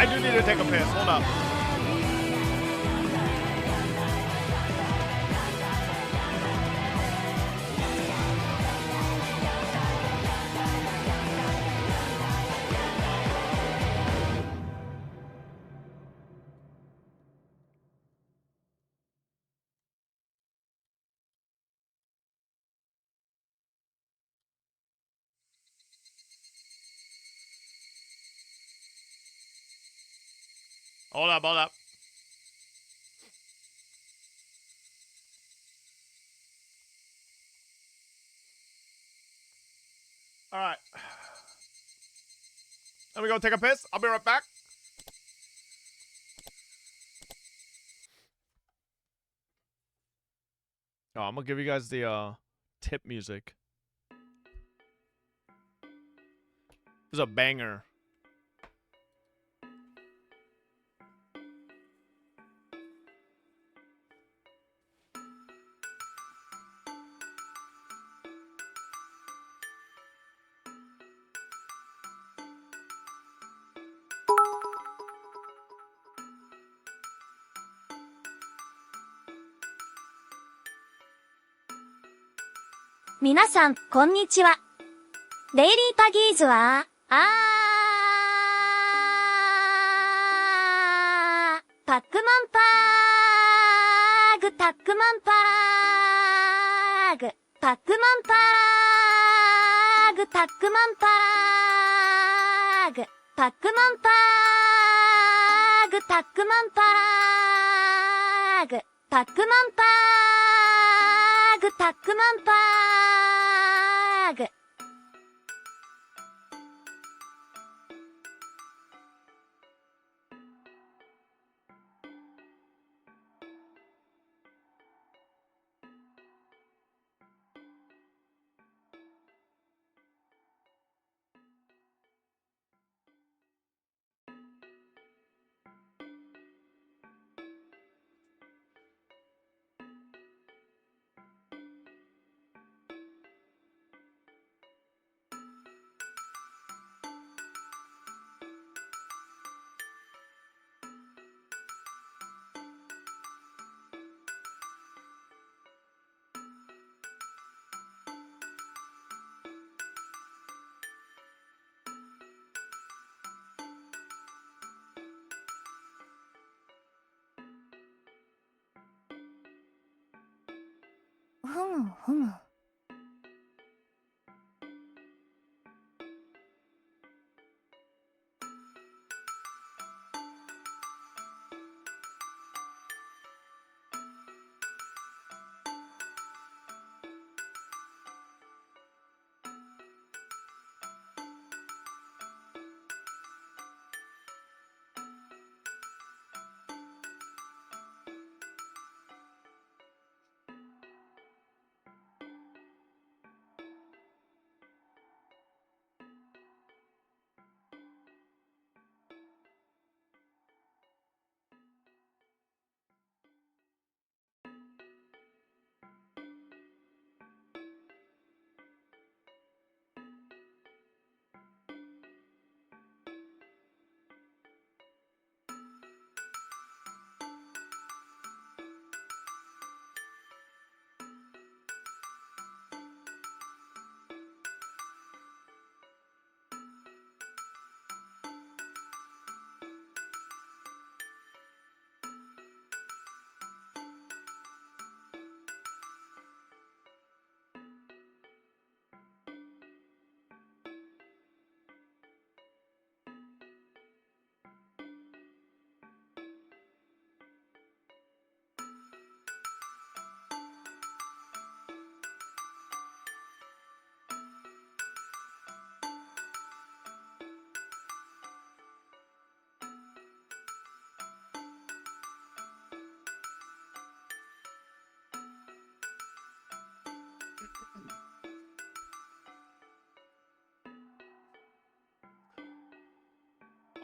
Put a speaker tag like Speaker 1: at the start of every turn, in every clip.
Speaker 1: I do need to take a piss. Hold up. Hold up, hold up. All right. Let me go take a piss. I'll be right back. Oh, I'm gonna give you guys the tip music. This is a banger.
Speaker 2: 皆さん、こんにちは。デイリーパギーズは、パックマンパーグ、パックマンパーグ、パックマンパーグ、パックマンパーグ、パックマンパーグ、パックマンパーグ、パックマンパーグ、パックマンパーグ。ふむふむ。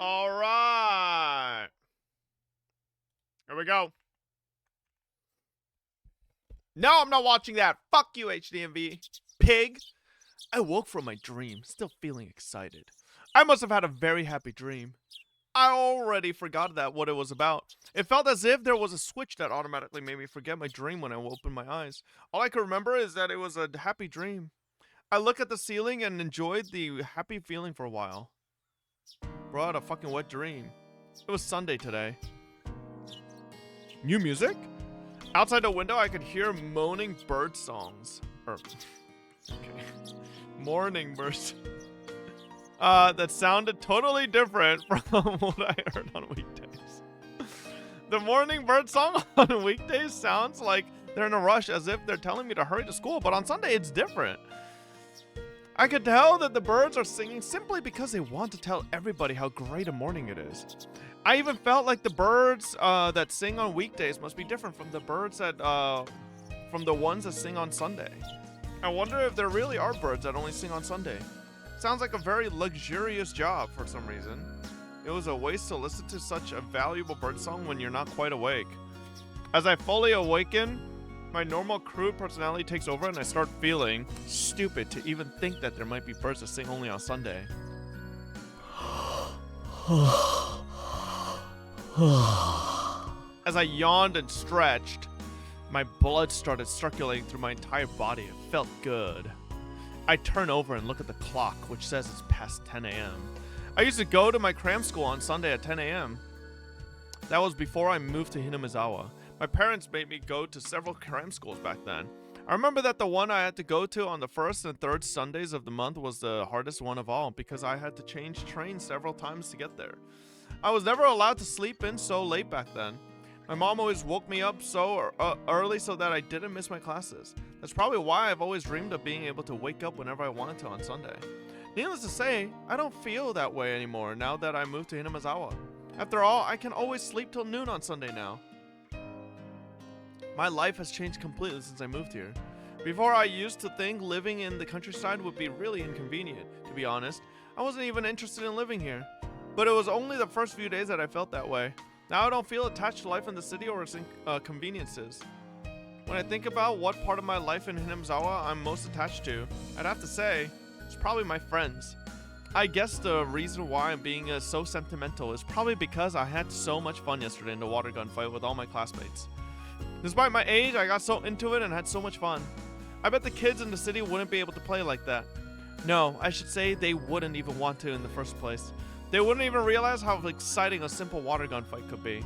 Speaker 2: All right. Here we go. No, I'm not watching that. Fuck you, HDMV. Pig. I woke from my dream, still feeling excited. I must have had a very happy dream.
Speaker 1: I already forgot what it was about. It felt as if there was a switch that automatically made me forget my dream when I opened my eyes. All I could remember is that it was a happy dream. I looked at the ceiling and enjoyed the happy feeling for a while. Bro, I had a fucking wet dream. It was Sunday today. New music? Outside the window, I could hear moaning bird songs. Morning birds. That sounded totally different from what I heard on weekdays. The morning bird song on weekdays sounds like they're in a rush, as if they're telling me to hurry to school, but on Sunday it's different. I could tell that the birds are singing simply because they want to tell everybody how great a morning it is. I even felt like the birds that sing on weekdays must be different from the birds that from the ones that sing on Sunday. I wonder if there really are birds that only sing on Sunday. Sounds like a very luxurious job for some reason. It was a waste to listen to such a valuable bird song when you're not quite awake. As I fully awaken, my normal crude personality takes over and I start feeling stupid to even think that there might be birds that sing only on Sunday. As I yawned and stretched, my blood started circulating through my entire body. It felt good. I turn over and look at the clock, which says it's past 10 a.m. I used to go to my cram school on Sunday at 10 a.m. That was before I moved to Hinamizawa. My parents made me go to several cram schools back then. I remember that the one I had to go to on the first and third Sundays of the month was the hardest one of all because I had to change trains several times to get there. I was never allowed to sleep in so late back then. My mom always woke me up so early so that I didn't miss my classes. That's probably why I've always dreamed of being able to wake up whenever I wanted to on Sunday. Needless to say, I don't feel that way anymore now that I moved to Hinamizawa. After all, I can always sleep till noon on Sunday now. My life has changed completely since I moved here. Before, I used to think living in the countryside would be really inconvenient. To be honest, I wasn't even interested in living here. But it was only the first few days that I felt that way. Now I don't feel attached to life in the city or its conveniences. When I think about what part of my life in Hinamizawa I'm most attached to, I'd have to say, it's probably my friends. I guess the reason why I'm being so sentimental is probably because I had so much fun yesterday in the water gun fight with all my classmates. Despite my age, I got so into it and had so much fun. I bet the kids in the city wouldn't be able to play like that. No, I should say they wouldn't even want to in the first place. They wouldn't even realize how exciting a simple water gun fight could be.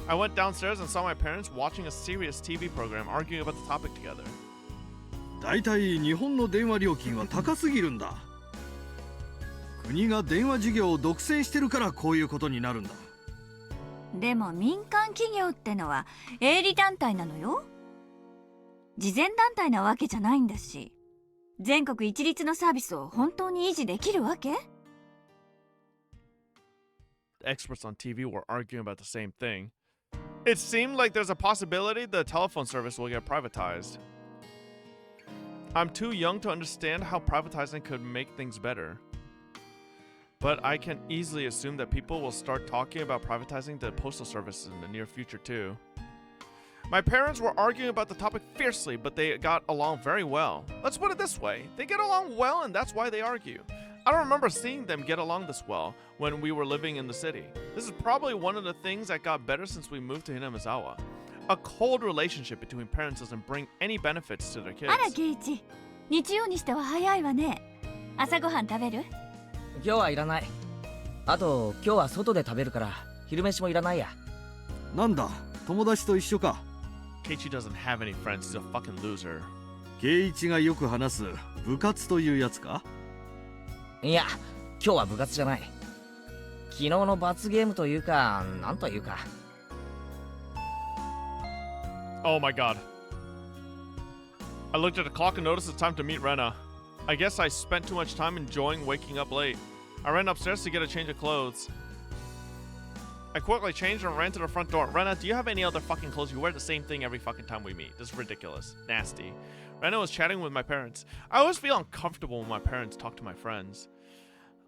Speaker 1: I went downstairs and saw my parents watching a serious TV program arguing about the topic together.
Speaker 3: だいたい日本の電話料金は高すぎるんだ。国が電話事業を独占してるからこういうことになるんだ。
Speaker 4: でも民間企業ってのは営利団体なのよ。慈善団体なわけじゃないんだし、全国一律のサービスを本当に維持できるわけ？
Speaker 1: Experts on TV were arguing about the same thing. It seemed like there's a possibility the telephone service will get privatized. I'm too young to understand how privatizing could make things better. But I can easily assume that people will start talking about privatizing the postal service in the near future too. My parents were arguing about the topic fiercely, but they got along very well. Let's put it this way, they get along well and that's why they argue. I don't remember seeing them get along this well when we were living in the city. This is probably one of the things that got better since we moved to Hinamizawa. A cold relationship between parents doesn't bring any benefits to their kids.
Speaker 4: あらケイチ、日曜にしては早いわね。朝ごはん食べる？
Speaker 5: 今日はいらない。あと今日は外で食べるから昼飯もいらないや。
Speaker 3: なんだ、友達と一緒か。
Speaker 1: Keiichi doesn't have any friends, he's a fucking loser.
Speaker 3: 圭一がよく話す部活というやつか？
Speaker 5: いや、今日は部活じゃない。昨日の罰ゲームというか、なんというか。
Speaker 1: Oh my god. I looked at the clock and noticed it's time to meet Rena. I guess I spent too much time enjoying waking up late. I ran upstairs to get a change of clothes. I quickly changed and ran to the front door. Rena, do you have any other fucking clothes? You wear the same thing every fucking time we meet. This is ridiculous. Nasty. Rena was chatting with my parents. I always feel uncomfortable when my parents talk to my friends.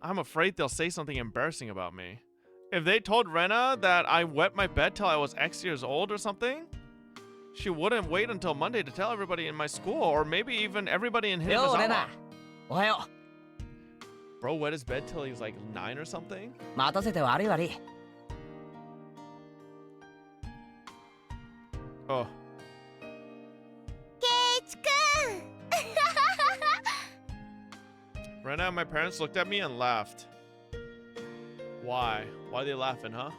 Speaker 1: I'm afraid they'll say something embarrassing about me. If they told Rena that I wet my bed till I was X years old or something, she wouldn't wait until Monday to tell everybody in my school, or maybe even everybody in Hinamizawa.
Speaker 5: よう、レナ。おはよ
Speaker 1: Bro wet his bed till he was like 9 or something?
Speaker 5: 待たせて悪い悪い。
Speaker 1: Oh.
Speaker 2: ケイチくん
Speaker 1: Rena and my parents looked at me and laughed. Why? Why are they laughing, huh?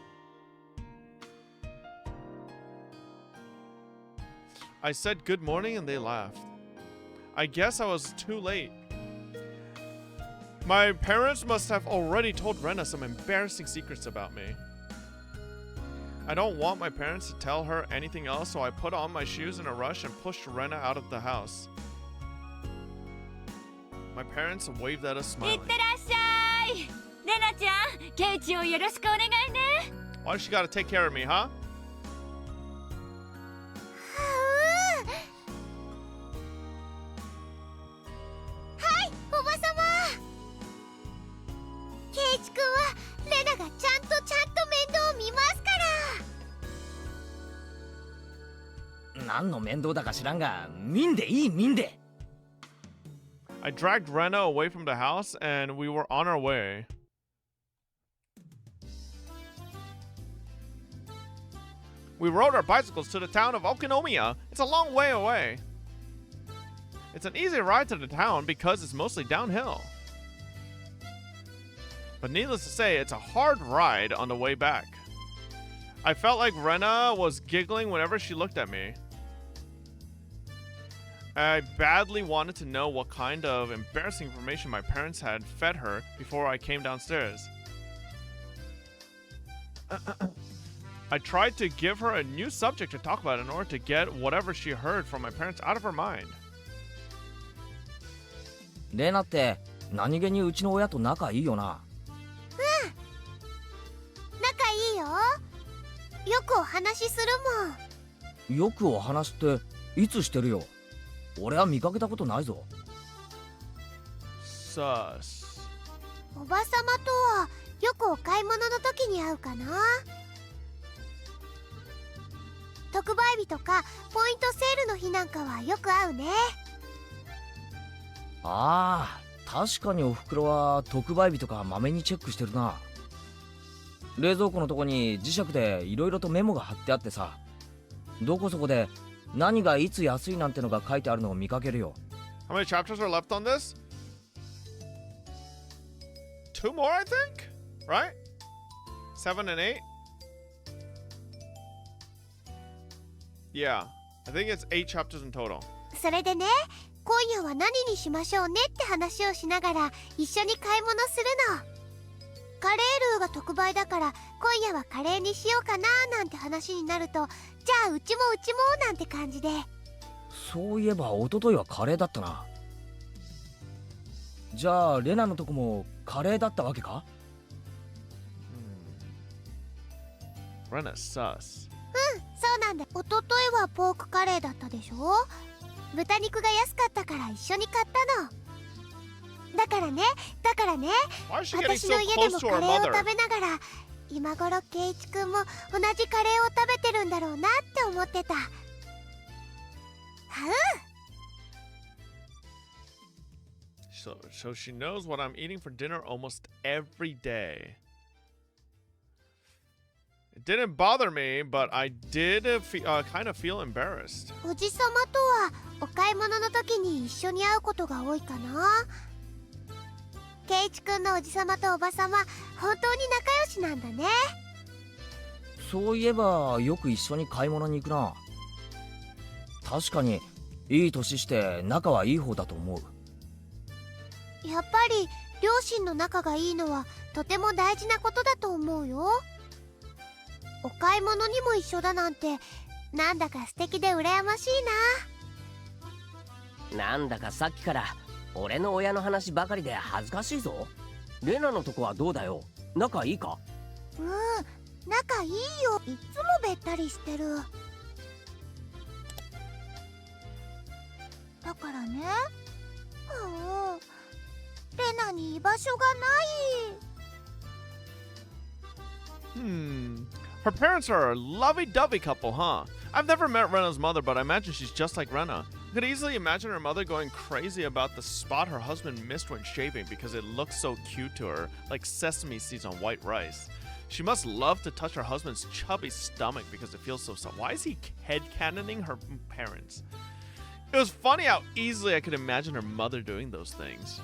Speaker 1: I said good morning and they laughed. I guess I was too late. My parents must have already told Rena some embarrassing secrets about me. I don't want my parents to tell her anything else, so I put on my shoes in a rush and pushed Rena out of the house. My parents waved at us
Speaker 4: いっ
Speaker 1: smiling.
Speaker 4: てらっしゃい。レナちゃん、ケイチをよろしくお願いね。
Speaker 1: Why does she gotta take care of me, huh?
Speaker 2: はいおばさまケイチくんはレナがちゃんと面倒を見ますから。
Speaker 5: 何の面倒だか知らんが、見んでいい見んで。
Speaker 1: I dragged Rena away from the house and we were on our way. We rode our bicycles to the town of Okinomiya. It's a long way away. It's an easy ride to the town because it's mostly downhill. But needless to say, it's a hard ride on the way back. I felt like Rena was giggling whenever she looked at me. I badly wanted to know what kind of embarrassing information my parents had fed her before I came downstairs. I tried to give her a new subject to talk about in order to get whatever she heard from my parents out of her mind.
Speaker 5: レナって何気にうちの親と仲いいよな。
Speaker 2: 仲いいよ。よくお話しするもん。
Speaker 5: よくお話っていつしてるよ。俺は見かけたことないぞ。
Speaker 1: Sus.
Speaker 2: おばさまとはよくお買い物の時に会うかな。特売日とかポイントセールの日なんかはよく会うね。
Speaker 5: ああ、確かにおふくろは特売日とかまめにチェックしてるな。冷蔵庫のとこに磁石でいろいろとメモが貼ってあってさ、どこそこで何がいつ安いなんてのが書いてあるのを見かけるよ。
Speaker 1: How many chapters are left on this? 2 more, I think? Right? 7 and 8? Yeah, I think it's 8 chapters in total.
Speaker 2: それでね、今夜は何にしましょうねって話をしながら一緒に買い物するの。カレールーが特売だから今夜はカレーにしようかななんて話になると、じゃあうちもなんて感じで。
Speaker 5: そういえば一昨日はカレーだったな。じゃあレナのとこもカレーだったわけか？
Speaker 1: Rena sus.
Speaker 2: そうなんだ。一昨日はポークカレーだったでしょ。豚肉が安かったから一緒に買ったの。だからね
Speaker 1: Why is she getting
Speaker 2: 私
Speaker 1: so
Speaker 2: の家で
Speaker 1: close
Speaker 2: も
Speaker 1: to
Speaker 2: カ
Speaker 1: our
Speaker 2: レーを
Speaker 1: mother?
Speaker 2: 食べながら、今頃ケイチくんも同じカレーを食べてるんだろうなって思ってた。
Speaker 1: So she knows what I'm eating for dinner almost every day. It didn't bother me, but I did kind of feel embarrassed.
Speaker 2: おじさまとはお買い物の時に一緒に会うことが多いかな。ケイチくんのおじさまとおばさま、本当に仲良しなんだね。
Speaker 5: そういえばよく一緒に買い物に行くな。確かにいい年して仲はいい方だと思う。
Speaker 2: やっぱり両親の仲がいいのはとても大事なことだと思うよ。お買い物にも一緒だなんて、なんだか素敵で羨ましいな。
Speaker 6: なんだかさっきから俺の親の話ばかりで恥ずかしいぞ。レナのとこはどうだよ、仲いいか？
Speaker 2: 仲いいよ。いつもべったりしてる。だからね、レナに居場所がない。
Speaker 1: Her parents are a lovey-dovey couple, huh? I've never met Rena's mother, but I imagine she's just like Rena. I could easily imagine her mother going crazy about the spot her husband missed when shaving because it looks so cute to her, like sesame seeds on white rice. She must love to touch her husband's chubby stomach because it feels so soft. Why is he headcanoning her parents? It was funny how easily I could imagine her mother doing those things.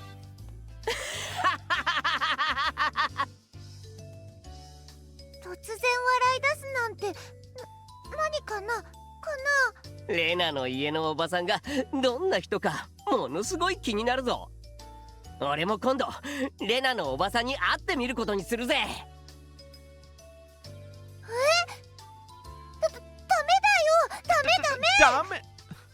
Speaker 2: 突然笑い出すなんて、何かな
Speaker 6: レナの家のおばさんがどんな人かものすごい気になるぞ。俺も今度レナのおばさんに会ってみることにするぜ。
Speaker 1: ダメ。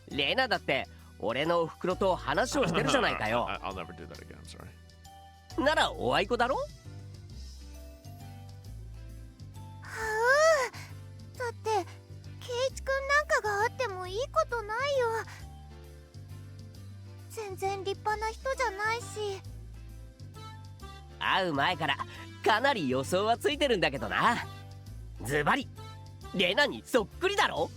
Speaker 6: レナだって俺のおふくろと話をしてるじゃないかよ。
Speaker 1: I'll never do that again. I'm sorry.
Speaker 6: ならおあいこだろ。
Speaker 2: だって圭一くんなんかがあってもいいことないよ。全然立派な人じゃないし。
Speaker 6: 会う前からかなり予想はついてるんだけどな。ズバリレナにそっくりだろ。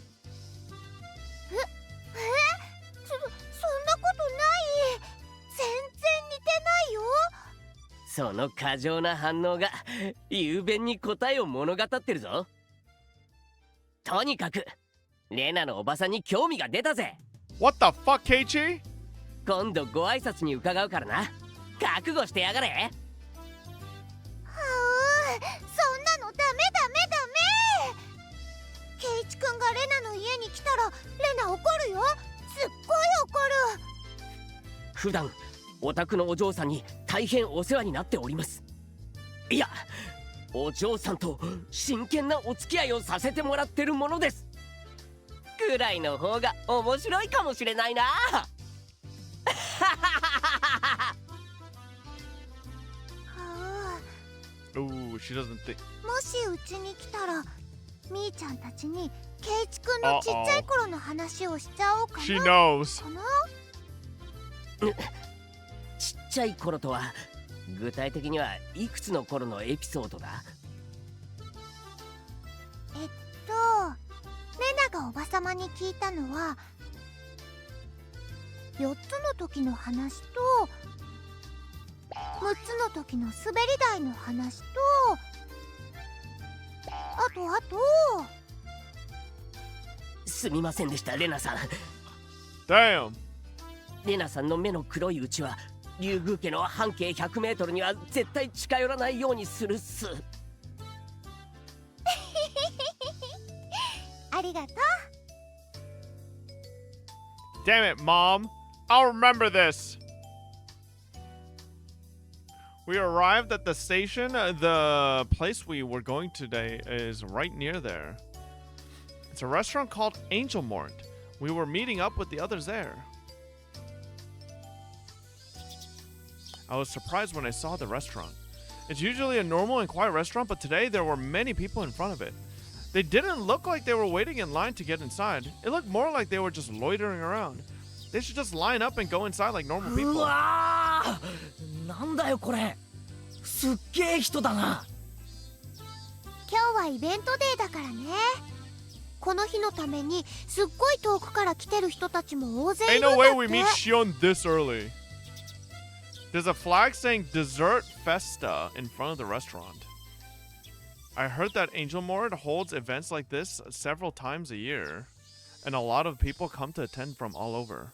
Speaker 2: そんなことない。全然似てないよ。
Speaker 6: その過剰な反応が雄弁に答えを物語ってるぞ。とにかくレナのおばさんに興味が出たぜ。
Speaker 1: What the fuck, Keiichi?
Speaker 6: 今度ご挨拶に伺うからな。覚悟してやがれ。
Speaker 2: はう、そんなのダメ。圭一くんがレナの家に来たらレナ怒るよ。すっごい怒る。
Speaker 6: 普段お宅のお嬢さんに大変お世話になっております。いや、お嬢さんと真剣なお付き合いをさせてもらってるものです。くらいの方が面白いかもしれないな。
Speaker 1: Ooh, she doesn't think.
Speaker 2: もしうちに来たらみーちゃんたちに圭一くんのちっちゃい頃の話をしちゃおうかな。
Speaker 1: She knows.
Speaker 2: かな。
Speaker 6: ちっちゃい頃とは具体的にはいくつの頃のエピソードだ。
Speaker 2: レナがおばさまに聞いたのは4つの時の話と6つの時の滑り台の話とあと
Speaker 6: すみませんでしたレナさん。
Speaker 1: Damn.
Speaker 6: レナさんの目の黒いうちは竜宮家の半径100メートルには絶対近寄らないようにするっす。
Speaker 2: ありがとう。
Speaker 1: Damn it, Mom. I'll remember this. We arrived at the station. The place we were going today is right near there. It's a restaurant called Angel Mort. We were meeting up with the others there. I was surprised when I saw the restaurant. It's usually a normal and quiet restaurant, but today there were many people in front of it. They didn't look like they were waiting in line to get inside. It looked more like they were just loitering around. They should just line up and go inside like normal
Speaker 5: う
Speaker 1: people.
Speaker 5: わー、なんだよこれ。すっげえ人だな。
Speaker 2: 今日はイベントデーだからね。この日のためにすっごい遠くから来てる人たちも大勢い
Speaker 1: Ain't
Speaker 2: るんだ
Speaker 1: no
Speaker 2: っ
Speaker 1: way
Speaker 2: て。
Speaker 1: we meet Shion this early. There's a flag saying Dessert Festa in front of the restaurant. I heard that Angel Mort holds events like this several times a year, and a lot of people come to attend from all over.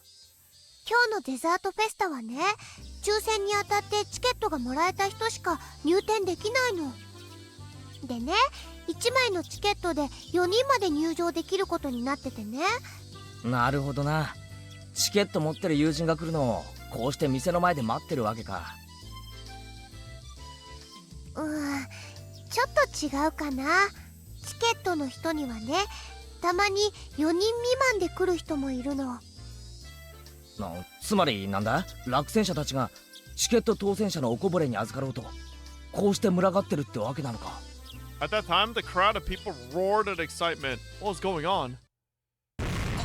Speaker 2: 今日のデザートフェスタはね、抽選に当たってチケットがもらえた人しか入店できないの。でね、1枚のチケットで4人まで入場できることになっててね。
Speaker 5: なるほどな。チケット持ってる友人が来るのをこうして店の前で待ってるわけか。
Speaker 2: ちょっと違うかな。チケットの人にはね、たまに4人未満で来る人もいるの。
Speaker 5: つまりなんだ、落選者たちがチケット当選者のおこぼれに預かろうとこうして群がってるってわけなのか。
Speaker 1: At that time, the crowd of people roared at excitement. What was going on?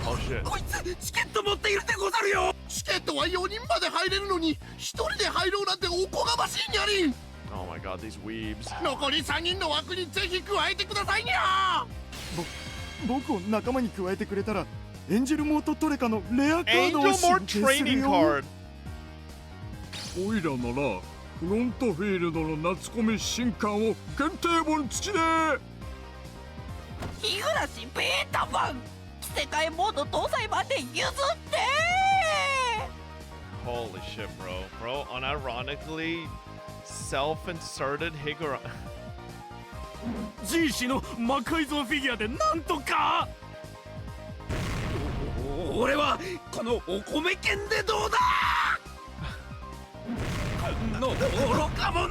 Speaker 1: Oh shit.
Speaker 3: こいつチケット持っているでござるよ。チケットは4人まで入れるのに1人で入ろうなんておこがましいにゃりん。
Speaker 1: Oh my god, these weebs.
Speaker 3: 残り3人の枠にぜひ加えてくださいにゃ。
Speaker 7: 僕を仲間に加えてくれたらエンジェルモートトレカのレアカードを
Speaker 1: Angel
Speaker 7: 申
Speaker 1: Mort
Speaker 7: 請する
Speaker 1: training
Speaker 7: よ。
Speaker 1: card.
Speaker 3: おいらならフロントフィールドの夏コミ新刊を限定本付きで。
Speaker 6: 日暮ベータ版世界モード搭載版で譲って。
Speaker 1: Holy shit, bro. Bro, unironically self-inserted Higurashi.
Speaker 7: G 氏の魔改造フィギュアでなんとか。
Speaker 3: 俺はこのお米券でどうだ。この愚か者。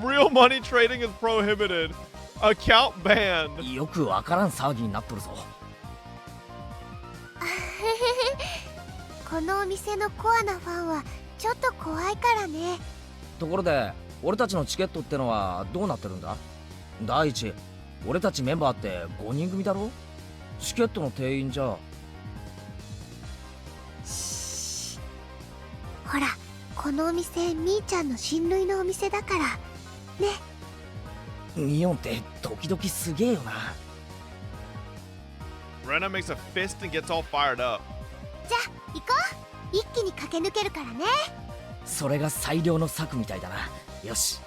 Speaker 1: Real money trading is prohibited. Account banned.
Speaker 5: よくわからん騒ぎになっとるぞ。
Speaker 2: このお店のコアなファンはちょっと怖いからね。
Speaker 5: ところで俺たちのチケットってのはどうなってるんだ？第一、俺たちメンバーって5人組だろ？チケットの定員じゃ。
Speaker 2: ほら、このお店みーちゃんの親類のお店だからね。
Speaker 5: ミオンって時々すげえよな。
Speaker 1: Rena makes a fist and gets all fired up.
Speaker 2: じゃあ行こう。一気に駆け抜けるからね。
Speaker 5: それが最良の策みたいだな。よし。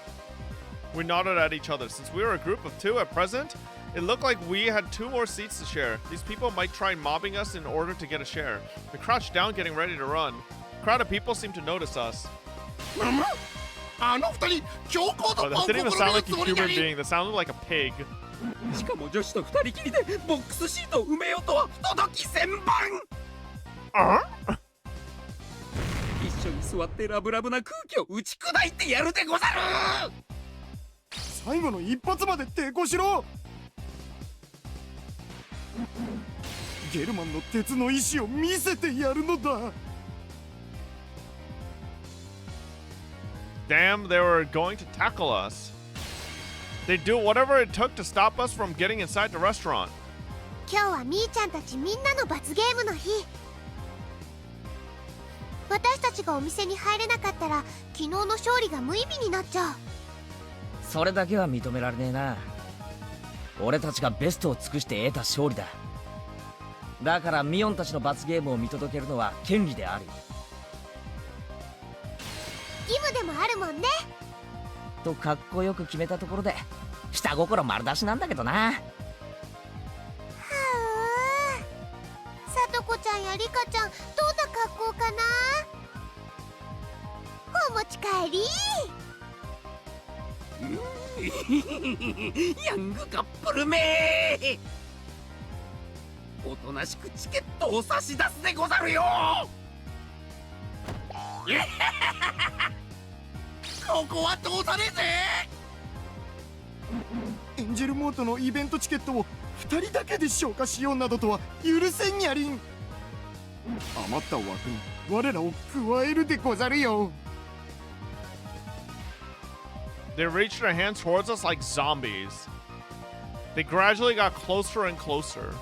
Speaker 1: We nodded at each other. Since we were a group of two at present, it looked like we had 2 more seats to share. These people might try mobbing us in order to get a share. We crouched down, getting ready to run. A crowd of people seemed to notice us.
Speaker 3: あの二人強行
Speaker 1: Oh,
Speaker 3: 突破
Speaker 1: that
Speaker 3: を
Speaker 1: didn't even
Speaker 3: 試
Speaker 1: sound
Speaker 3: みる
Speaker 1: like
Speaker 3: つ
Speaker 1: a
Speaker 3: もり
Speaker 1: human
Speaker 3: に。
Speaker 1: being. That sounded like a pig.
Speaker 3: しかも女子と二人きりでボックスシートを埋めようとは不届き千万。一緒に座ってラブラブな空気を打ち砕いてやるでござる。
Speaker 7: 最後の一発まで抵抗しろ。ゲルマンの鉄の意志を見せてやるのだ。
Speaker 1: Damn, they were going to tackle us. They'd do whatever it took to stop us from getting inside the restaurant.
Speaker 2: 今日はみーちゃんたちみんなの罰ゲームの日。私たちがお店に入れなかったら昨日の勝利が無意味になっちゃう。
Speaker 5: それだけは認められねえな。俺たちがベストを尽くして得た勝利だ。だからミオンたちの罰ゲームを見届けるのは権利である。
Speaker 2: 義務でもあるもんね。
Speaker 5: とかっこよく決めたところで下心丸出しなんだけどな。
Speaker 2: はあ、さとこちゃんやりかちゃんどんな格好かな。お持ち帰り。
Speaker 3: ヤングカップルめ。おとなしくチケットを差し出すでござるよ。ここは通さねえぜ。
Speaker 7: エンジェルモートのイベントチケットを2人だけで消化しようなどとは許せんにゃりん。余った枠に我らを加えるでござるよ。
Speaker 1: They reached their hands towards us like zombies. They gradually got closer and closer.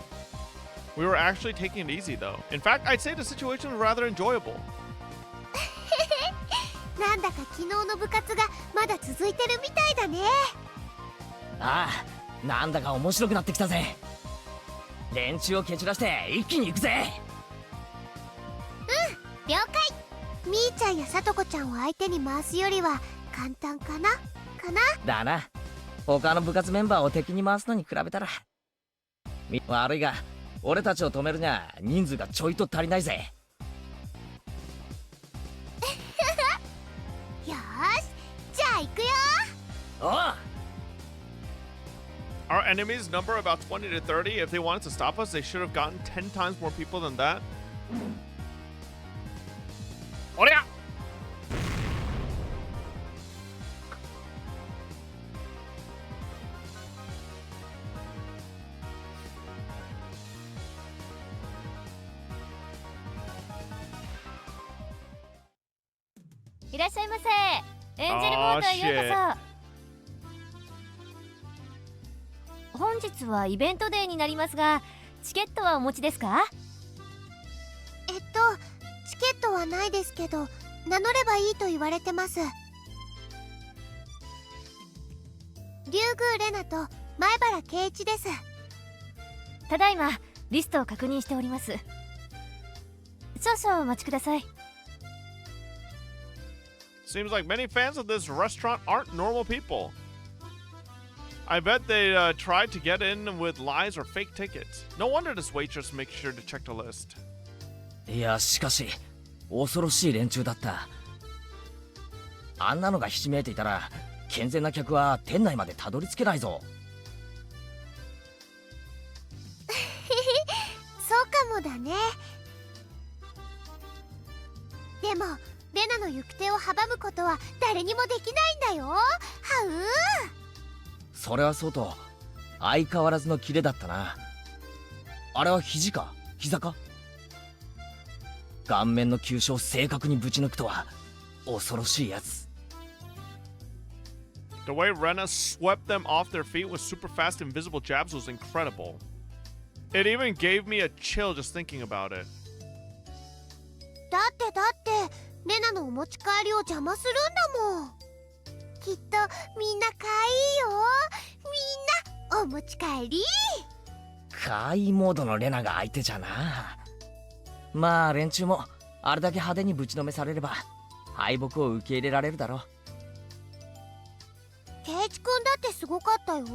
Speaker 1: We were actually taking it easy, though. In fact, I'd say the situation was rather enjoyable.
Speaker 2: なんだか昨日の部活がまだ続いてるみたいだね。
Speaker 5: ああ、なんだか面白くなってきたぜ。連中を蹴散らして一気に行くぜ。
Speaker 2: 了解。みーちゃんやさとこちゃんを相手に回すよりは簡単かな
Speaker 5: だな。他の部活メンバーを敵に回すのに比べたら。悪いが俺たちを止めるには人数がちょいと足りないぜ。
Speaker 2: よーし、じゃあ行くよ。
Speaker 5: おう。
Speaker 1: Our enemies number about 20 to 30. If they wanted to stop us, they should have gotten 10 times more people than that. おりゃ！
Speaker 2: いらっしゃいませ。エンジェルモートへようこそ。本日はイベントデーになりますが、チケットはお持ちですか？チケットはないですけど、名乗ればいいと言われてます。竜宮レナと前原圭一です。ただいまリストを確認しております。少々お待ちください。
Speaker 1: Seems like many fans of this restaurant aren't normal people. I bet they tried to get in with lies or fake tickets. No wonder this waitress makes sure to check the list.
Speaker 5: いやしかし恐ろしい連中だった。あんなのがひしめいていたら健全な客は店内までたどり着けないぞ。
Speaker 2: そうかもだね。でもレナの行く手を阻むことは誰にもできないんだよ。はう。
Speaker 5: それはそうと相変わらずのキレだったな。あれは肘か膝か。顔面の急所を正確にぶち抜くとは恐ろしいやつ。
Speaker 1: The way Rena swept them off their feet with super fast invisible jabs was incredible. It even gave me a chill just thinking about it.
Speaker 2: だってレナのお持ち帰りを邪魔するんだもん。きっとみんなかいいよ。みんなお持ち帰り。
Speaker 5: 怪異モードのレナが相手じゃな。まあ連中もあれだけ派手にぶちのめされれば敗北を受け入れられるだろう。
Speaker 2: ケイチ君だってすごかったよ。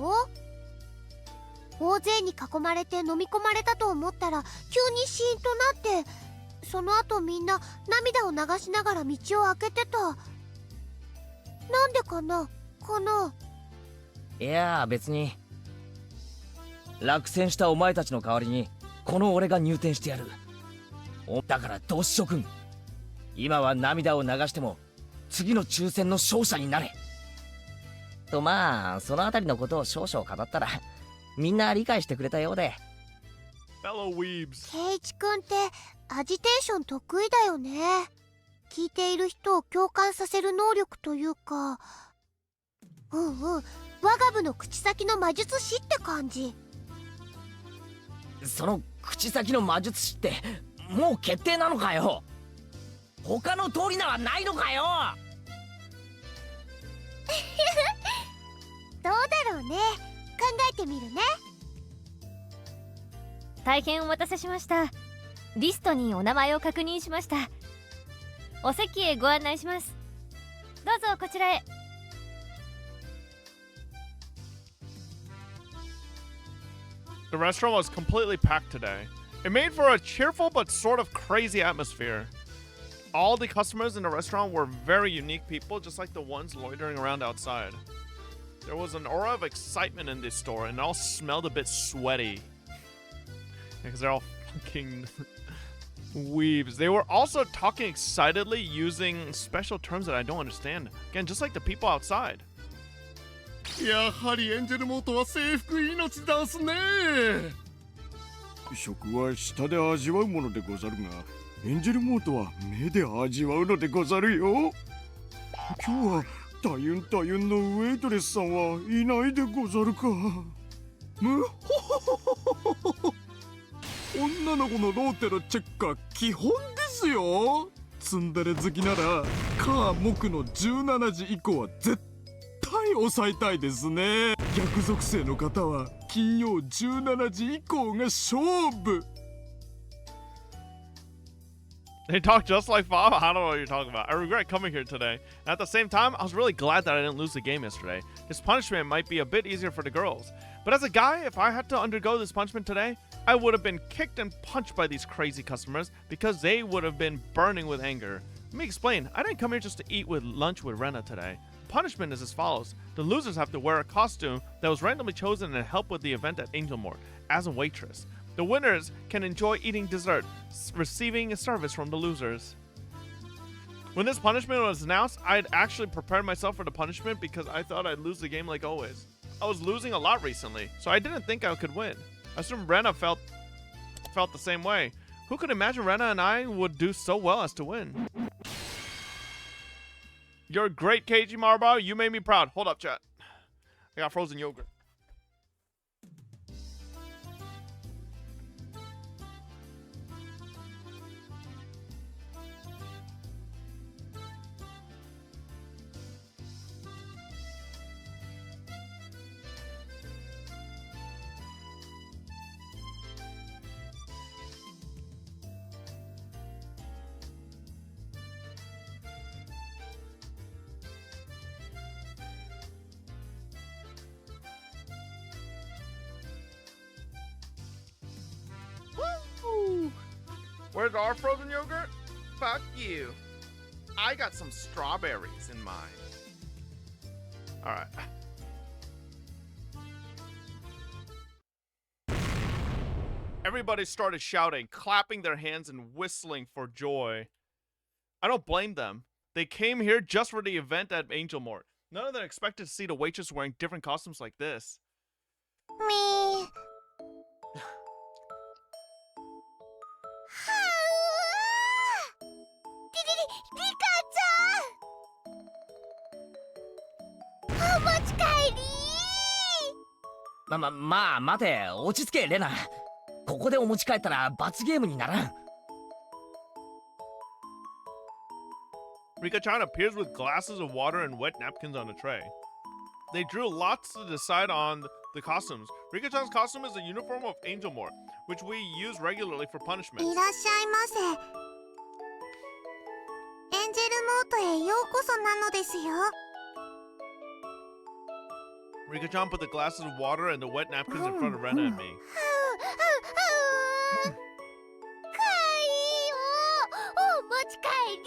Speaker 2: 大勢に囲まれて飲み込まれたと思ったら急にシーンとなって、その後みんな涙を流しながら道を開けてた。なんでかな。
Speaker 5: いや別に落選したお前たちの代わりにこの俺が入店してやる。だからどうしよくん、今は涙を流しても次の抽選の勝者になれと。まあそのあたりのことを少々語ったらみんな理解してくれたようで。
Speaker 1: Fellow weebs.
Speaker 2: ケイチ君ってアジテーション得意だよね。聞いている人を共感させる能力というか、我が部の口先の魔術師って感じ。
Speaker 5: その口先の魔術師ってもう決定なのかよ。他の通り名はないのかよ。
Speaker 2: どうだろうね。考えてみるね。大変お待たせしました。リストにお名前を確認しました。お席へご案内します。どうぞこちらへ。
Speaker 1: The restaurant was completely packed today. It made for a cheerful but sort of crazy atmosphere. All the customers in the restaurant were very unique people, just like the ones loitering around outside. There was an aura of excitement in this store, and it all smelled a bit sweaty. Because they're all fucking weebs. They were also talking excitedly using special terms that I don't understand. Again, just like the people outside.
Speaker 7: やはりエンジェルモートは制服命だすね。食は舌で味わうものでござるが、エンジェルモートは目で味わうのでござるよ。今日は大運のウェイトレスさんはいないでござるか。むほほほほほほ。女の子のローテのチェックは基本ですよ。ツンデレ好きなら火木の17時以降は絶対抑えたいですね。逆属性の方は金曜17時以降が勝負。
Speaker 1: They talk just like Bob. I don't know what you're talking about. I regret coming here today. And at the same time, I was really glad that I didn't lose the game yesterday. This punishment might be a bit easier for the girls. But as a guy, if I had to undergo this punishment today, I would have been kicked and punched by these crazy customers because they would have been burning with anger. Let me explain. I didn't come here just to eat with lunch with Rena today. Punishment is as follows. The losers have to wear a costume that was randomly chosen and help with the event at Angel Mort as a waitress. The winners can enjoy eating dessert, receiving a service from the losers. When this punishment was announced, I'd actually prepared myself for the punishment because I thought I'd lose the game like always. I was losing a lot recently, so I didn't think I could win. I assumed Rena felt the same way. Who could imagine Rena and I would do so well as to win? You're great, KG Marbo. You made me proud. Hold up, chat. I got frozen yogurt. Where's our frozen yogurt? Fuck you. I got some strawberries in mine. Alright. Everybody started shouting, clapping their hands and whistling for joy. I don't blame them. They came here just for the event at Angel Mort. None of them expected to see the waitress wearing different costumes like this.
Speaker 2: Me.
Speaker 5: まあ待て、落ち着けレナ。ここでお持ち帰ったら罰ゲームにならん。
Speaker 1: Rika-chan appears with glasses of water and wet napkins on a tray. They drew lots to decide on the costumes. Rika-chan's costume is a uniform of Angel Mort, which we use regularly for punishments.
Speaker 2: いらっしゃいませ。エンジェルモートへようこそなのですよ。
Speaker 1: Rika-chan put the glasses of water and the wet napkins in front of Rena and me.
Speaker 2: お持ち帰り。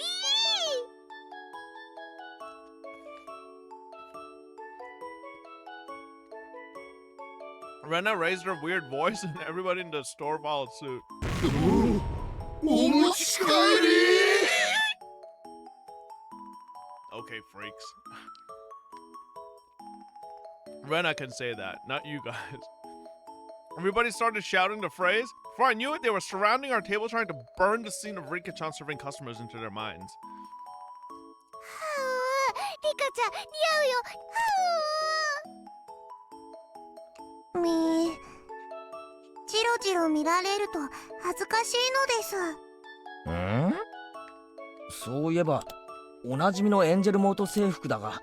Speaker 1: Rena raised her weird voice and everybody in the store followed suit.
Speaker 7: お持ち帰り
Speaker 1: Okay, freaks. Rena can say that, not you guys. Everybody started shouting the phrase. Before I knew it, they were surrounding our table trying to burn the scene of Rika-chan serving customers into their minds.
Speaker 2: リカちゃん似合うよ。みー、ジロジロ見られると恥ずかしいのです。
Speaker 5: そういえばおなじみのエンジェルモート制服だが、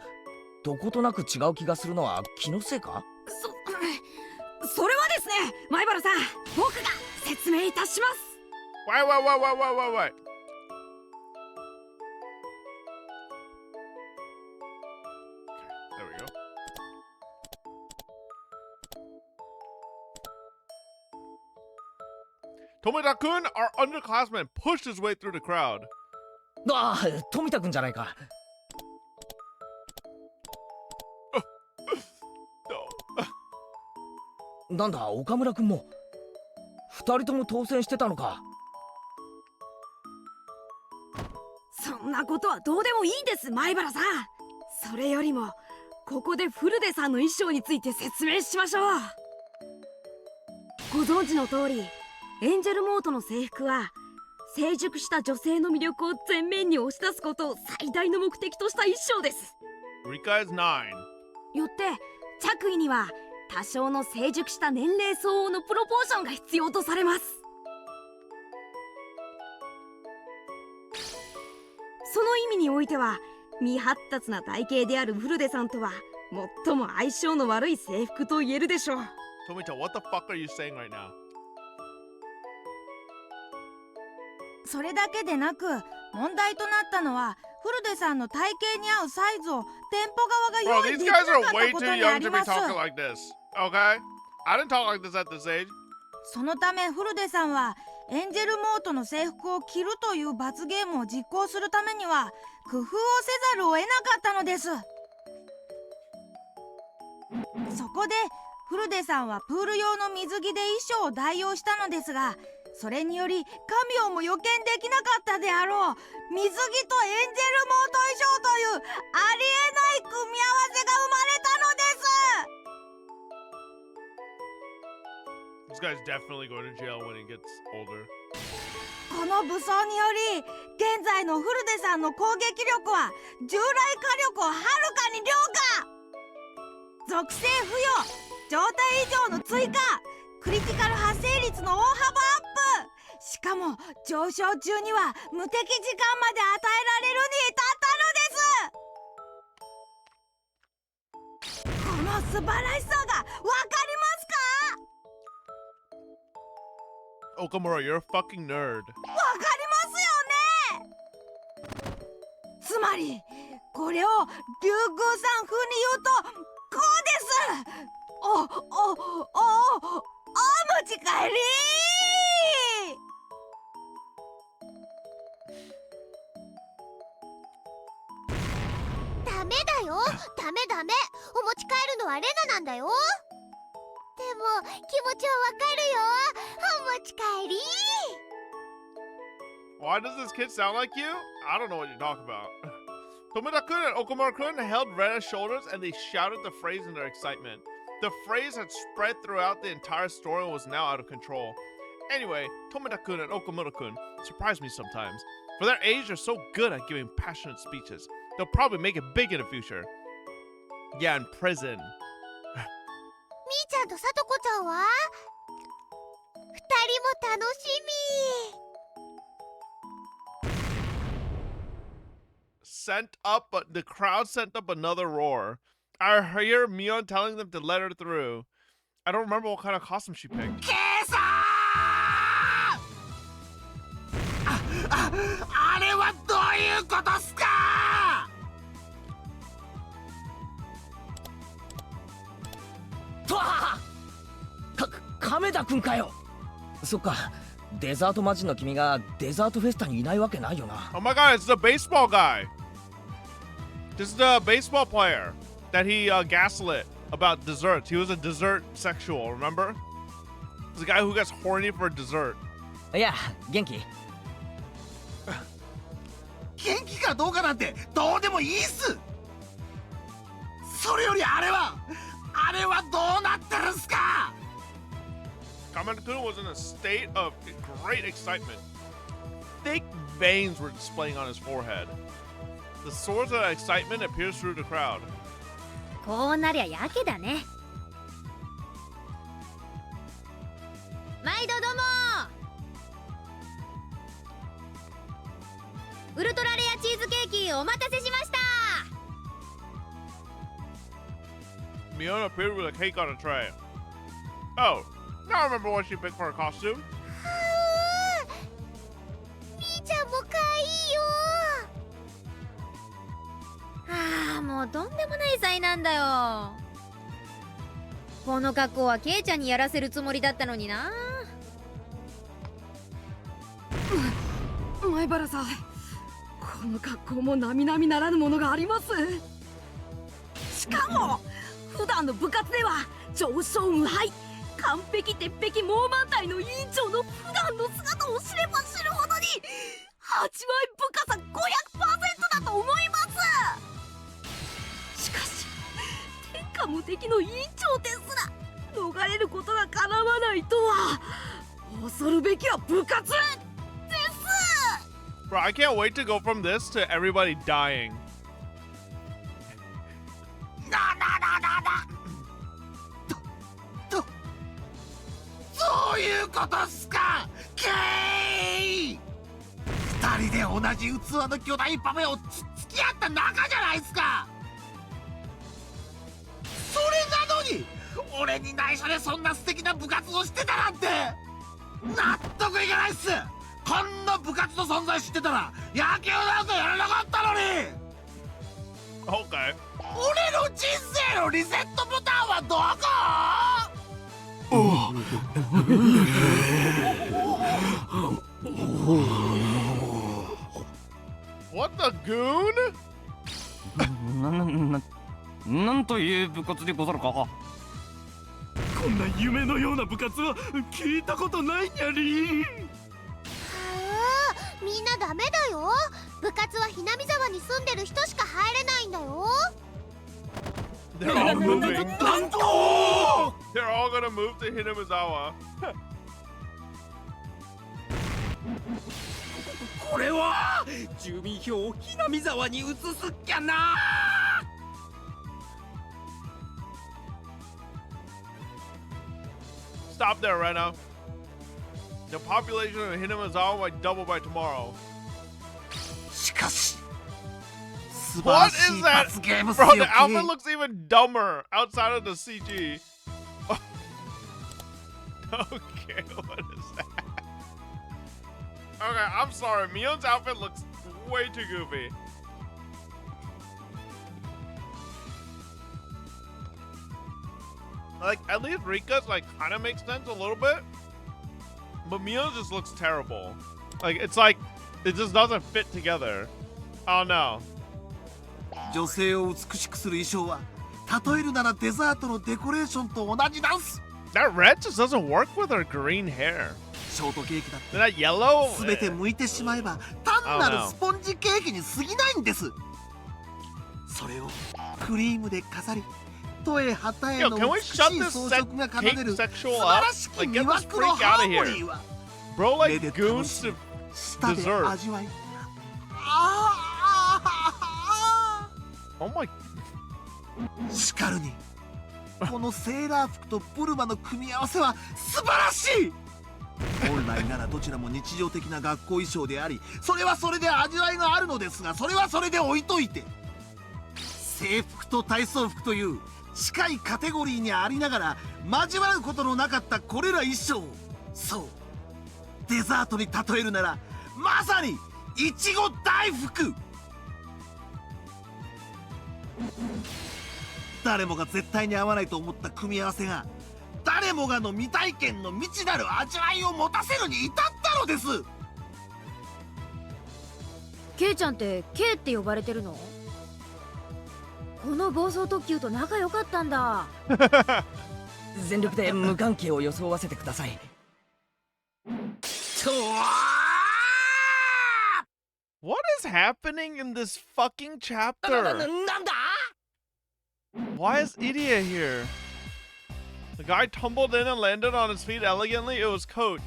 Speaker 5: どことなく違う気がするのは気のせいか？
Speaker 4: それはですね、前原さん、僕が説明いたします。
Speaker 1: Wait. There we go. Tomita-kun, our underclassman, pushed his way through the crowd.
Speaker 5: ああ、富田くんじゃないか。なんだ、岡村くんも。二人とも当選してたのか。
Speaker 4: そんなことはどうでもいいんです、前原さん。それよりもここでフルデさんの衣装について説明しましょう。ご存知の通り、エンジェルモートの制服は成熟した女性の魅力を前面に押し出すことを最大の目的とした衣装です。
Speaker 1: Rika is 9.
Speaker 4: よって着衣には多少の成熟した年齢相応のプロポーションが必要とされます。その意味においては、未発達な体型であるフルデさんとは最も相性の悪い制服と言えるでしょう。
Speaker 1: Tomita, what the fuck are you saying right now?
Speaker 8: それだけでなく、問題となったのはフルデさんの体型に合うサイズを店舗側が用意できなかったことにあります。
Speaker 1: like this. Okay? I didn't talk like this at this age.
Speaker 8: そのためフルデさんはエンジェルモートの制服を着るという罰ゲームを実行するためには工夫をせざるを得なかったのです。そこでフルデさんはプール用の水着で衣装を代用したのですが、それによりカミオも予見できなかったであろう水着とエンジェルモート衣装というありえない組み合わせが生まれたのです。
Speaker 1: This guy's definitely going to jail when he gets older.
Speaker 8: この武装により現在のフルデさんの攻撃力は従来火力をはるかに凌駕。属性付与、状態異常の追加、クリティカル発生率の大幅アップ。しかも上昇中には無敵時間まで与えられるに至ったのです。この素晴らしさがわかりますか？
Speaker 1: Okamura, you're a fucking nerd.
Speaker 8: わかりますよね。つまりこれを竜宮さん風に言うとこうです。お持ち帰り。
Speaker 2: ダメだよ。ダメダメ。お持ち帰るのはレナなんだよ。でも気持ちはわかるよ。お持ち帰り。
Speaker 1: Why does this kid sound like you? I don't know what you're talking about. Tomita-kun and Okamura-kun held Rena's shoulders and they shouted the phrase in their excitement. The phrase had spread throughout the entire store and was now out of control. Anyway, Tomita-kun and Okamura-kun surprise me sometimes. For their age, they're so good at giving passionate speeches. They'll probably make it big in the future. Yeah, in prison.
Speaker 2: みーちゃんとさとこちゃんは二人も楽しみ。
Speaker 1: The crowd sent up another roar. I hear Mion telling them to let her through. I don't remember what kind of costume she picked.
Speaker 6: あれはどういうことっすか。とは亀田くんかよ。
Speaker 5: そっか、デザート魔人の君がデザートフェスタにいないわけないよな。
Speaker 1: Oh my god, it's the baseball guy. This is the baseball player that he gaslit about desserts. He was a dessert sexual, remember? It's the guy who gets horny for dessert.
Speaker 5: いや、元気？
Speaker 6: 元気かどうかなんてどうでもいいっす。それよりあれはどうなってるんすか。
Speaker 1: Kamada-kun was in a state of great excitement. Thick veins were displaying on his forehead. The source of that excitement appears through the crowd.
Speaker 2: こうなりゃやけだね。毎度どうも。ウルトラレアチーズケーキお待たせしました。
Speaker 1: Mion appeared with a cake on a tray. Oh, now I remember what she picked for her costume.
Speaker 2: みーちゃんもかわいいよ。ああ、もうとんでもない災難だよ。この格好はケイちゃんにやらせるつもりだったのにな。
Speaker 8: 前原さん、この格好も並々ならぬものがあります。しかも普段の部活では上昇無敗、完璧鉄壁猛満隊の委員長の普段の姿を知れば知るほどに8割深さ 500% だと思います。しかし天下無敵の委員長ですら逃れることがかなわないとは、恐るべきは部活です。
Speaker 1: Bro, I can't wait to go from this to everybody dying.
Speaker 6: そういうことっすか。ケイ二人で同じ器の巨大パフェを付き合った仲じゃないっすか。それなのに俺に内緒でそんな素敵な部活をしてたなんて納得いかないっす。こんな部活の存在知ってたら野球なんかやらなかったのに。
Speaker 1: Okay.
Speaker 6: 俺の人生のリセットボタンはどこ？
Speaker 1: What the goon?
Speaker 9: なんという部活でござるか。
Speaker 3: こんな夢のような部活は聞いたことないにゃり。
Speaker 2: みんなダメだよ。部活はひなみ沢に住んでる人しか入れないんだよ。
Speaker 1: They're all moving.
Speaker 6: なんと
Speaker 1: They're all gonna move to Hinamizawa.
Speaker 6: これは住民票をひなみ沢に移すっきゃな。
Speaker 1: Stop there, Rena. The population of Hinamizawa might double by tomorrow.
Speaker 6: しかし素晴
Speaker 1: What
Speaker 6: らし
Speaker 1: is
Speaker 6: い
Speaker 1: that?
Speaker 6: 罰ゲームっす
Speaker 1: Bro,
Speaker 6: よ。
Speaker 1: the outfit looks even dumber outside of the CG. Okay, what is that? Okay, I'm sorry. Mion's outfit looks way too goofy. Like, at least Rika's, like, kind of makes sense a little bit. But Mio just looks terrible. Like, it's like, it just doesn't fit together. Oh, no.
Speaker 10: 女性を美しくする衣装は例えるならデザートのデコレーションと同じダンス。
Speaker 1: That red just doesn't work with her green hair.
Speaker 10: ショートケーキだって
Speaker 1: That yellow?
Speaker 10: 全て剥いてしまえば単なるスポンジケーキに過ぎないんです。それをクリームで飾り、トエハタエ
Speaker 1: Yo,
Speaker 10: の
Speaker 1: can we
Speaker 10: 美し
Speaker 1: shut
Speaker 10: い
Speaker 1: this
Speaker 10: 装飾が奏で
Speaker 1: cake
Speaker 10: る素
Speaker 1: sexual
Speaker 10: 晴
Speaker 1: up?
Speaker 10: らしき
Speaker 1: Like,
Speaker 10: 魅
Speaker 1: get this
Speaker 10: 惑の
Speaker 1: freak
Speaker 10: ハ
Speaker 1: out
Speaker 10: ー
Speaker 1: of
Speaker 10: モニ
Speaker 1: here.
Speaker 10: ーは
Speaker 1: Bro,
Speaker 10: 目
Speaker 1: like
Speaker 10: で
Speaker 1: goons
Speaker 10: 楽し
Speaker 1: to
Speaker 10: む、舌で
Speaker 1: dessert.
Speaker 10: 味わい、
Speaker 1: Oh my.
Speaker 10: しかるにこのセーラー服とブルマの組み合わせは素晴らしい。本来ならどちらも日常的な学校衣装であり、それはそれで味わいがあるのですが、それはそれで置いといて、制服と体操服という近いカテゴリーにありながら交わることのなかったこれら衣装を、そうデザートに例えるならまさにいちご大福。誰もが絶対に合わないと思った組み合わせが、誰もがの未体験の未知なる味わいを持たせるに至ったのです。
Speaker 11: ケイちゃんって K って呼ばれてるの？この暴走特急と仲良かったんだ。
Speaker 5: 全力で無関係を装わせてください。
Speaker 1: What is happening in this fucking chapter?
Speaker 6: なんだ？
Speaker 1: Why is Idia here? The guy tumbled in and landed on his feet elegantly. It was Coach.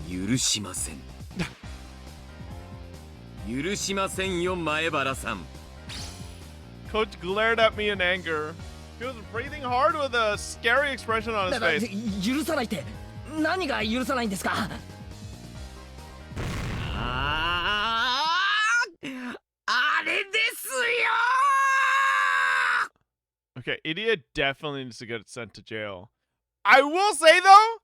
Speaker 12: 許しません。許しませんよ、前原さん。
Speaker 1: Coach glared at me in anger. He was breathing hard with a scary expression on his
Speaker 5: だから
Speaker 1: face.
Speaker 5: 許さないって何が許さないんですか？
Speaker 12: あれですよ。
Speaker 1: Okay, Idia definitely needs to get sent to jail. I will say though,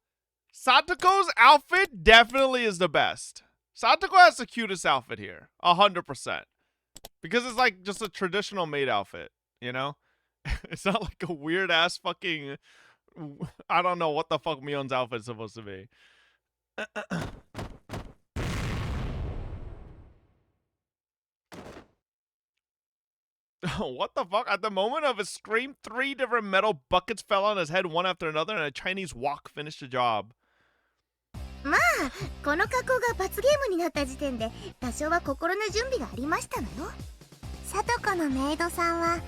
Speaker 1: Satoko's outfit definitely is the best. Satoko has the cutest outfit here, 100%. Because it's like just a traditional maid outfit, you know? It's not like a weird ass fucking, I don't know what the fuck Mion's outfit is supposed to be. What the fuck? At the moment of his scream, 3 different metal buckets fell on his head one after another, and a Chinese wok finished the job.
Speaker 2: まあこの格好が罰ゲームになった時点で多少は心の準備がありましたのよ。さとこのメイドさんは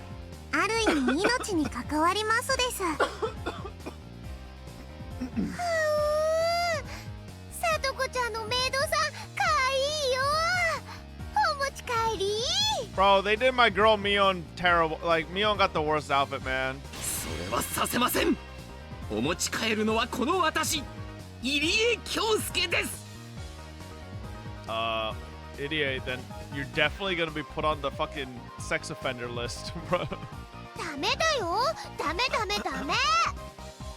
Speaker 2: ある意味命に関わりますです。はさとこちゃんのメイドさんかわいいよ。お持ち帰り。
Speaker 1: Bro, they did my girl Mion terrible. Like, Mion got the worst outfit, man.
Speaker 12: それはさせません。お持ち帰るのはこの私、入江京介です。
Speaker 1: Idiot, then you're definitely gonna be put on the fucking sex offender list, bro.
Speaker 2: ダメだよ。ダメダメダメ。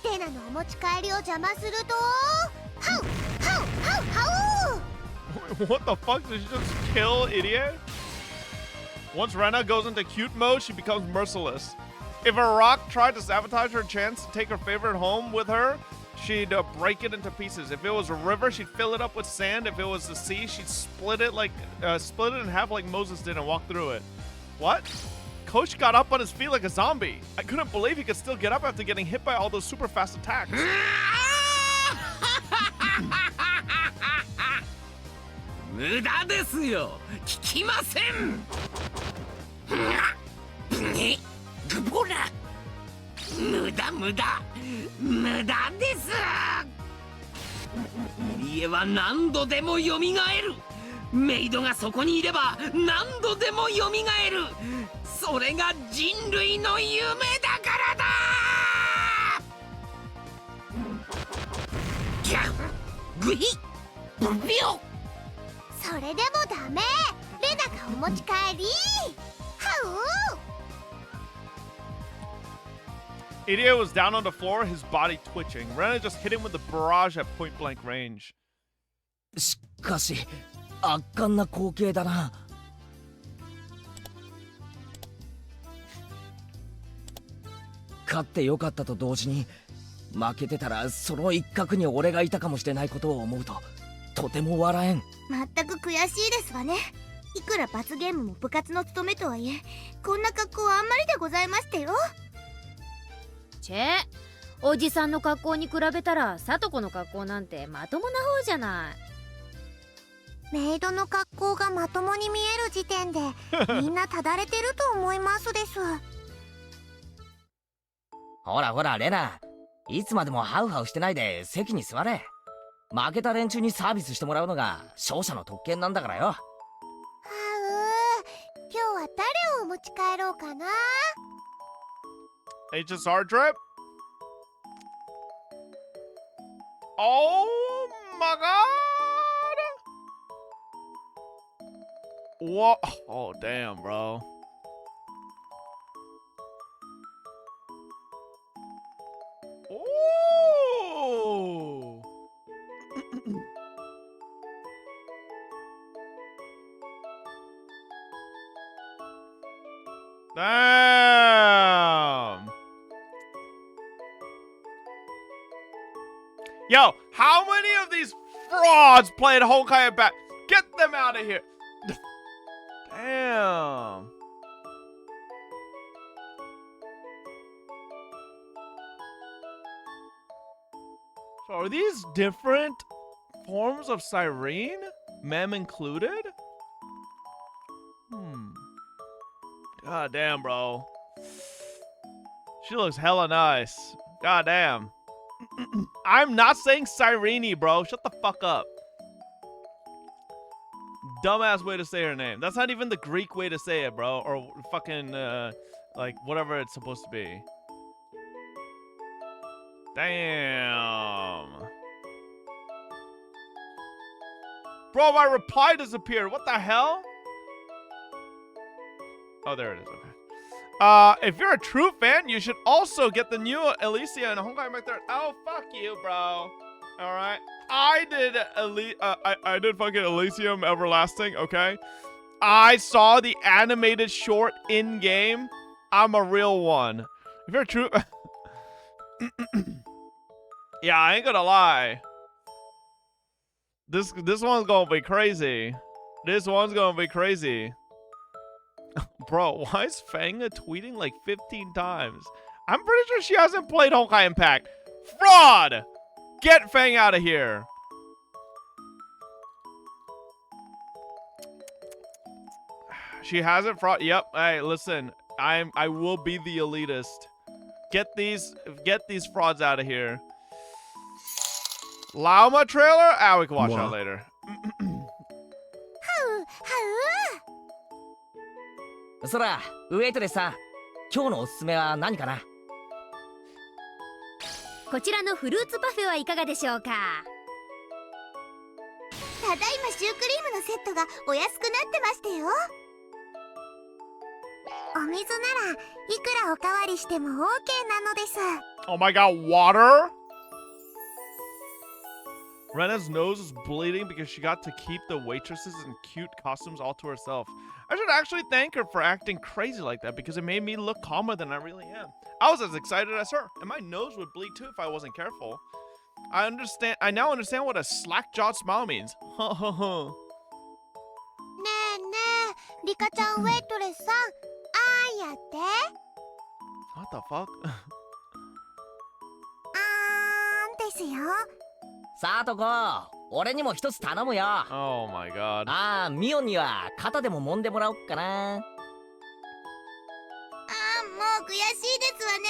Speaker 2: レナのお持ち帰りを邪魔するとハウハウハウハウ。
Speaker 1: What the fuck? Did she just kill Idiot? Once Rena goes into cute mode, she becomes merciless. If a rock tried to sabotage her chance to take her favorite home with her, she'd break it into pieces. If it was a river, she'd fill it up with sand. If it was the sea, she'd split it in half like Moses did and walk through it. What? Coach got up on his feet like a zombie. I couldn't believe he could still get up after getting hit by all those super fast attacks.
Speaker 12: 無駄ですよ。聞きません。ほら、無駄無駄無駄です。入江は何度でもよみがえる。メイドがそこにいれば何度でもよみがえる。それが人類の夢だからだ。ギャッグイビョ。
Speaker 2: それでもダメ。レナがお持ち帰り。ハウ。
Speaker 1: Idiot was down on the floor, his body twitching. Rena just hit him with a barrage at point blank range.
Speaker 5: しかし圧巻な光景だな。勝ってよかったと同時に、負けてたらその一角に俺がいたかもしれないことを思うととても笑えん。
Speaker 2: 全く悔しいですわね。いくら罰ゲームも部活の務めとはいえ、こんな格好はあんまりでございましてよ。
Speaker 11: チェ、おじさんの格好に比べたらさとこの格好なんてまともな方じゃない。
Speaker 2: メイドの格好がまともに見える時点でみんなただれてると思いますです。
Speaker 5: ほらほらレナ、いつまでもハウハウしてないで席に座れ。負けた連中にサービスしてもらうのが勝者の特権なんだからよ。
Speaker 2: は今日は誰を持ち帰ろうかな。
Speaker 1: HSR trip? Oh my god! What? Oh damn, bro. Oh! Damn! Yo, how many of these frauds played Honkai back? Get them out of here! Damn. So are these different forms of Cyrene? Mem included? God damn, bro. She looks hella nice. God damn. I'm not saying Cyrene, bro. Shut the fuck up. Dumbass way to say her name. That's not even the Greek way to say it, bro. Or fucking, like, whatever it's supposed to be. Damn. Bro, my reply disappeared. What the hell? Oh, there it is. Okay. If you're a true fan, you should also get the new Alicia and Honkai Impact 3. Oh, fuck you, bro. All right. I did I did fucking Elysium Everlasting, okay? I saw the animated short in game. I'm a real one. If you're true yeah, I ain't gonna lie. This one's gonna be crazy. This one's gonna be crazy. Bro, why is Fanga tweeting like 15 times? I'm pretty sure she hasn't played Honkai Impact. Fraud! Get Fang out of here. She hasn't fraud. Yep. Hey, listen. I will be the elitist. Get these frauds out of here. Llama trailer? Ah, we can watch that later.
Speaker 5: そら、ウェイトレスさん、今日のおすすめは何かな？
Speaker 11: こちらのフルーツパフェはいかがでしょうか？
Speaker 2: ただいまシュークリームのセットがお安くなってましたよ。お水ならいくらおかわりしても OK なのです。
Speaker 1: Oh my god, water? Rena's nose is bleeding because she got to keep the waitresses in cute costumes all to herself. I should actually thank her for acting crazy like that because it made me look calmer than I really am. I was as excited as her, and my nose would bleed too if I wasn't careful. I now understand what a slack-jawed smile means. Ha ha ha.
Speaker 2: ねえねえ、リカちゃんウェイトレスさん、あーやって。
Speaker 1: What the fuck?
Speaker 2: ですよ。
Speaker 5: さとこ、俺にも一つ頼むよ。
Speaker 1: Oh my god.
Speaker 5: ああ、ミオンには肩でも揉んでもらおっかな。
Speaker 2: もう悔しいですわね。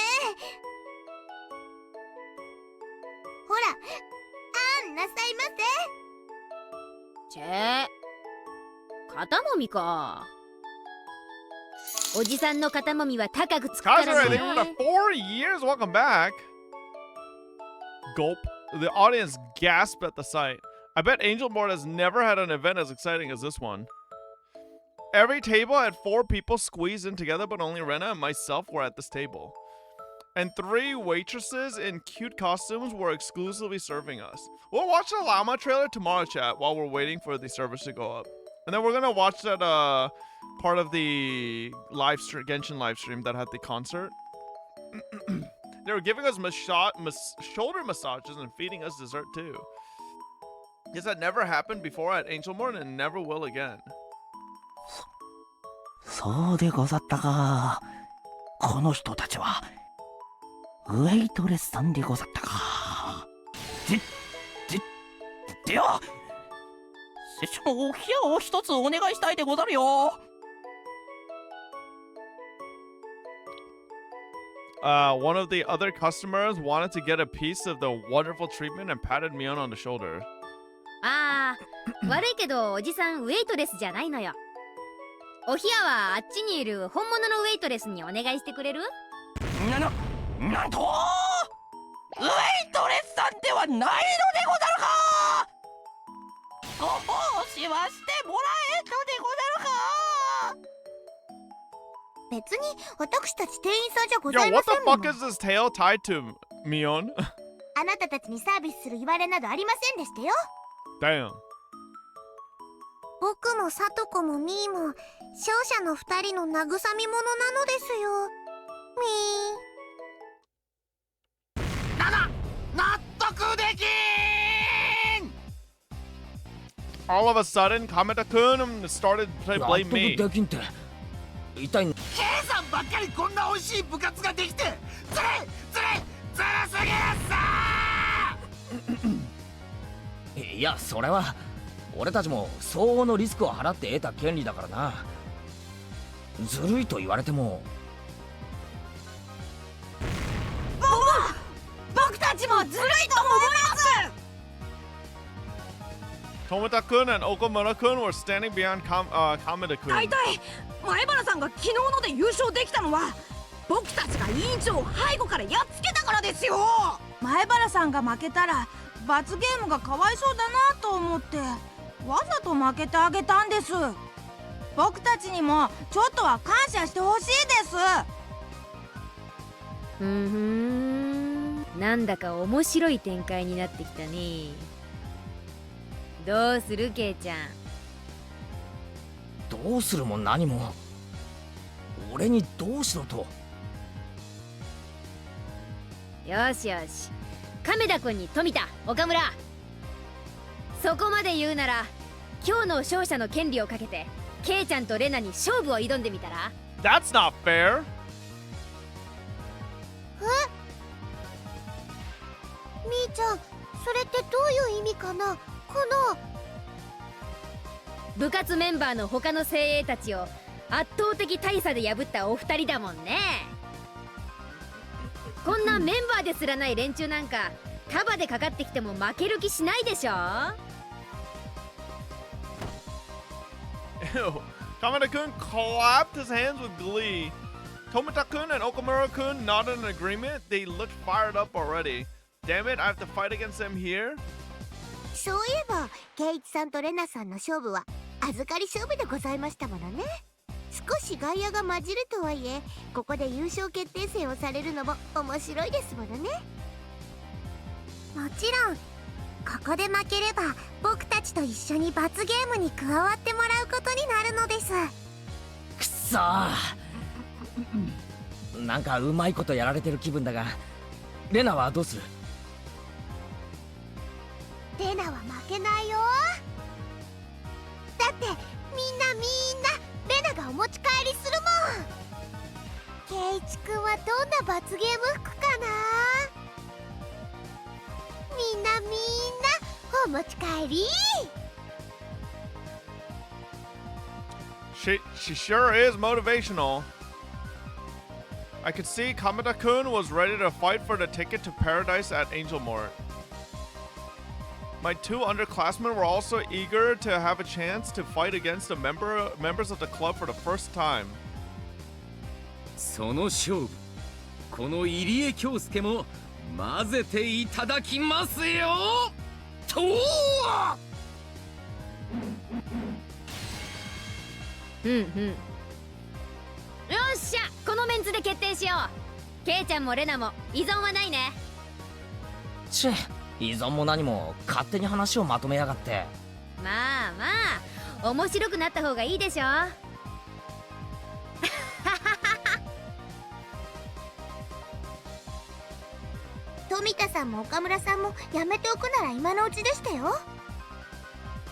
Speaker 2: ほら、なさいませ。
Speaker 11: チェ、肩もみか。おじさんの肩もみは高くつくからね。
Speaker 1: Guys, they were in 4 years. Welcome back. Gulp. The audience gasped at the sight. I bet Angel Mort has never had an event as exciting as this one. Every table had 4 people squeezed in together, but only Rena and myself were at this table. And 3 waitresses in cute costumes were exclusively serving us. We'll watch the Llama trailer tomorrow, chat, while we're waiting for the service to go up. And then we're gonna watch that part of the Genshin live stream that had the concert. They were giving us shoulder massages and feeding us dessert too. This had never happened before at Angel Mort and never will again.
Speaker 10: そうでござったか。この人たちはウェイトレスさんでござったか。
Speaker 9: では拙者のお部屋を一つお願いしたいでござるよ。
Speaker 1: One of the other customers wanted to get a piece of the wonderful treatment and patted me on the shoulder.
Speaker 11: ああ、悪いけどおじさんウェイトレスじゃないのよ。お部屋はあっちにいる本物のウェイトレスにお願いしてくれる？
Speaker 9: なんとウェイトレスさんではないのでござるか。ご奉仕はしてもらえんのでござるか。
Speaker 2: 別に私たち店員さんじゃご
Speaker 1: Yo,
Speaker 2: ざいま
Speaker 1: what
Speaker 2: せ
Speaker 1: the
Speaker 2: んもの。
Speaker 1: fuck is this tail tied to, Mion?
Speaker 2: あなたたちにサービスする言われなどありませんでしたよ。
Speaker 1: Damn.
Speaker 2: 僕もサトコもミーも勝者の2人の慰み者なのですよ。ミー。
Speaker 10: 納得できん。
Speaker 1: All of a sudden, Kameta-kun started to
Speaker 5: 納
Speaker 1: blame
Speaker 5: 得
Speaker 1: me.
Speaker 5: できんって一体
Speaker 10: K さんばっかりこんな美味しい部活ができてずるすぎるっさ。
Speaker 5: いやそれは俺たちも相応のリスクを払って得た権利だからな。ずるいと言われても
Speaker 8: 僕たちもずるいと思います。
Speaker 1: Tomita-kun and Okamura-kun were standing behind Kameta-kun.
Speaker 8: 大体前原さんが昨日ので優勝できたのは僕たちが委員長を背後からやっつけたからですよ。前原さんが負けたら罰ゲームがかわいそうだなと思ってわざと負けてあげたんです。僕たちにもちょっとは感謝してほしいです。
Speaker 11: なんだか面白い展開になってきたね。どうするケイちゃん。
Speaker 5: どうするも何も俺にどうしろと。
Speaker 11: よしよし、亀田君に富田岡村、そこまで言うなら今日の勝者の権利をかけてケイちゃんとレナに勝負を挑んでみたら？
Speaker 1: That's not fair.
Speaker 2: みーちゃん、それってどういう意味かな。この
Speaker 11: 部活メンバーの他の精鋭たちを圧倒的大差で破ったお二人だもんね。こんなメンバーですらない連中なんか束でかかってきても負ける気しないでしょ。
Speaker 1: Ew. Kameta-kun clapped his hands with glee. Tomita-kun and Okamura-kun nodded in agreement. They looked fired up already. Damn it, I have to fight against them here?
Speaker 2: そういえばケイチさんとレナさんの勝負は預かり勝負でございましたものね。少し外野が混じるとはいえここで優勝決定戦をされるのも面白いですものね。もちろんここで負ければ僕たちと一緒に罰ゲームに加わってもらうことになるのです。
Speaker 5: くっそーなんかうまいことやられてる気分だが、レナはどうする？
Speaker 2: レナは負けないよ。だってみんなレナがお持ち帰りするもん。ケイチくんはどんな罰ゲーム服かな。みんなお持ち帰り。
Speaker 1: She sure is motivational. I could see Kameta-kun was ready to fight for the ticket to paradise at Angel Mort. My two underclassmen were also eager to have a chance to fight against the members of the club for the first time.
Speaker 12: その勝負、この入江京介も混ぜていただきますよと。よ
Speaker 11: っしゃ、このメンツで決定しよう。ケイちゃんもレナも依存はないね。
Speaker 5: チェ、依存も何も勝手に話をまとめやがって。
Speaker 11: まあまあ面白くなった方がいいでしょ。
Speaker 2: 富田さんも岡村さんもやめておくなら今のうちでしたよ。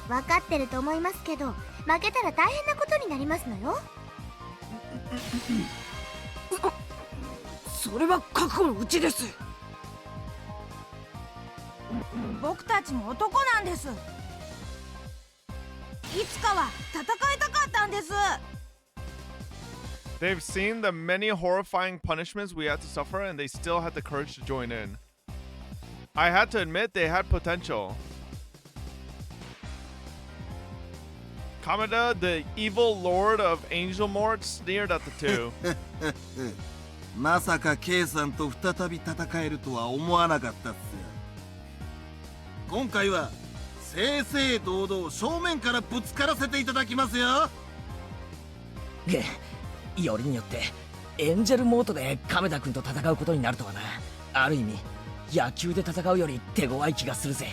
Speaker 2: 分かってると思いますけど負けたら大変なことになりますのよ。
Speaker 12: それは覚悟のうちです。
Speaker 8: 僕たちも男なんです。いつかは戦いたかったんです。
Speaker 1: They've seen the many horrifying punishments we had to suffer, and they still had the courage to join in. I had to admit they had potential. Kamada, the evil lord of Angel Mort, sneered at the two.
Speaker 10: まさか K さんと再び戦えるとは思わなかったっすよ。今回は正々堂々正面からぶつからせていただきますよ。
Speaker 5: よりによってエンジェルモートで亀田君と戦うことになるとはな。ある意味野球で戦うより手強い気がするぜ。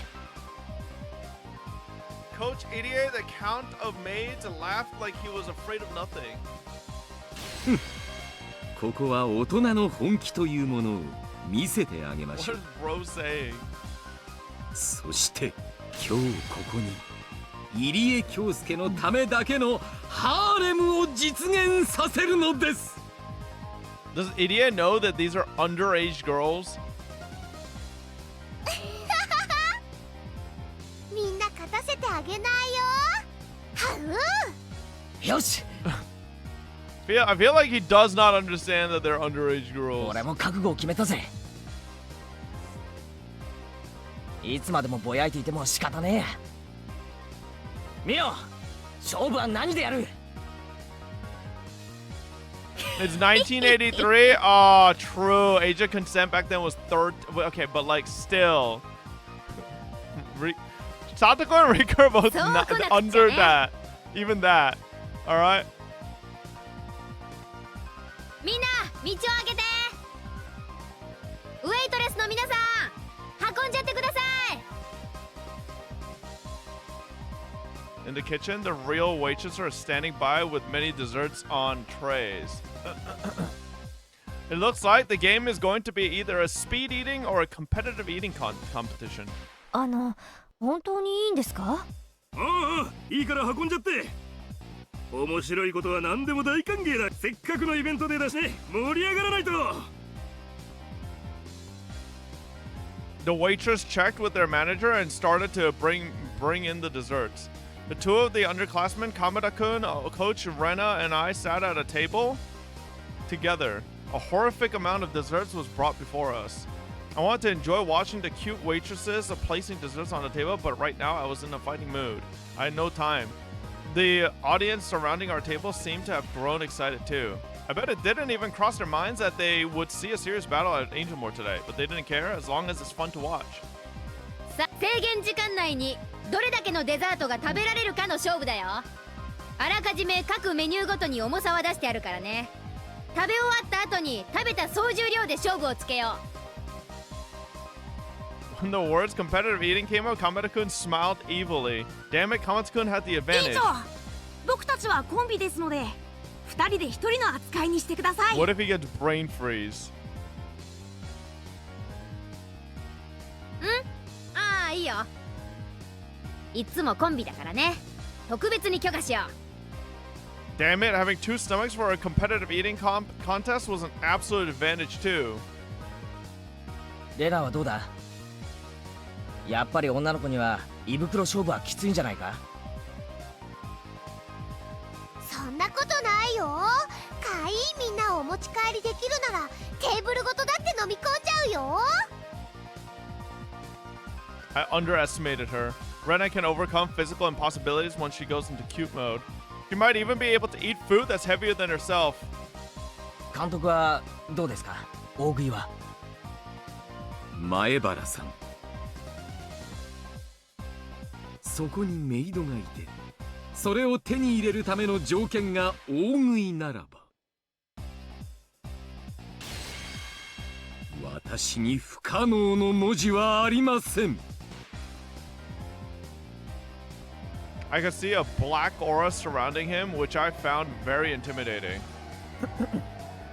Speaker 1: Coach Idiot, the Count of Maids, laughed like he was afraid of nothing.
Speaker 13: ここは大人の本気というものを見せてあげましょう。
Speaker 1: What is Bro saying?
Speaker 13: そして今日ここに入江京介のためだけのハーレムを実現させるのです。
Speaker 1: Does Idiot know that these are underage girls?
Speaker 2: みんな勝たせてあげないよ。はう。
Speaker 5: よし。
Speaker 1: I feel like he does not understand that they're underage girls.
Speaker 5: 俺も覚悟を決めたぜ。いつまでもぼやいていても仕方ねえや。見よ、勝負は何でやる？
Speaker 1: It's 1983. Oh, true. Age of consent back then was third. Okay, but like still. Satoko and Rika are both not under that. Even that. All right.
Speaker 11: みんな道を開けて。ウェイトレスの皆さん運んじゃってください。
Speaker 1: In the kitchen, the real waitresses are standing by with many desserts on trays. It looks like the game is going to be either a speed eating or a competitive eating competition.
Speaker 8: 本当にいいんですか？
Speaker 7: ああ、いいから運んじゃって。面白いことは何でも大歓迎だ。せっかくのイベントでだしね、盛り上がらないと。
Speaker 1: The waitress checked with their manager and started to bring in the desserts. The two of the underclassmen, Kamada-kun, Coach Rena, and I sat at a table together. A horrific amount of desserts was brought before us. I wanted to enjoy watching the cute waitresses placing desserts on the table, but right now I was in a fighting mood. I had no time. The audience surrounding our table seemed to have grown excited too. I bet it didn't even cross their minds that they would see a serious battle at Angel Mort today, but they didn't care as long as it's fun to watch.
Speaker 11: さ、制限時間内にどれだけのデザートが食べられるかの勝負だよ。あらかじめ各メニューごとに重さは出してあるからね。食べ終わった後に食べた総重量で勝負をつけよう。
Speaker 1: When the words competitive eating came out, Kamada-kun smiled evilly. Damn it, Kamada-kun had the
Speaker 8: いい
Speaker 1: advantage.
Speaker 8: ぞ。僕たちはコンビですので、2人で1人の扱いにしてください。
Speaker 1: What if he gets brain freeze?
Speaker 11: ああ、いいよ。いつもコンビだからね。特別に許可しよう。
Speaker 1: Damn it, having two stomachs for a competitive eating contest was an absolute advantage too.
Speaker 5: レナはどうだ？やっぱり女の子には胃袋勝負はきついんじゃないか？
Speaker 2: そんなことないよ。かいいみんなをお持ち帰りできるならテーブルごとだって飲み込んじゃうよ。
Speaker 1: I underestimated her. Rena can overcome physical impossibilities once she goes into cute mode. She might even be able to eat food that's heavier than herself.
Speaker 5: 監督はどうですか？大食いは。
Speaker 13: 前原さん、そこにメイドがいて、それを手に入れるための条件が大食いならば、私に不可能の文字はありません。
Speaker 1: I could see a black aura surrounding him, which I found very intimidating.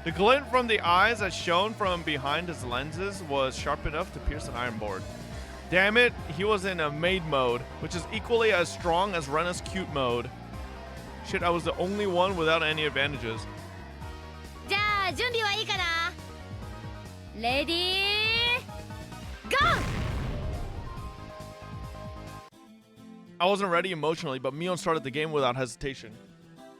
Speaker 1: The glint from the eyes that shone from behind his lenses was sharp enough to pierce an iron board. Damn it, he was in a maid mode, which is equally as strong as Rena's cute mode. Shit, I was the only one without any advantages.
Speaker 11: あ準備はいいかな。レディーゴー。
Speaker 1: I wasn't ready emotionally, but Mion started the game without hesitation.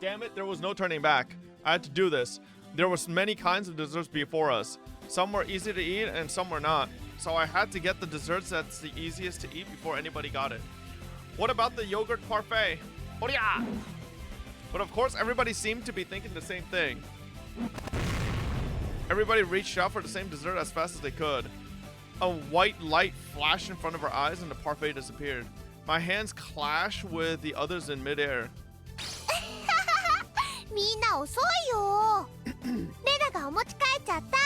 Speaker 1: Damn it, there was no turning back. I had to do this. There was many kinds of desserts before us. Some were easy to eat and some were not. So I had to get the desserts that's the easiest to eat before anybody got it. What about the yogurt parfait? Oh yeah! But of course, everybody seemed to be thinking the same thing. Everybody reached out for the same dessert as fast as they could. A white light flashed in front of our eyes and the parfait disappeared. My hands clashed with the others in midair.
Speaker 2: みんな遅いよ。レナがお持ち帰っちゃった。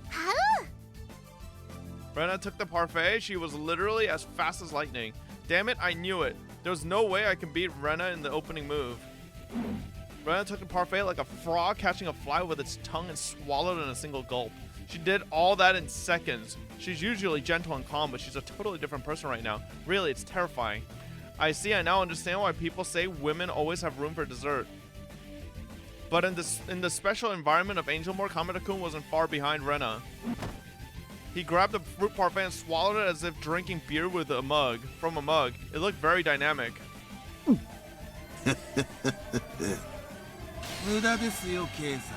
Speaker 2: はう。
Speaker 1: Rena took the parfait. She was literally as fast as lightning. Damn it, I knew it. There was no way I can beat Rena in the opening move. Rena took the parfait like a frog catching a fly with its tongue and swallowed it in a single gulp. She did all that in seconds. She's usually gentle and calm, but she's a totally different person right now. Really, it's terrifying. I now understand why people say women always have room for dessert. But in the special environment of Angel Mort, Kamada-kun wasn't far behind Rena. He grabbed the fruit parfait and swallowed it as if drinking beer with a mug. From a mug. It looked very dynamic.
Speaker 10: 無駄ですよ、ケイさ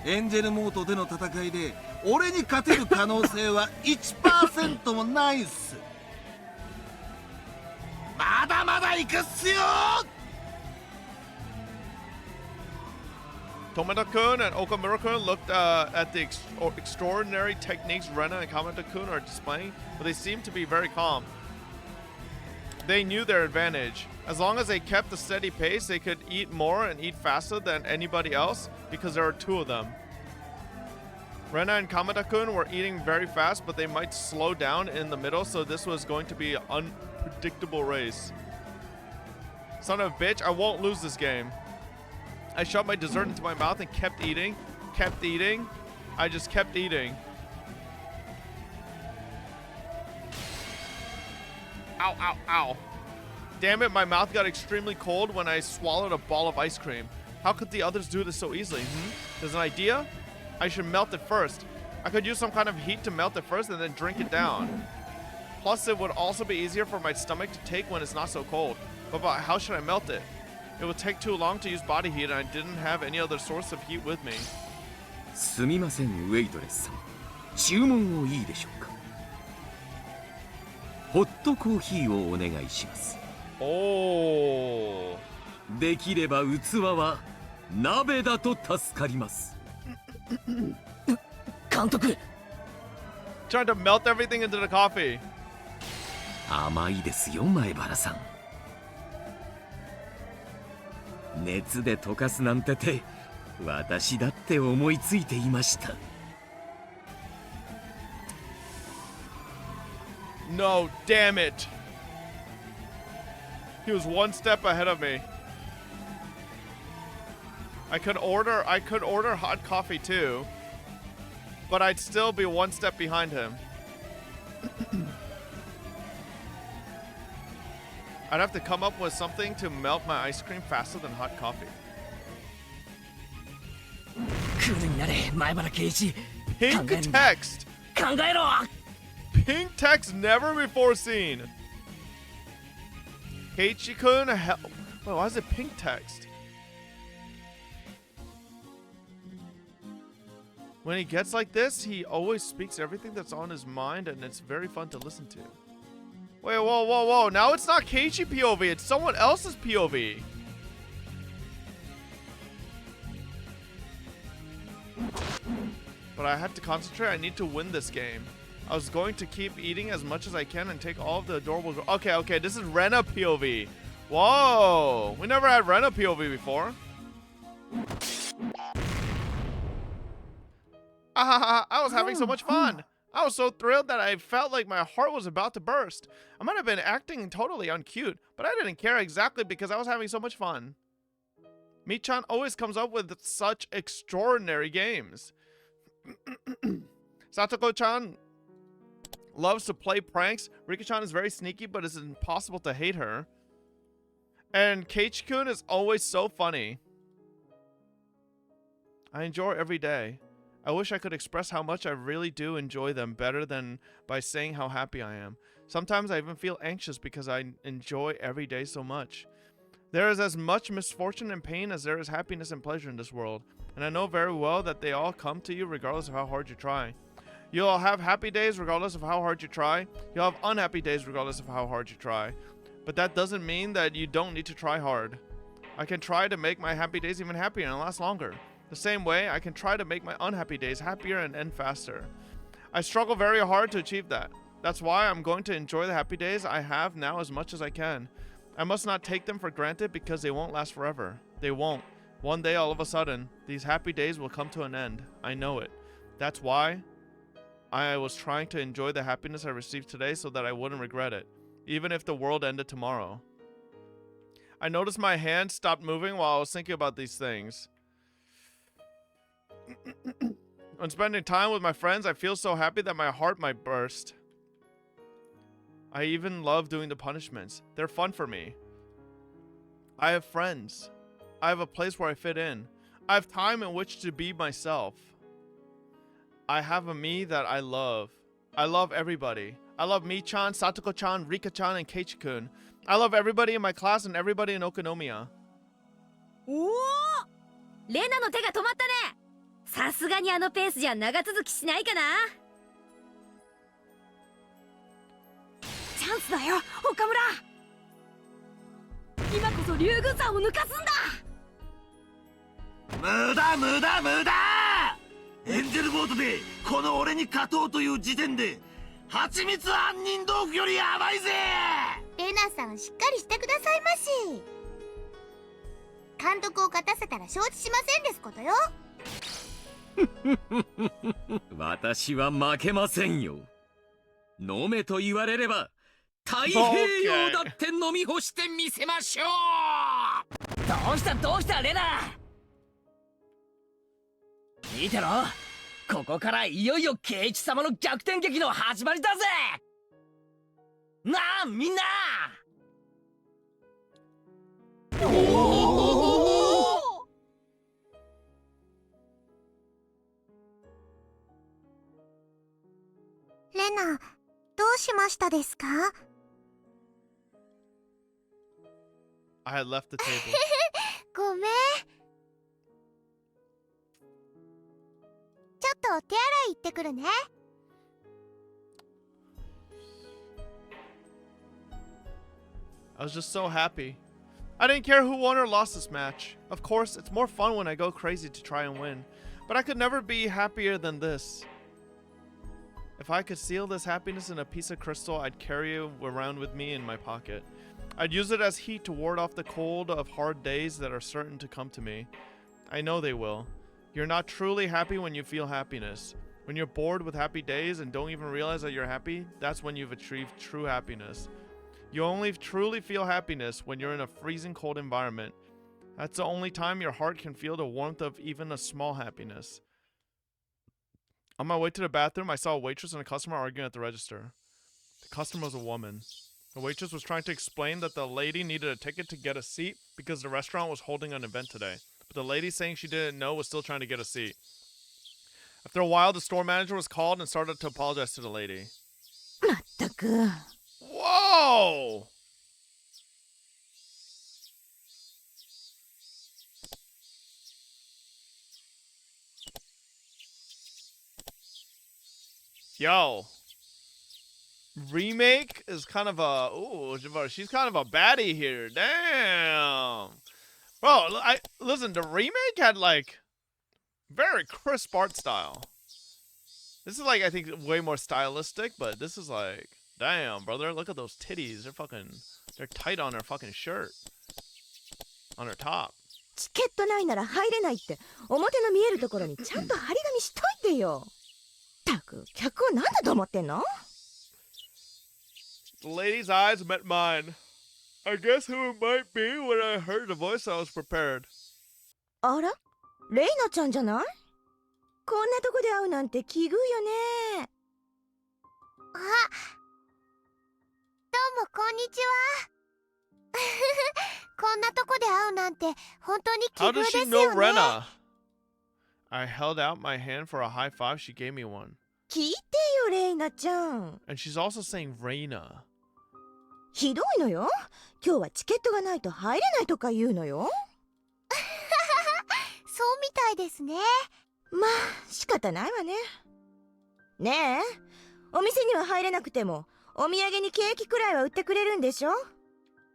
Speaker 10: ん。エンジェルモートでの戦いで俺に勝てる可能性は 1% もないっす。まだまだ行くっすよ。
Speaker 1: Tomada-kun and Okamura-kun looked at the extraordinary techniques Rena and Kamada-kun are displaying, but they seemed to be very calm. They knew their advantage. As long as they kept a steady pace, they could eat more and eat faster than anybody else because there are two of them. Rena and Kamada-kun were eating very fast, but they might slow down in the middle, so this was going to be an unpredictable race. Son of a bitch, I won't lose this game. I shoved my dessert into my mouth and kept eating. Kept eating. I just kept eating. Ow, ow, ow. Damn it, my mouth got extremely cold when I swallowed a ball of ice cream. How could the others do this so easily? There's an idea? I should melt it first. I could use some kind of heat to melt it first and then drink it down. Plus, it would also be easier for my stomach to take when it's not so cold. But how should I melt it? It would take too long to use body heat and I didn't have any other source of heat with me.
Speaker 13: すみません、ウェイトレスさん。注文をいいでしょうか。ホットコーヒーをお願いします。
Speaker 1: おー。
Speaker 13: できれば器は鍋だと助かります。
Speaker 6: 監督。
Speaker 1: Trying to melt everything into the coffee.
Speaker 13: 甘いですよ、前原さん。熱で溶かすなんてて私だって思いついていました。
Speaker 1: No, damn it. He was one step ahead of me. I could order hot coffee too, but I'd still be one step behind him. I'd have to come up with something to melt my ice cream faster than hot coffee.
Speaker 6: クールになれ、前原圭一。
Speaker 1: Pink text.
Speaker 6: 考えろ。
Speaker 1: Pink text never before seen. Keiichi-kun, hell. Wait, why is it pink text? When he gets like this, he always speaks everything that's on his mind, and it's very fun to listen to. Wait, whoa, whoa, whoa. Now it's not Keiichi POV, it's someone else's POV. But I had to concentrate. I need to win this game. I was going to keep eating as much as I can and take all of the adorable... Okay, this is Rena POV. Whoa. We never had Rena POV before. I was having so much fun. I was so thrilled that I felt like my heart was about to burst. I might have been acting totally uncute, but I didn't care exactly because I was having so much fun. Mi-chan always comes up with such extraordinary games. Satoko-chan loves to play pranks. Rika-chan is very sneaky, but it's impossible to hate her. And Keiichi-kun is always so funny. I enjoy every day. I wish I could express how much I really do enjoy them better than by saying how happy I am. Sometimes I even feel anxious because I enjoy every day so much. There is as much misfortune and pain as there is happiness and pleasure in this world, and I know very well that they all come to you regardless of how hard you try. You'll have happy days regardless of how hard you try. You'll have unhappy days regardless of how hard you try. But that doesn't mean that you don't need to try hard. I can try to make my happy days even happier and last longer. The same way, I can try to make my unhappy days happier and end faster. I struggle very hard to achieve that. That's why I'm going to enjoy the happy days I have now as much as I can. I must not take them for granted because they won't last forever. They won't. One day, all of a sudden, these happy days will come to an end. I know it. That's why I was trying to enjoy the happiness I received today so that I wouldn't regret it, even if the world ended tomorrow. I noticed my hand stopped moving while I was thinking about these things. When spending time with my friends, I feel so happy that my heart might burst. I even love doing the punishments. They're fun for me. I have friends. I have a place where I fit in. I have time in which to be myself. I have a me that I love. I love everybody. I love Mi-chan, Satoko-chan, Rika-chan, and Keiichi-kun. I love everybody in my class and everybody in Okonomiya.
Speaker 11: おお、レナの手が止まったね。さすがにあのペースじゃ長続きしないかな。
Speaker 8: チャンスだよ、岡村。今こそ竜宮山を抜かすんだ。
Speaker 10: 無駄無駄無駄。エンジェルボートでこの俺に勝とうという時点で蜂蜜杏仁豆腐より甘いぜ。
Speaker 2: レナさんしっかりしてくださいまし。監督を勝たせたら承知しませんですことよ。
Speaker 13: 私は負けませんよ。飲めと言われれば太平洋だって飲み干してみせましょう。
Speaker 6: どうしたどうしたレナ。見てろ、ここからいよいよケイチ様の逆転劇の始まりだぜ。なあみんな。
Speaker 2: レナ、どうしましたですか？
Speaker 1: I had left the table.
Speaker 2: ごめん。ちょっとお手洗い行ってくるね。
Speaker 1: I was just so happy. I didn't care who won or lost this match. Of course, it's more fun when I go crazy to try and win. But I could never be happier than this. If I could seal this happiness in a piece of crystal, I'd carry it around with me in my pocket. I'd use it as heat to ward off the cold of hard days that are certain to come to me. I know they will. You're not truly happy when you feel happiness. When you're bored with happy days and don't even realize that you're happy, that's when you've achieved true happiness. You only truly feel happiness when you're in a freezing cold environment. That's the only time your heart can feel the warmth of even a small happiness. On my way to the bathroom, I saw a waitress and a customer arguing at the register. The customer was a woman. The waitress was trying to explain that the lady needed a ticket to get a seat because the restaurant was holding an event today. But the lady saying she didn't know was still trying to get a seat. After a while, the store manager was called and started to apologize to the lady.
Speaker 8: まったく。
Speaker 1: Whoa! Yo. Remake is kind of a... Ooh, she's kind of a baddie here. Damn. Bro, listen, the remake had, like, very crisp art style. This is, like, I think way more stylistic, but this is, like... Damn, brother, look at those titties. They're tight on her fucking shirt. On her top.
Speaker 8: チケットないなら入れないって表の見えるところにちゃんと張り紙しといてよ。たく、客を何だと思ってんの？
Speaker 1: The lady's eyes met mine. I guess who it might be when I heard the voice I was prepared.
Speaker 8: あら？レイナちゃんじゃない？こんなとこで会うなんて奇遇よね。
Speaker 2: あ、どうもこんにちは。こんなとこで会うなんて本当に奇
Speaker 1: How
Speaker 2: 遇
Speaker 1: does
Speaker 2: です
Speaker 1: she know
Speaker 2: よね。
Speaker 1: Rena? I held out my hand for a high five. She gave me one.
Speaker 8: 聞いてよレイナちゃん。
Speaker 1: And she's also saying Rena.
Speaker 8: ひどいのよ。今日はチケットがないと入れないとか言うのよ。
Speaker 2: そうみたいですね。
Speaker 8: まあ仕方ないわね。ねえ、お店には入れなくてもお土産にケーキくらいは売ってくれるんでしょ。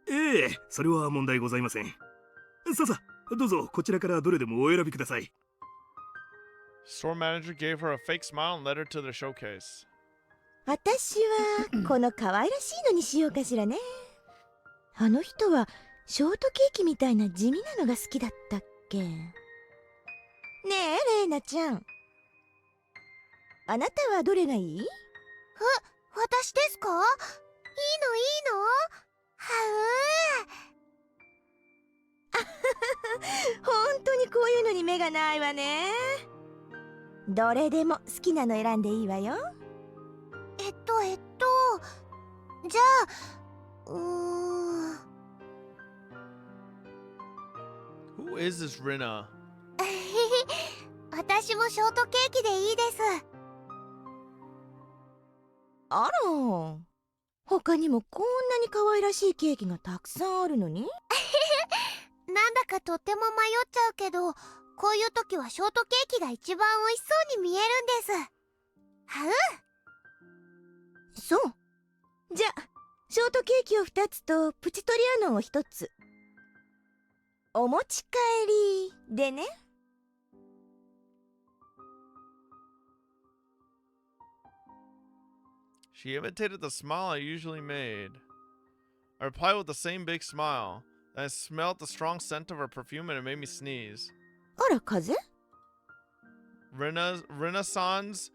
Speaker 14: ええ、それは問題ございません。さあさあ、どうぞこちらからどれでもお選びください。
Speaker 1: Store manager gave her a fake smile and led her to the showcase.
Speaker 8: 私はこの可愛らしいのにしようかしらね。あの人はショートケーキみたいな地味なのが好きだったっけ。ねえレイナちゃん、あなたはどれがいい？
Speaker 2: 私ですか？いいのいいの？
Speaker 8: 本当にこういうのに目がないわね。どれでも好きなの選んでいいわよ。
Speaker 2: じゃあ、
Speaker 1: Who is this Rena?
Speaker 2: 私もショートケーキでいいです。
Speaker 8: あら、他にもこんなに可愛らしいケーキがたくさんあるのに。
Speaker 2: なんだかとっても迷っちゃうけど、こういう時はショートケーキが一番美味しそうに見えるんです。
Speaker 8: そう。じゃあショートケーキを2つとプチトリアノンを1つ。お持ち帰りでね。
Speaker 1: She imitated the smile I usually made. I replied with the same big smile. Then I smelled the strong scent of her perfume and it made me sneeze.
Speaker 8: あら、風邪？
Speaker 1: Renaissance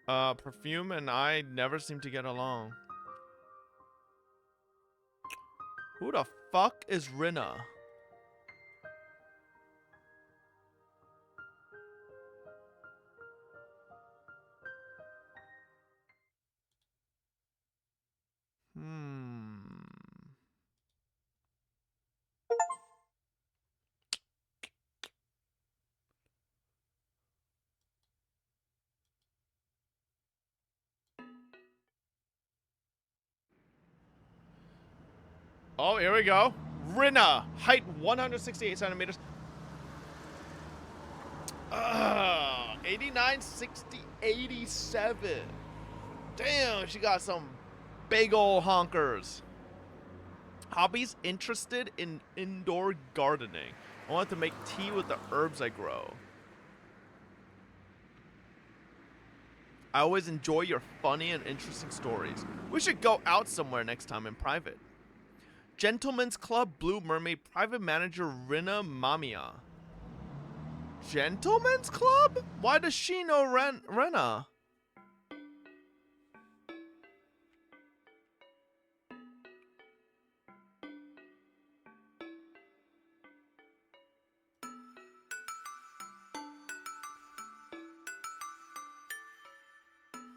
Speaker 1: perfume and I never seem to get along. Who the fuck is Rena? Oh, here we go. Rena, height 168 centimeters. 89, 60, 87. Damn, she got some big old honkers. Hobbies: interested in indoor gardening. I want to make tea with the herbs I grow. I always enjoy your funny and interesting stories. We should go out somewhere next time in private. Gentlemen's Club, Blue Mermaid, private manager Rena Mamiya. Gentlemen's Club? Why does she know Rena?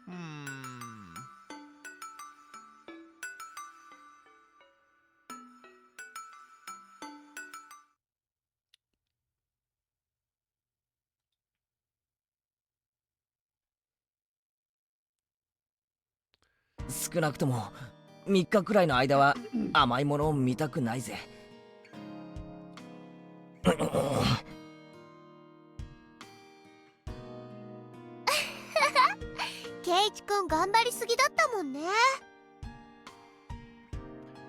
Speaker 5: Hmm. 少なくとも3日くらいの間は甘いものを見たくないぜ。
Speaker 2: ケイチ君頑張りすぎだったもんね。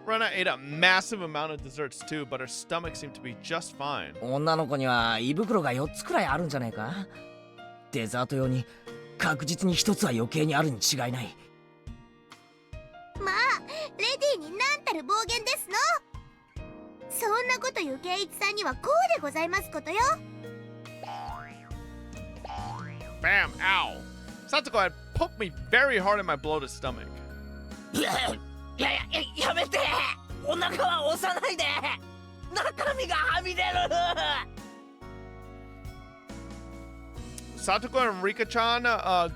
Speaker 1: Rena ate a massive amount of desserts too, but her stomach seemed to be just fine.
Speaker 5: 女の子には胃袋が4つくらいあるんじゃねえか。デザート用に確実に1つは余計にあるに違いない。
Speaker 2: まあ、レディーになんたる暴言ですの。そんなこと言うケイチさんにはこうでございますことよ。
Speaker 1: Bam! Ow! Satsuko had poked me very hard in my bloated stomach.
Speaker 12: やめて、お腹は押さないで、中身がはみ出る。
Speaker 1: Satsuko and Rika-chan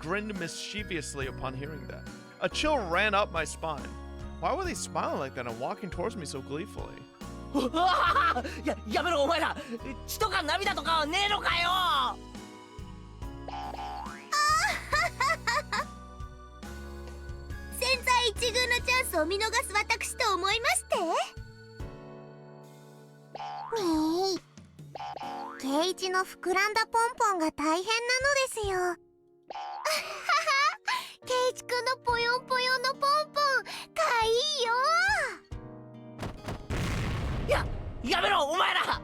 Speaker 1: grinned mischievously upon hearing that. A chill ran up my spine. Why were they smiling like that and walking towards me so gleefully?
Speaker 12: やめろお前ら、血とか涙とかはねえのかよ。
Speaker 2: 一遇のチャンスを見逃す私と思いまして。みー、圭一の膨らんだポンポンが大変なのですよ。あはは、圭一くんのぽよんぽよんのポンポンかわいいよ。
Speaker 9: やめろお前ら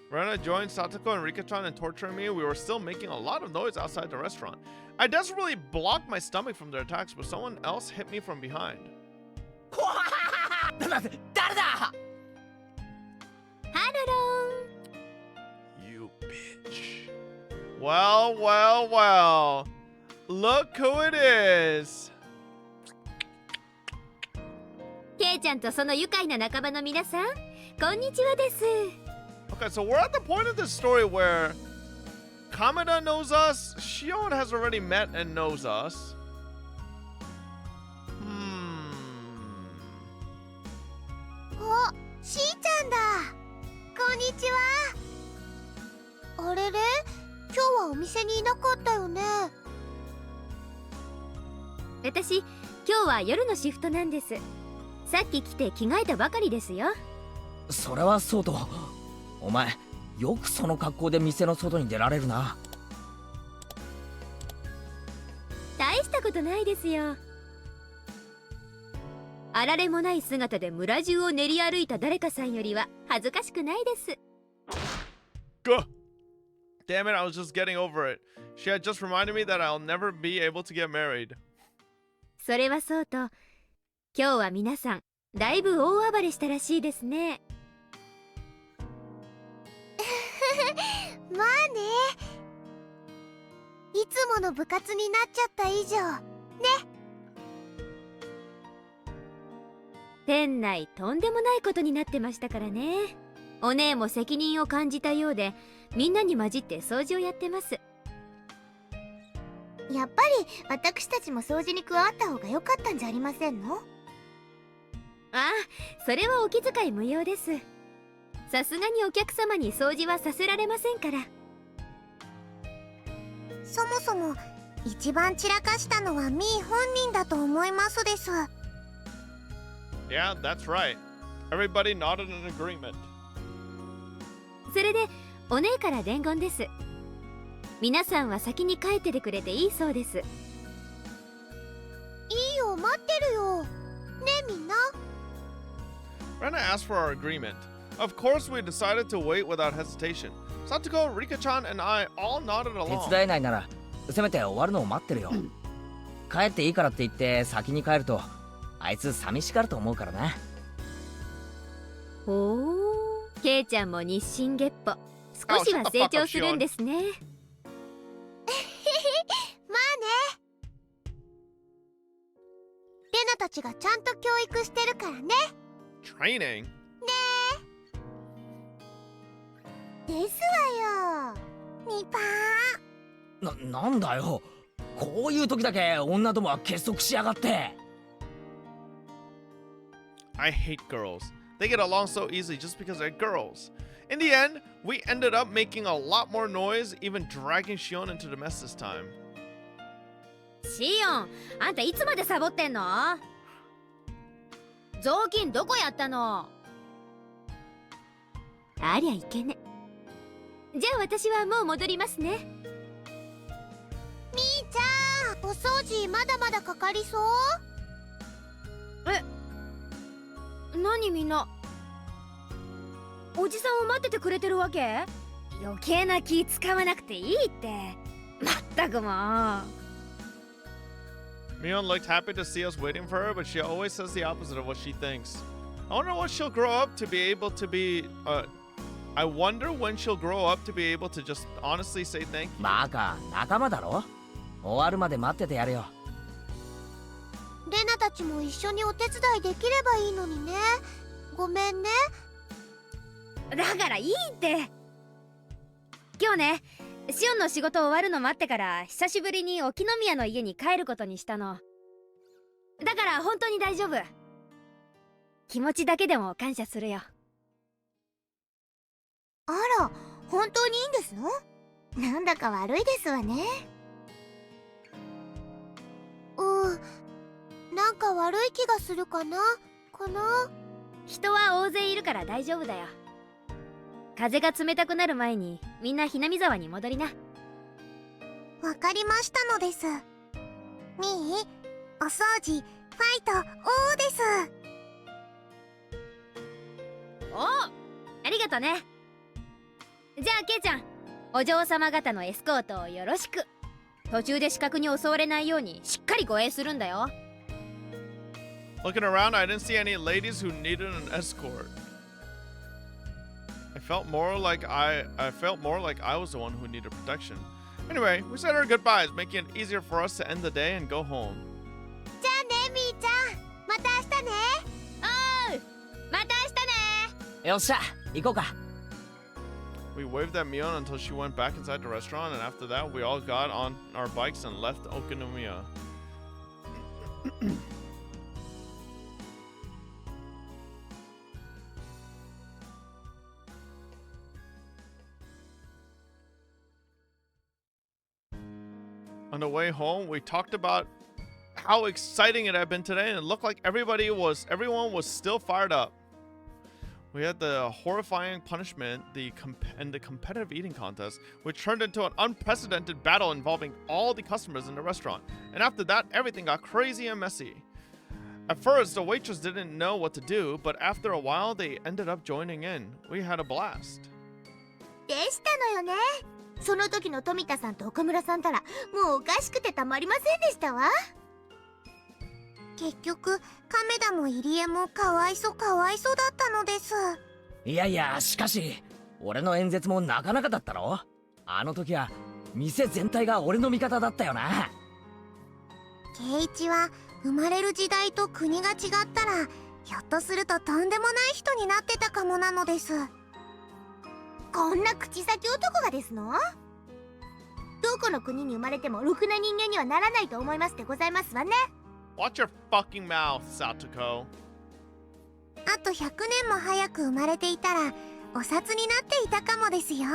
Speaker 1: Rena joined Satoko and Rika-chan in torturing me. We were still making a lot of noise outside the restaurant. I desperately blocked my stomach from their attacks, but someone else hit me from behind.
Speaker 9: 誰だ。
Speaker 11: ハロロ
Speaker 1: You bitch. Well, well, well. Look who it is.
Speaker 11: ケイちゃんとその愉快な仲間の皆さん、こんにちはです。
Speaker 1: Okay, so we're at the point of this story where Kameda knows us, Shion has already met and knows us. Hmm.
Speaker 2: お、しーちゃんだ。こんにちは。あれれ、今日はお店にいなかったよね。
Speaker 11: 私、今日は夜のシフトなんです。さっき来て着替えたばかりですよ。
Speaker 5: それはそうと、お前よくその格好で店の外に出られるな。
Speaker 11: 大したことないですよ。あられもない姿で村中を練り歩いた誰かさんよりは恥ずかしくないです。
Speaker 1: Damn it, I was just getting over it. She had just reminded me that I'll never be able to get married.
Speaker 11: それはそうと、今日は皆さんだいぶ大暴れしたらしいですね。
Speaker 2: まあね、いつもの部活になっちゃった以上ね。
Speaker 11: 店内とんでもないことになってましたからね。お姉も責任を感じたようで、みんなに混じって掃除をやってます。
Speaker 2: やっぱり私たちも掃除に加わった方が良かったんじゃありませんの？
Speaker 11: ああ、それはお気遣い無用です。さすがにお客様に掃除はさせられませんから。
Speaker 2: そもそも一番散らかしたのはミー本人だと思いますです。
Speaker 1: Yeah, that's right. Everybody nodded in agreement.
Speaker 11: それでお姉から伝言です。皆さんは先に帰っててくれていいそうです。
Speaker 2: いいよ、待ってるよ。ねえみんな。
Speaker 1: Rena asked for our agreement. Of course, we decided to wait without hesitation. Satoko, Rika-chan, and I all nodded
Speaker 5: 手
Speaker 1: along.
Speaker 5: 伝えないならせめて終わるのを待ってるよ。帰っていいからって言って先に帰るとあいつ寂しがると思うからな。
Speaker 11: おお、ケイちゃんも日進月歩、少しは成長するんですね。
Speaker 2: まあね。レナたちがちゃんと教育してるからね。
Speaker 1: Training?
Speaker 2: ねえ。ですわよ。ニパ
Speaker 5: ー。なんだよ。こういう時だけ女どもは結束しやがって。
Speaker 1: I hate girls. They get along so easily just because they're girls. In the end, we ended up making a lot more noise, even dragging Shion into the mess this time.
Speaker 11: シオン、あんたいつまでサボってんの？雑巾どこやったの？ありゃいけね。じゃあ私はもう戻りますね。
Speaker 2: みーちゃん、お掃除まだまだかかりそう？
Speaker 11: 何みんな、おじさんを待っててくれてるわけ？余計な気使わなくていいって。まったくもう。
Speaker 1: Mion looked happy to see us waiting for her, but she always says the opposite of what she thinks. I wonder what she'll grow up to be able to be. I wonder when she'll grow up to be able to just honestly say thank you.
Speaker 5: バカ、仲間だろ。終わるまで待っててやるよ。
Speaker 2: レナたちも一緒にお手伝いできればいいのにね。ごめんね。
Speaker 11: だからいいって。今日ね、シオンの仕事終わるの待ってから久しぶりに沖宮の家に帰ることにしたの。だから本当に大丈夫。気持ちだけでも感謝するよ。
Speaker 2: あら、本当にいいんですの？なんだか悪いですわね。なんか悪い気がするかな。
Speaker 11: 人は大勢いるから大丈夫だよ。風が冷たくなる前にみんなひなみ沢に戻りな。
Speaker 2: わかりましたのです。みー、お掃除、ファイト、おーです。
Speaker 11: お、ありがとね。じゃあケイちゃん、お嬢様方のエスコートをよろしく。途中で死角に襲われないようにしっかり護衛するんだよ。
Speaker 1: Looking around, I didn't see any ladies who needed an escort. I felt more like I was the one who needed protection. Anyway, we said our goodbyes, making it easier for us to end the day and go home.
Speaker 2: じゃあね、みーちゃん。また明日ね。
Speaker 11: おう、また明日ね。
Speaker 5: よっしゃ行こうか。
Speaker 1: We waved at Mion until she went back inside the restaurant, and after that, we all got on our bikes and left Okinomiya. On the way home, we talked about how exciting it had been today, and it looked like everyone was still fired up. We had the horrifying punishment, the competitive eating contest, which turned into an unprecedented battle involving all the customers in the restaurant. And after that, everything got crazy and messy. At first, the waitress didn't know what to do, but after a while, they ended up joining in. We had a blast.
Speaker 2: でしたのよね。その時の富田さんと岡村さんたらもうおかしくてたまりませんでしたわ。結局亀田も入江もかわいそうだったのです。
Speaker 5: いやいや、しかし俺の演説もなかなかだったろ。あの時は店全体が俺の味方だったよな。
Speaker 2: 圭一は生まれる時代と国が違ったらひょっとするととんでもない人になってたかもなのです。こんな口先男がですの？どこの国に生まれてもろくな人間にはならないと思いますでございますわね。
Speaker 1: Watch your fucking mouth, Satoko.
Speaker 2: あと100年も早く生まれていたらお札になっていたかもですよ。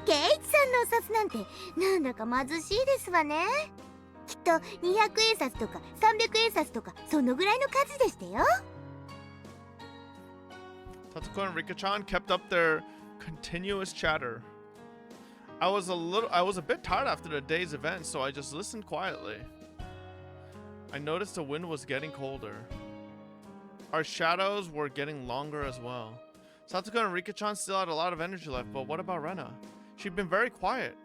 Speaker 2: 圭一さんのお札なんてなんだか貧しいですわね。きっと200円札とか300円札とかそのぐらいの数でしたよ。
Speaker 1: Satoko and Rika-chan kept up their continuous chatter. I was a bit tired after the day's event, so I just listened quietly. I noticed the wind was getting colder. Our shadows were getting longer as well. Satoko and Rika-chan still had a lot of energy left, but what about Rena? She'd been very quiet.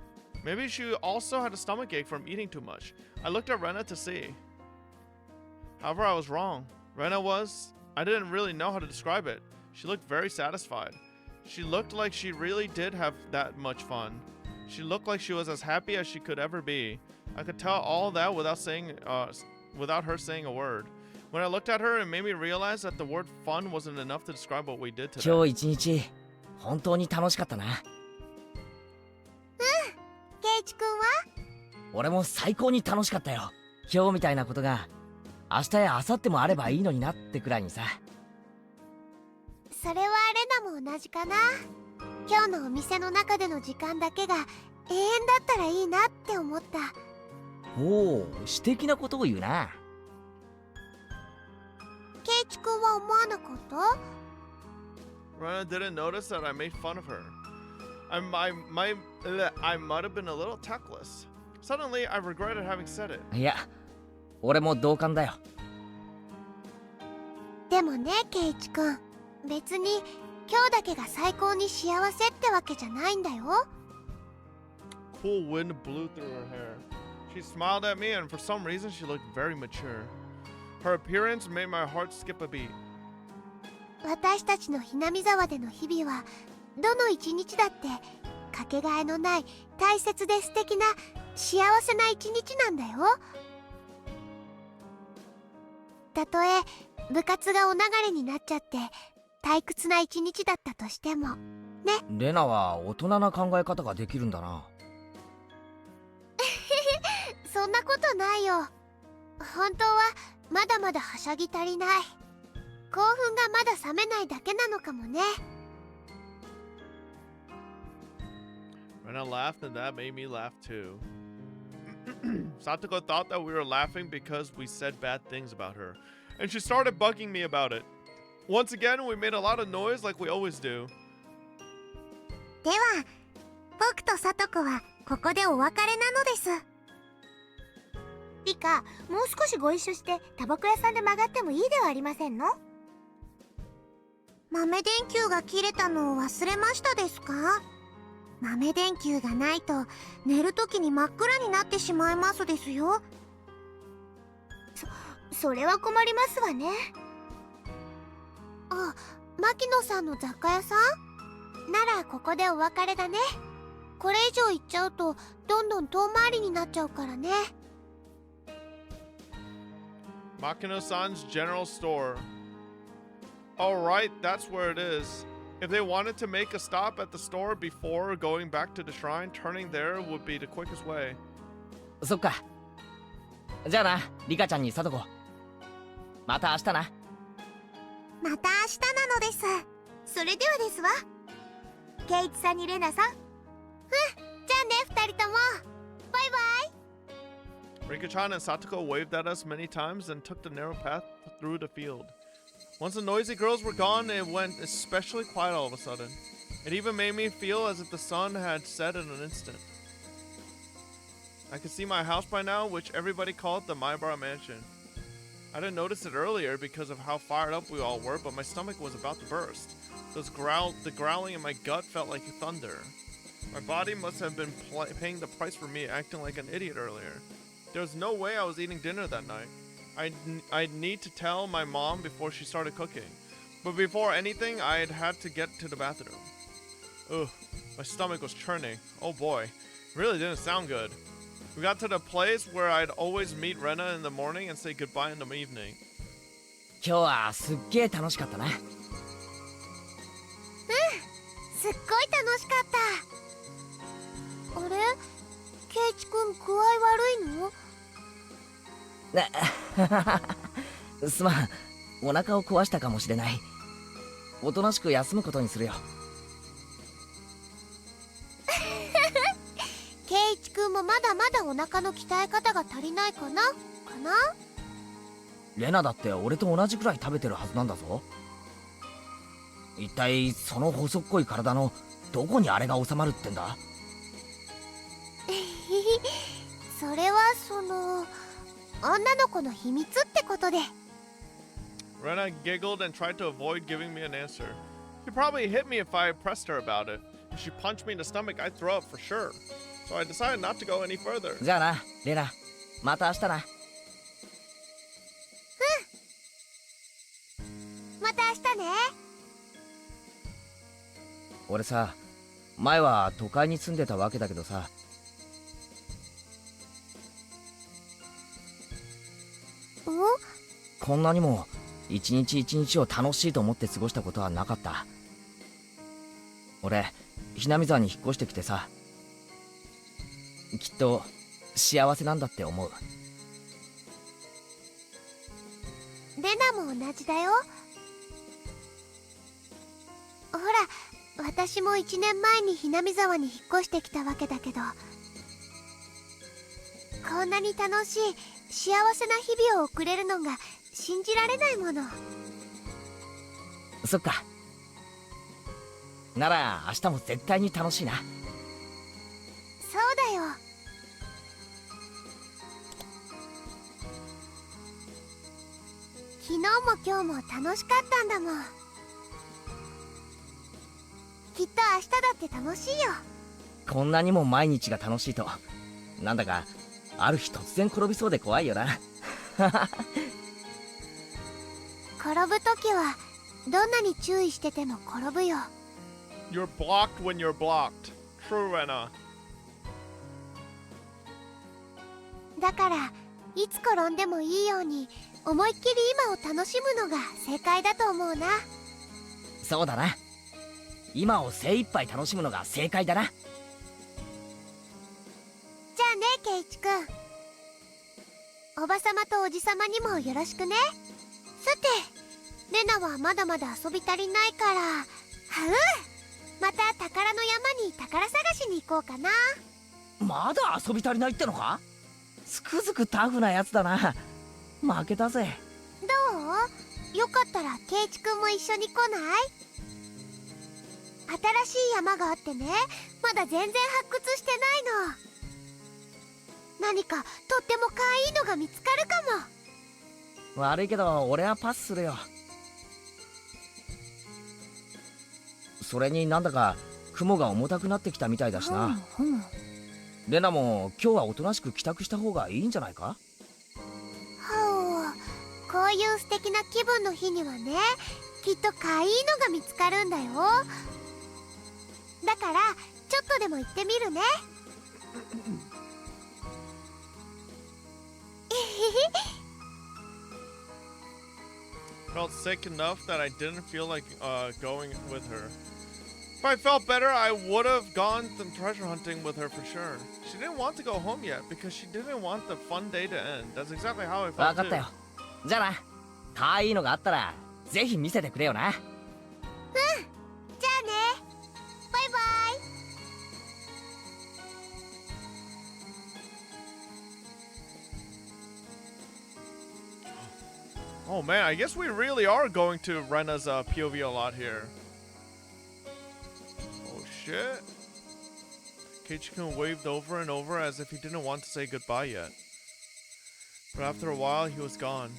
Speaker 1: Maybe she also had a stomachache from eating too much. I looked at Rena to see. However, I was wrong. I didn't really know how to describe it. She looked very satisfied. She looked like she really did have that much fun. She looked like she was as happy as she could ever be. I could tell all that without her saying a word. When I looked at her, it made me realize that the word fun wasn't enough to describe what we did today.
Speaker 5: 今日一日本当に楽しかったな。
Speaker 2: 圭一くんは？
Speaker 5: 俺も最高に楽しかったよ。今日みたいなことが明日や明後日もあればいいのになってくらいにさ。
Speaker 2: それはレナも同じかな。今日のお店の中での時間だけが永遠だったらいいなって思った。
Speaker 5: おお、詩的なことを言うな。
Speaker 2: 圭一くんは思わなかった？
Speaker 1: Rena didn't notice that I made fun of her. I might have been a little tactless. Suddenly, I regretted having said it.
Speaker 5: いや、俺も同感だよ。
Speaker 2: でもね、圭一くん、別に今日だけが最高に幸せってわけじゃないんだよ。
Speaker 1: Cool wind blew through her hair. She smiled at me, and for some reason, she looked very mature. Her appearance made my heart skip a beat.
Speaker 2: 私たちのひなみ沢での日々はどの一日だってかけがえのない大切で素敵な幸せな一日なんだよ。たとえ部活がお流れになっちゃって退屈な一日だったとしてもね。
Speaker 5: レナは大人な考え方ができるんだな。
Speaker 2: そんなことないよ。本当はまだまだはしゃぎ足りない。興奮がまだ冷めないだけなのかもね。
Speaker 1: Rena laughed, and that made me laugh too. Satoko thought that we were laughing because we said bad things about her, and she started bugging me about it. Once again, we made a lot of noise like we always do.
Speaker 2: では僕とさとこはここでお別れなのです。リカ、もう少しご一緒してタバコ屋さんで曲がってもいいではありませんの？豆電球が切れたのを忘れましたですか？豆電球がないと寝るときに真っ暗になってしまいますですよ。それは困りますわね。あ、牧野さんの雑貨屋さん？ならここでお別れだね。これ以上行っちゃうとどんどん遠回りになっちゃうからね。
Speaker 1: Makino-san's general store. Alright, that's where it is. If they wanted to make a stop at the store before going back to the shrine, turning there would be the quickest way.
Speaker 5: そっか。じゃあな、リカちゃんにサトコ。また明日な。
Speaker 2: また明日なのです。それではですわ。ケイチさんにレナさん。じゃあね、二人とも。バイバイ。
Speaker 1: Rika-chan and Satoko waved at us many times and took the narrow path through the field. Once the noisy girls were gone, it went especially quiet all of a sudden. It even made me feel as if the sun had set in an instant. I could see my house by now, which everybody called the Maibara Mansion. I didn't notice it earlier because of how fired up we all were, but my stomach was about to burst. The growling in my gut felt like thunder. My body must have been paying the price for me acting like an idiot earlier. There was no way I was eating dinner that night. I'd need to tell my mom before she started cooking. But before anything, I'd had to get to the bathroom. Ugh, my stomach was churning. Oh boy, really didn't sound good. We got to the place where I'd always meet Rena in the morning and say goodbye in the evening.
Speaker 5: 今日はすっげえ楽しかったな。
Speaker 2: すっごい楽しかった。あれ？ケイチ君具合悪いの？
Speaker 5: すまん、お腹を壊したかもしれない。おとなしく休むことにするよ。
Speaker 2: ケイチ君もまだまだお腹の鍛え方が足りないかな？
Speaker 5: レナだって俺と同じくらい食べてるはずなんだぞ。一体その細っこい体のどこにあれが収まるってんだ？
Speaker 2: それは女の子の秘密ってことで。
Speaker 1: Rena giggled and tried to avoid giving me an answer. She'd probably hit me if I pressed her about it. If she punched me in the stomach, I'd throw up for sure. So I decided not to go any further.
Speaker 5: じゃあな、レナ。また明日な。
Speaker 2: また明日ね。
Speaker 5: 俺さ、前は都会に住んでたわけだけどさ。こんなにも一日一日を楽しいと思って過ごしたことはなかった。俺、ひなみ沢に引っ越してきてさ、きっと幸せなんだって思う。
Speaker 2: レナも同じだよ。ほら、私も1年前にひなみ沢に引っ越してきたわけだけど、こんなに楽しい幸せな日々を送れるのが信じられないもの。
Speaker 5: そっか。なら明日も絶対に楽しいな。
Speaker 2: そうだよ。昨日も今日も楽しかったんだもん。きっと明日だって楽しいよ。
Speaker 5: こんなにも毎日が楽しいと、なんだかある日突然転びそうで怖いよな。
Speaker 2: 転ぶときはどんなに注意してても転ぶよ。
Speaker 1: You're blocked when you're blocked. True, Rena.
Speaker 2: だからいつ転んでもいいように思いっきり今を楽しむのが正解だと思うな。
Speaker 5: そうだな。今を精一杯楽しむのが正解だな。
Speaker 2: じゃあね、ケイチくん。おばさまとおじさまにもよろしくね。さて、レナはまだまだ遊び足りないから、また宝の山に宝探しに行こうかな。
Speaker 5: まだ遊び足りないってのか？つくづくタフなやつだな。負けたぜ。
Speaker 2: どう？よかったらケイチくんも一緒に来ない？新しい山があってね、まだ全然発掘してないの。何かとっても可愛いのが見つかるかも。
Speaker 5: 悪いけど俺はパスするよ。それになんだか雲が重たくなってきたみたいだしな。レナも今日はおとなしく帰宅した方がいいんじゃないか？
Speaker 2: こういう素敵な気分の日にはね、きっと可愛いのが見つかるんだよ。だからちょっとでも行ってみるね。
Speaker 1: Felt sick enough that I didn't feel like going with her. If I felt better, I would have gone treasure hunting with her for sure. She didn't want to go home yet because she didn't want the fun day to end. That's exactly how I felt
Speaker 5: 分かったよ。じゃあな、可愛いのがあったらぜひ見せてくれよな。
Speaker 2: じゃあね。バイバイ。
Speaker 1: Oh man, I guess we really are going to Rena's POV a lot here. Oh shit. Keiichi-kun waved over and over as if he didn't want to say goodbye yet. But after a while, he was gone.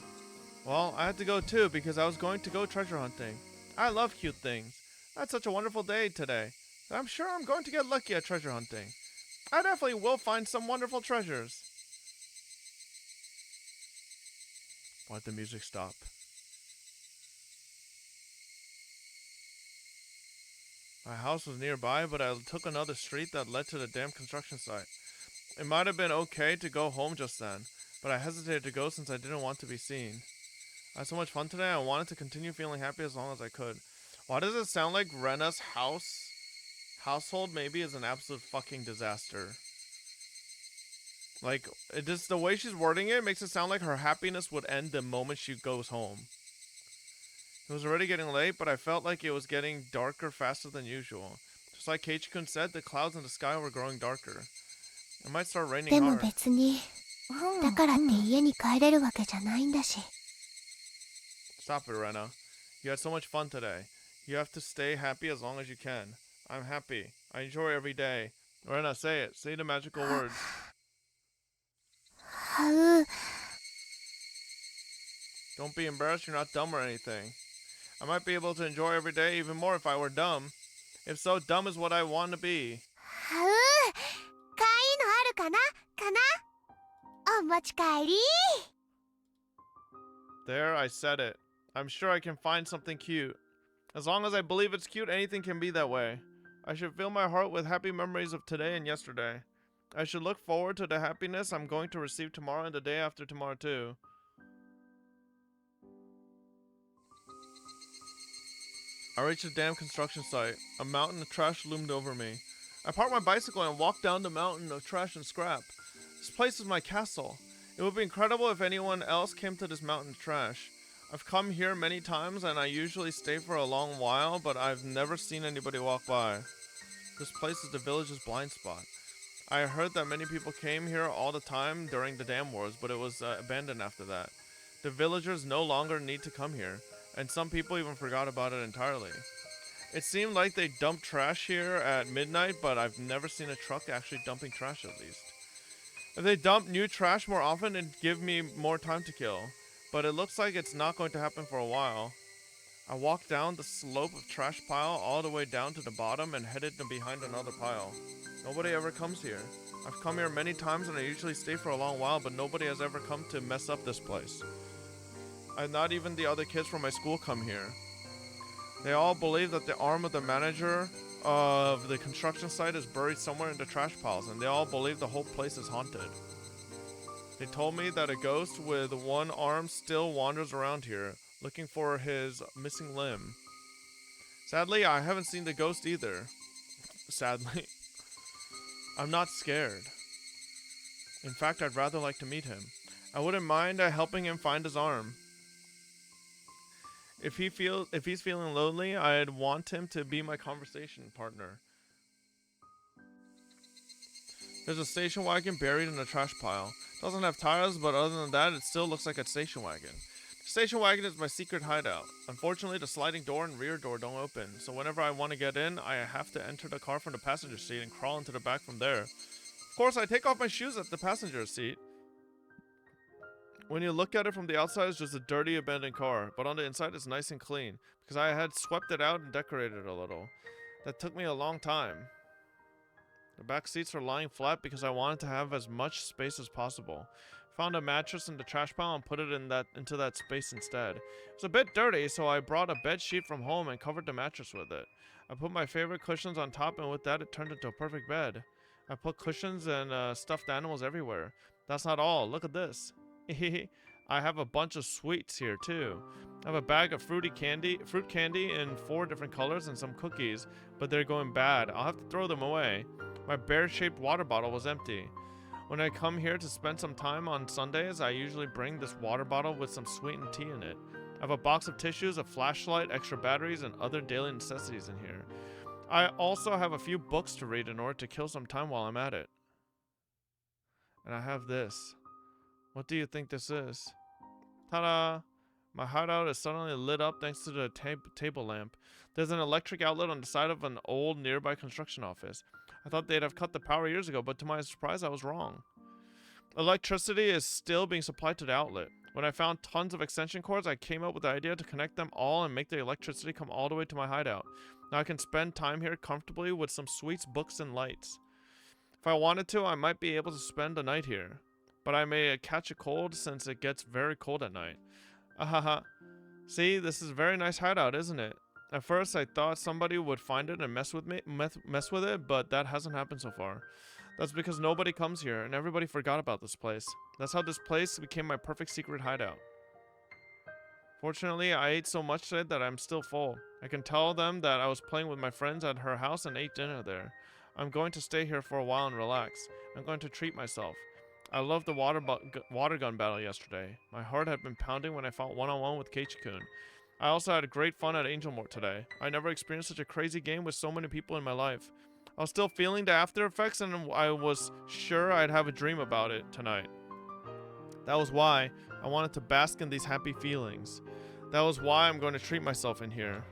Speaker 1: Well, I had to go too because I was going to go treasure hunting. I love cute things. I had such a wonderful day today. I'm sure I'm going to get lucky at treasure hunting. I definitely will find some wonderful treasures. Why'd the music stop? My house was nearby, but I took another street that led to the damn construction site. It might have been okay to go home just then, but I hesitated to go since I didn't want to be seen. I had so much fun today, I wanted to continue feeling happy as long as I could. Why does it sound like Rena's household maybe is an absolute fucking disaster? Like, it just, the way she's wording it makes it sound like her happiness would end the moment she goes home. It was already getting late, but I felt like it was getting darker faster than usual. Just like Keiichi-kun said, the clouds in the sky were growing darker. It might start raining
Speaker 2: でも
Speaker 1: hard.
Speaker 2: 別に、だからって家に帰れるわけじゃないんだし。
Speaker 1: Stop it, Rena. You had so much fun today. You have to stay happy as long as you can. I'm happy. I enjoy every day. Rena, say it. Say the magical words. Don't be embarrassed, you're not dumb or anything. I might be able to enjoy every day even more if I were dumb. If so, dumb is what I want to be.
Speaker 2: 可愛いのあるかな？お持ち帰り。
Speaker 1: There, I said it. I'm sure I can find something cute. As long as I believe it's cute, anything can be that way. I should fill my heart with happy memories of today and yesterday. I should look forward to the happiness I'm going to receive tomorrow and the day after tomorrow too. I reached the damn construction site. A mountain of trash loomed over me. I parked my bicycle and walked down the mountain of trash and scrap. This place is my castle. It would be incredible if anyone else came to this mountain of trash. I've come here many times and I usually stay for a long while, but I've never seen anybody walk by. This place is the village's blind spot. I heard that many people came here all the time during the dam wars, but it was abandoned after that. The villagers no longer need to come here, and some people even forgot about it entirely. It seemed like they dumped trash here at midnight, but I've never seen a truck actually dumping trash at least. If they dump new trash more often, it'd give me more time to kill, but it looks like it's not going to happen for a while. I walked down the slope of trash pile all the way down to the bottom and headed behind another pile. Nobody ever comes here. I've come here many times and I usually stay for a long while, but nobody has ever come to mess up this place. And not even the other kids from my school come here. They all believe that the arm of the manager of the construction site is buried somewhere in the trash piles, and they all believe the whole place is haunted. They told me that a ghost with one arm still wanders around here, looking for his missing limb. Sadly, I haven't seen the ghost either. Sadly. I'm not scared. In fact, I'd rather like to meet him. I wouldn't mind helping him find his arm. If he's feeling lonely, I'd want him to be my conversation partner. There's a station wagon buried in a trash pile. Doesn't have tires, but other than that, it still looks like a station wagon. The station wagon is my secret hideout. Unfortunately, the sliding door and rear door don't open, so whenever I want to get in, I have to enter the car from the passenger seat and crawl into the back from there. Of course, I take off my shoes at the passenger seat. When you look at it from the outside, it's just a dirty, abandoned car, but on the inside, it's nice and clean, because I had swept it out and decorated it a little. That took me a long time. The back seats are lying flat because I wanted to have as much space as possible. Found a mattress in the trash pile and put it into that space instead. It was a bit dirty, so I brought a bed sheet from home and covered the mattress with it. I put my favorite cushions on top, and with that, it turned into a perfect bed. I put cushions and stuffed animals everywhere. That's not all. Look at this. I have a bunch of sweets here too. I have a bag of fruit candy in 4 different colors and some cookies, but they're going bad. I'll have to throw them away. My bear-shaped water bottle was empty. When I come here to spend some time on Sundays, I usually bring this water bottle with some sweetened tea in it. I have a box of tissues, a flashlight, extra batteries, and other daily necessities in here. I also have a few books to read in order to kill some time while I'm at it. And I have this. What do you think this is? Ta-da! My hideout is suddenly lit up thanks to the table lamp. There's an electric outlet on the side of an old nearby construction office. I thought they'd have cut the power years ago, but to my surprise, I was wrong. Electricity is still being supplied to the outlet. When I found tons of extension cords, I came up with the idea to connect them all and make the electricity come all the way to my hideout. Now I can spend time here comfortably with some sweets, books, and lights. If I wanted to, I might be able to spend the night here. But I may catch a cold since it gets very cold at night. Ahaha. See, this is a very nice hideout, isn't it? At first, I thought somebody would find it and mess with it, but that hasn't happened so far. That's because nobody comes here, and everybody forgot about this place. That's how this place became my perfect secret hideout. Fortunately, I ate so much today that I'm still full. I can tell them that I was playing with my friends at her house and ate dinner there. I'm going to stay here for a while and relax. I'm going to treat myself. I loved the water gun battle yesterday. My heart had been pounding when I fought one-on-one with Keiichi-kun. I also had great fun at Angel Mort today. I never experienced such a crazy game with so many people in my life. I was still feeling the after effects, and I was sure I'd have a dream about it tonight. That was why I wanted to bask in these happy feelings. That was why I'm going to treat myself in here.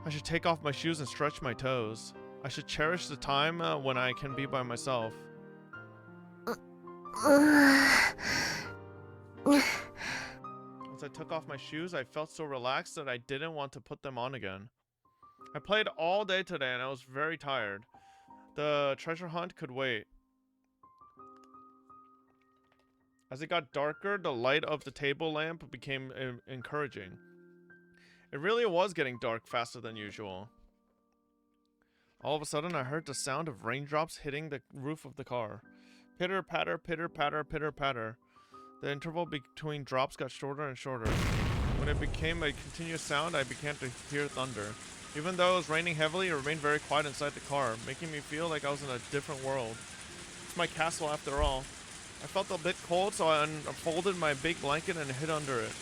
Speaker 1: I should take off my shoes and stretch my toes. I should cherish the time when I can be by myself. Once I took off my shoes, I felt so relaxed that I didn't want to put them on again. I played all day today and I was very tired. The treasure hunt could wait. As it got darker, the light of the table lamp became encouraging. It really was getting dark faster than usual. All of a sudden, I heard the sound of raindrops hitting the roof of the car. Pitter patter, pitter patter, pitter patter. The interval between drops got shorter and shorter. When it became a continuous sound, I began to hear thunder. Even though it was raining heavily, it remained very quiet inside the car, making me feel like I was in a different world. It's my castle after all. I felt a bit cold, so I unfolded my big blanket and hid under it.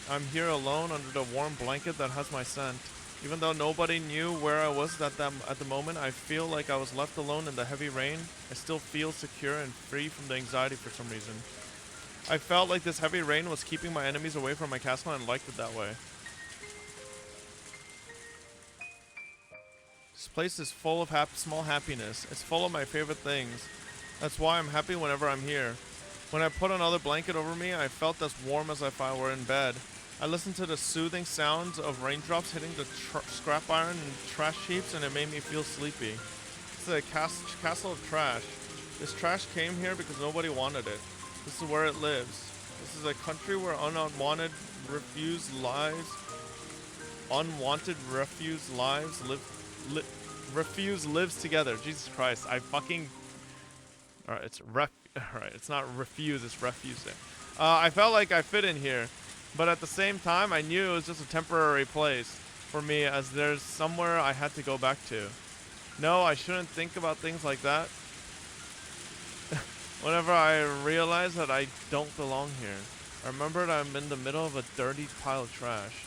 Speaker 1: I'm here alone under the warm blanket that has my scent. Even though nobody knew where I was at the moment, I feel like I was left alone in the heavy rain. I still feel secure and free from the anxiety for some reason. I felt like this heavy rain was keeping my enemies away from my castle and liked it that way. This place is full of small happiness. It's full of my favorite things. That's why I'm happy whenever I'm here. When I put another blanket over me, I felt as warm as if I were in bed. I listened to the soothing sounds of raindrops hitting the scrap iron and trash heaps, and it made me feel sleepy. It's a castle of trash. This trash came here because nobody wanted it. This is where it lives. This is a country where unwanted refuse lives lives together. Jesus Christ, I fucking... Alright, it's not refuse, it's refuse. I felt like I fit in here. But at the same time, I knew it was just a temporary place for me, as there's somewhere I had to go back to. No, I shouldn't think about things like that. Whenever I realize that I don't belong here, I remember that I'm in the middle of a dirty pile of trash.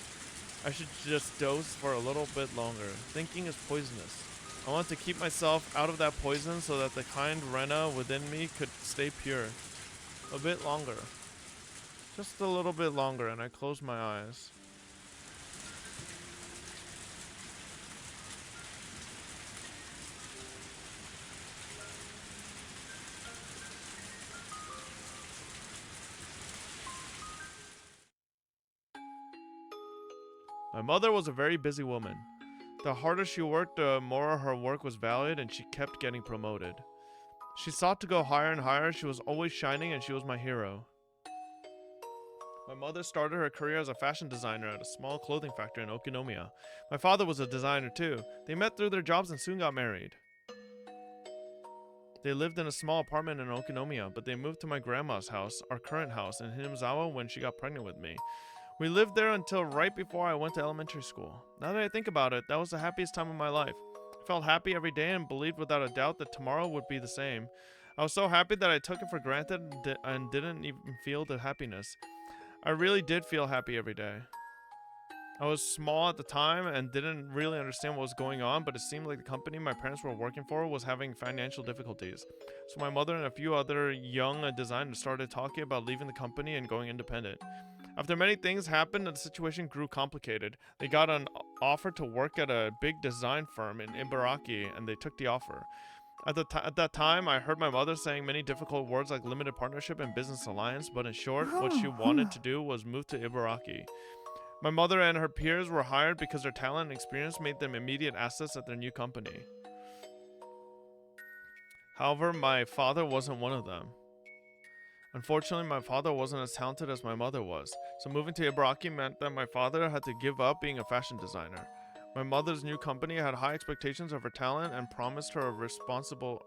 Speaker 1: I should just doze for a little bit longer. Thinking is poisonous. I wanted to keep myself out of that poison so that the kind Rena within me could stay pure. A bit longer. Just a little bit longer, and I closed my eyes. My mother was a very busy woman. The harder she worked, the more her work was valued, and she kept getting promoted. She sought to go higher and higher. She was always shining, and she was my hero. My mother started her career as a fashion designer at a small clothing factory in Okinomiya. My father was a designer too. They met through their jobs and soon got married. They lived in a small apartment in Okinomiya, but they moved to my grandma's house, our current house, in Hinamizawa when she got pregnant with me. We lived there until right before I went to elementary school. Now that I think about it, that was the happiest time of my life. I felt happy every day and believed without a doubt that tomorrow would be the same. I was so happy that I took it for granted and didn't even feel the happiness. I really did feel happy every day. I was small at the time and didn't really understand what was going on, but it seemed like the company my parents were working for was having financial difficulties. So my mother and a few other young designers started talking about leaving the company and going independent. After many things happened, the situation grew complicated. They got an offer to work at a big design firm in Ibaraki, and they took the offer. At that time, I heard my mother saying many difficult words like limited partnership and business alliance, but in short, what she wanted to do was move to Ibaraki. My mother and her peers were hired because their talent and experience made them immediate assets at their new company. However, my father wasn't one of them. Unfortunately, my father wasn't as talented as my mother was, so moving to Ibaraki meant that my father had to give up being a fashion designer. My mother's new company had high expectations of her talent and promised her a responsible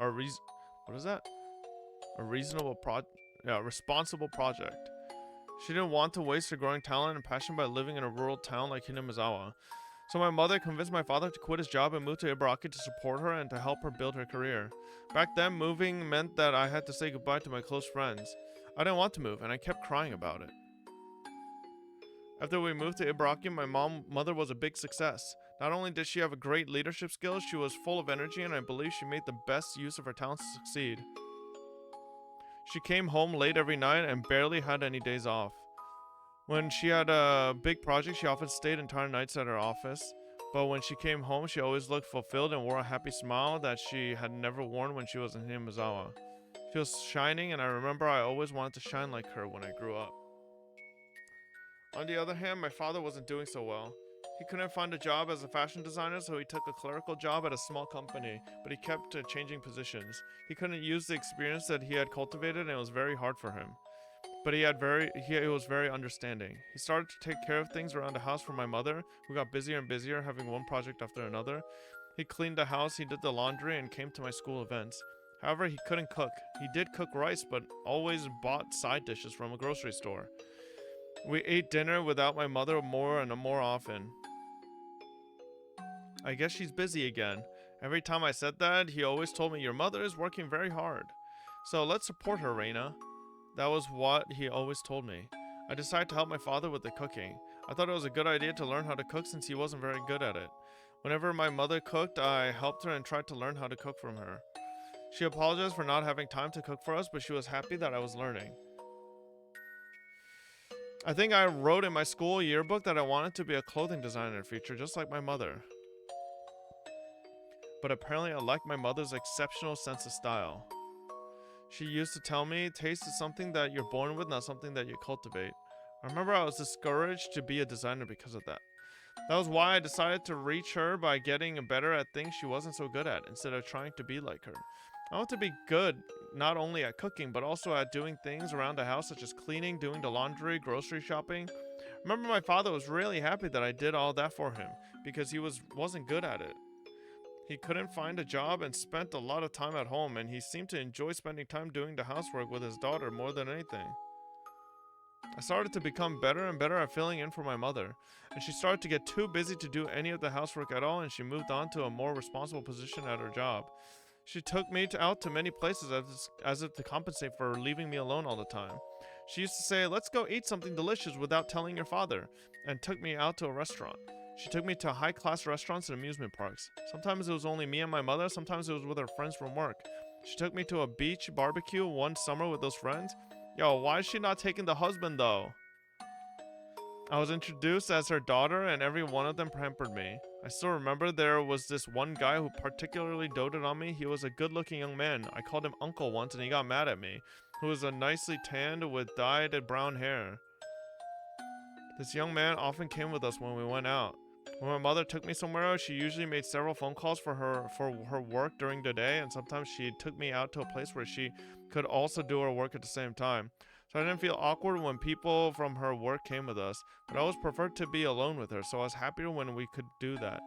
Speaker 1: project. She didn't want to waste her growing talent and passion by living in a rural town like Hinamizawa. So my mother convinced my father to quit his job and move to Ibaraki to support her and to help her build her career. Back then, moving meant that I had to say goodbye to my close friends. I didn't want to move, and I kept crying about it. After we moved to Ibaraki, my mother was a big success. Not only did she have a great leadership skills, she was full of energy, and I believe she made the best use of her talents to succeed. She came home late every night and barely had any days off. When she had a big project, she often stayed entire nights at her office. But when she came home, she always looked fulfilled and wore a happy smile that she had never worn when she was in Hinamizawa. She was shining, and I remember I always wanted to shine like her when I grew up. On the other hand, my father wasn't doing so well. He couldn't find a job as a fashion designer, so he took a clerical job at a small company, but he kept changing positions. He couldn't use the experience that he had cultivated, and it was very hard for him. But he was very understanding. He started to take care of things around the house for my mother, who got busier and busier, having one project after another. He cleaned the house, he did the laundry, and came to my school events. However, he couldn't cook. He did cook rice, but always bought side dishes from a grocery store. We ate dinner without my mother more and more often. I guess she's busy again. Every time I said that, he always told me, "Your mother is working very hard. So let's support her, Rena." That was what he always told me. I decided to help my father with the cooking. I thought it was a good idea to learn how to cook since he wasn't very good at it. Whenever my mother cooked, I helped her and tried to learn how to cook from her. She apologized for not having time to cook for us, but she was happy that I was learning. I think I wrote in my school yearbook that I wanted to be a clothing designer in the future, just like my mother. But apparently I lacked my mother's exceptional sense of style. She used to tell me, taste is something that you're born with, not something that you cultivate. I remember I was discouraged to be a designer because of that. That was why I decided to reach her by getting better at things she wasn't so good at, instead of trying to be like her. I want to be good, not only at cooking, but also at doing things around the house, such as cleaning, doing the laundry, grocery shopping. I remember my father was really happy that I did all that for him, because he wasn't good at it. He couldn't find a job and spent a lot of time at home, and he seemed to enjoy spending time doing the housework with his daughter more than anything. I started to become better and better at filling in for my mother, and she started to get too busy to do any of the housework at all, and she moved on to a more responsible position at her job. She took me out to many places as if to compensate for leaving me alone all the time. She used to say, "Let's go eat something delicious without telling your father," and took me out to a restaurant. She took me to high-class restaurants and amusement parks. Sometimes it was only me and my mother, sometimes it was with her friends from work. She took me to a beach barbecue one summer with those friends. Yo, why is she not taking the husband though? I was introduced as her daughter and every one of them pampered me. I still remember there was this one guy who particularly doted on me. He was a good-looking young man. I called him uncle once and he got mad at me. Who was a nicely tanned with dyed brown hair. This young man often came with us when we went out. When my mother took me somewhere, she usually made several phone calls for her work during the day, and sometimes she took me out to a place where she could also do her work at the same time. So I didn't feel awkward when people from her work came with us, but I always preferred to be alone with her, so I was happier when we could do that.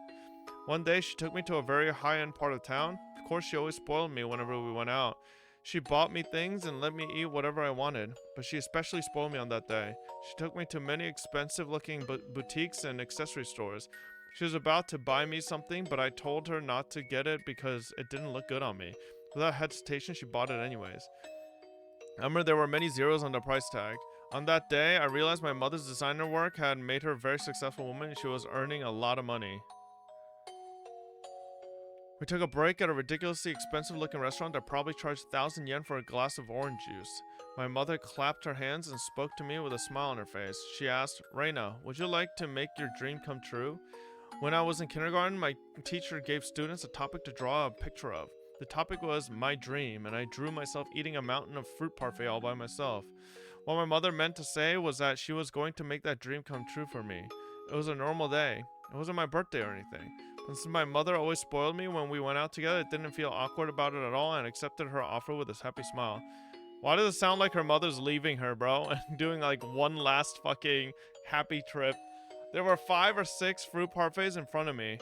Speaker 1: One day, she took me to a very high-end part of town. Of course, she always spoiled me whenever we went out. She bought me things and let me eat whatever I wanted, but she especially spoiled me on that day. She took me to many expensive-looking boutiques and accessory stores. She was about to buy me something, but I told her not to get it because it didn't look good on me. Without hesitation, she bought it anyways. I remember there were many zeros on the price tag. On that day, I realized my mother's designer work had made her a very successful woman and she was earning a lot of money. We took a break at a ridiculously expensive looking restaurant that probably charged 1,000 yen for a glass of orange juice. My mother clapped her hands and spoke to me with a smile on her face. She asked, "Rena, would you like to make your dream come true?" When I was in kindergarten, my teacher gave students a topic to draw a picture of. The topic was my dream, and I drew myself eating a mountain of fruit parfait all by myself. What my mother meant to say was that she was going to make that dream come true for me. It was a normal day. It wasn't my birthday or anything. But since my mother always spoiled me when we went out together, it didn't feel awkward about it at all and accepted her offer with a happy smile. Why does it sound like her mother's leaving her, bro, and doing like one last fucking happy trip? There were 5 or 6 fruit parfaits in front of me.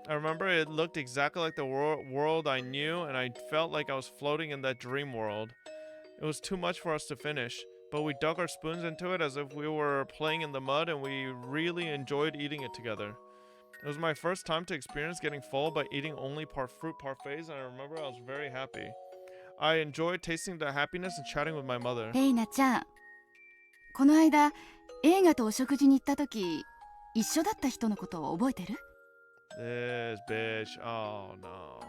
Speaker 1: I remember it looked exactly like the world I knew, and I felt like I was floating in that dream world. It was too much for us to finish, but we dug our spoons into it as if we were playing in the mud, and we really enjoyed eating it together. It was my first time to experience getting full by eating only fruit parfaits, and I remember I was very happy. I enjoyed tasting the happiness and chatting with my mother.
Speaker 8: レイナちゃん、この間映画とお食事に行った時、一緒だった人のことを覚えてる？
Speaker 1: This bitch. Oh no.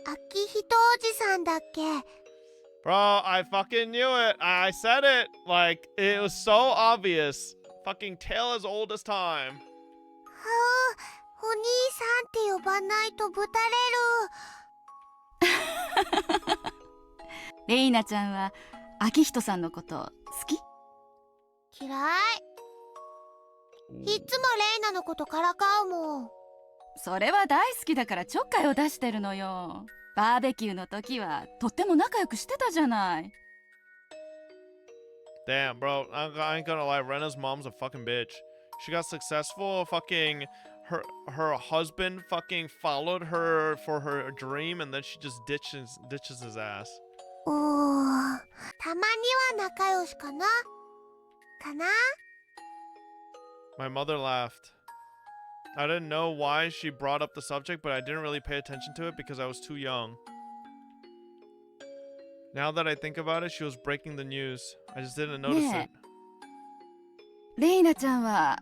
Speaker 2: 秋人おじさんだっけ？
Speaker 1: Bro, I fucking knew it. I said it. Like, it was so obvious. Fucking tale as old as time.
Speaker 2: お兄さんって呼ばないとぶたれる。
Speaker 8: レイナちゃんは秋人さんのこと好き？
Speaker 2: 嫌い。いつもレイナのことからかうもん。
Speaker 8: それは大好きだからちょっかいを出してるのよ。バーベキューの時はとっても仲良くしてたじゃない。
Speaker 1: Damn, bro. I ain't gonna lie. Rena's mom's a fucking bitch. She got successful. Fucking her husband fucking followed her for her dream, and then she just ditches his ass.
Speaker 2: たまには仲良しかな？かな？
Speaker 1: My mother laughed. I didn't know why she brought up the subject, but I didn't really pay attention to it because I was too young. Now that I think about it, she was breaking the news. I just didn't notice it.
Speaker 8: レイナちゃんは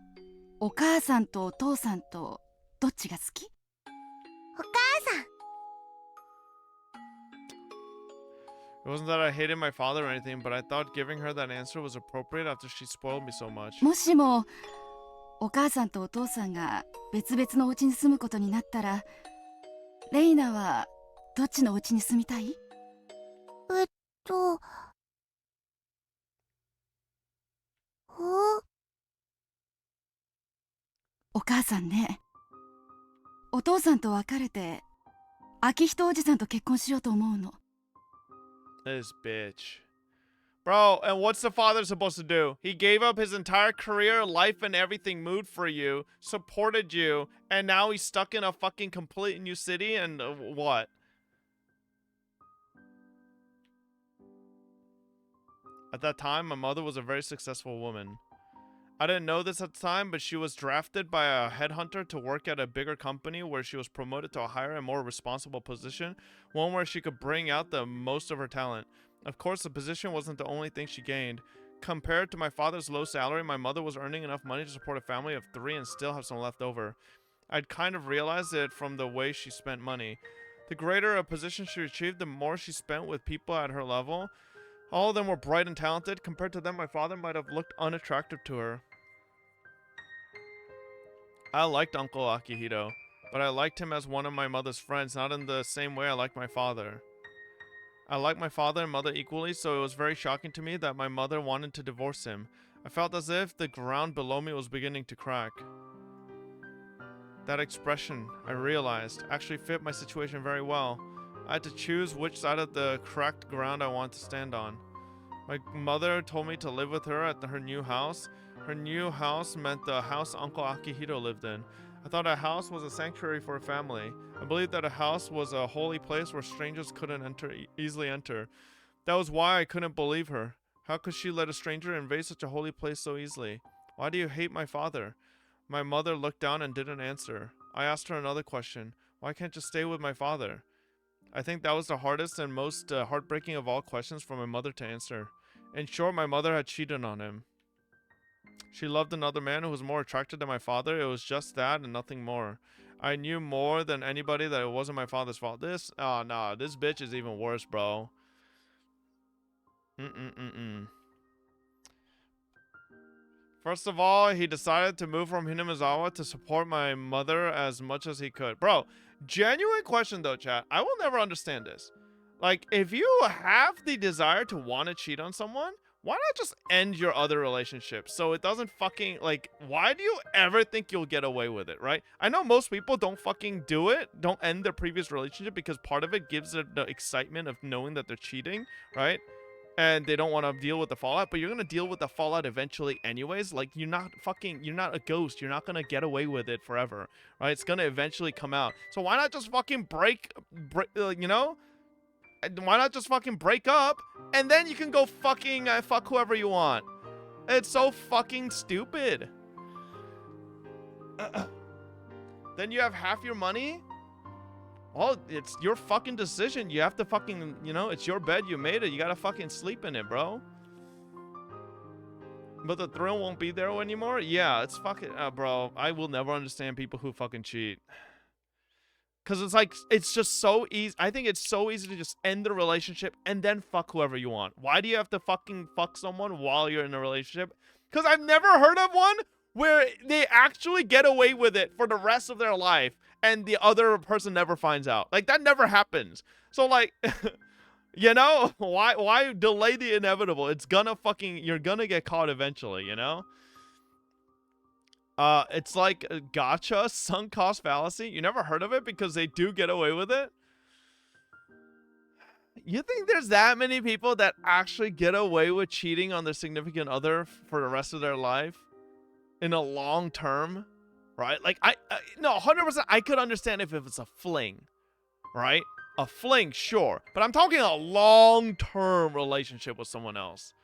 Speaker 8: お母さんとお父さんとどっちが好き？
Speaker 2: お母さん。
Speaker 1: It wasn't that I hated my father or anything, but I thought giving her that answer was appropriate after she spoiled me so much.
Speaker 8: もしもお母さんとお父さんが別々のお家に住むことになったら、レイナはどっちのお家に住みたい？お母さんね、お父さんと別れて秋人おじさんと結婚しようと思うの。
Speaker 1: This bitch. Bro, and what's the father supposed to do? He gave up his entire career, life, and everything mood for you, supported you, and now he's stuck in a fucking complete new city, and what? At that time, my mother was a very successful woman. I didn't know this at the time, but she was drafted by a headhunter to work at a bigger company where she was promoted to a higher and more responsible position, one where she could bring out the most of her talent. Of course, the position wasn't the only thing she gained. compared to my father's low salary, my mother was earning enough money to support a family of 3 and still have some left over. I'd kind of realized it from the way she spent money. The greater a position she achieved, the more she spent with people at her level. All of them were bright and talented. Compared to them, my father might have looked unattractive to her. I liked Uncle Akihito, but I liked him as one of my mother's friends, not in the same way I liked my father. I liked my father and mother equally, so it was very shocking to me that my mother wanted to divorce him. I felt as if the ground below me was beginning to crack. That expression, I realized, actually fit my situation very well. I had to choose which side of the cracked ground I wanted to stand on. My mother told me to live with her at her new house. Her new house meant the house Uncle Akihito lived in. I thought a house was a sanctuary for a family. I believed that a house was a holy place where strangers couldn't easily enter. That was why I couldn't believe her. How could she let a stranger invade such a holy place so easily? Why do you hate my father? My mother looked down and didn't answer. I asked her another question. Why can't you stay with my father? I think that was the hardest and most heartbreaking of all questions for my mother to answer. In short, my mother had cheated on him. She loved another man who was more attracted than my father. It was just that and nothing more. I knew more than anybody that it wasn't my father's fault. This bitch is even worse, bro. First of all, he decided to move from Hinamizawa to support my mother as much as he could. Bro, genuine question though, chat. I will never understand this. Like, if you have the desire to want to cheat on someone, why not just end your other relationship so it doesn't fucking, like, why do you ever think you'll get away with it, right? I know most people don't fucking do it, don't end their previous relationship because part of it gives it the excitement of knowing that they're cheating, right? And they don't want to deal with the fallout, but you're going to deal with the fallout eventually anyways. Like, you're not a ghost. You're not going to get away with it forever, right? It's going to eventually come out. So why not just fucking break, you know? Why not just fucking break up and then you can go fucking fuck whoever you want? It's so fucking stupid. Then you have half your money. Well, it's your fucking decision. You have to fucking, you know, it's your bed. You made it. You gotta fucking sleep in it, bro. But the thrill won't be there anymore? Yeah, it's fucking, bro. I will never understand people who fucking cheat. Because it's like, it's just so easy. I think it's so easy to just end the relationship and then fuck whoever you want. Why do you have to fucking fuck someone while you're in a relationship? Because I've never heard of one where they actually get away with it for the rest of their life and the other person never finds out. Like, that never happens. So, like, you know, why delay the inevitable? It's gonna fucking, you're gonna get caught eventually, you know? It's like a gotcha, sunk cost fallacy. You never heard of it because they do get away with it? You think there's that many people that actually get away with cheating on their significant other for the rest of their life? In a long term? Right? Like, no, 100%, I could understand if it's a fling. Right? A fling, sure. But I'm talking a long-term relationship with someone else.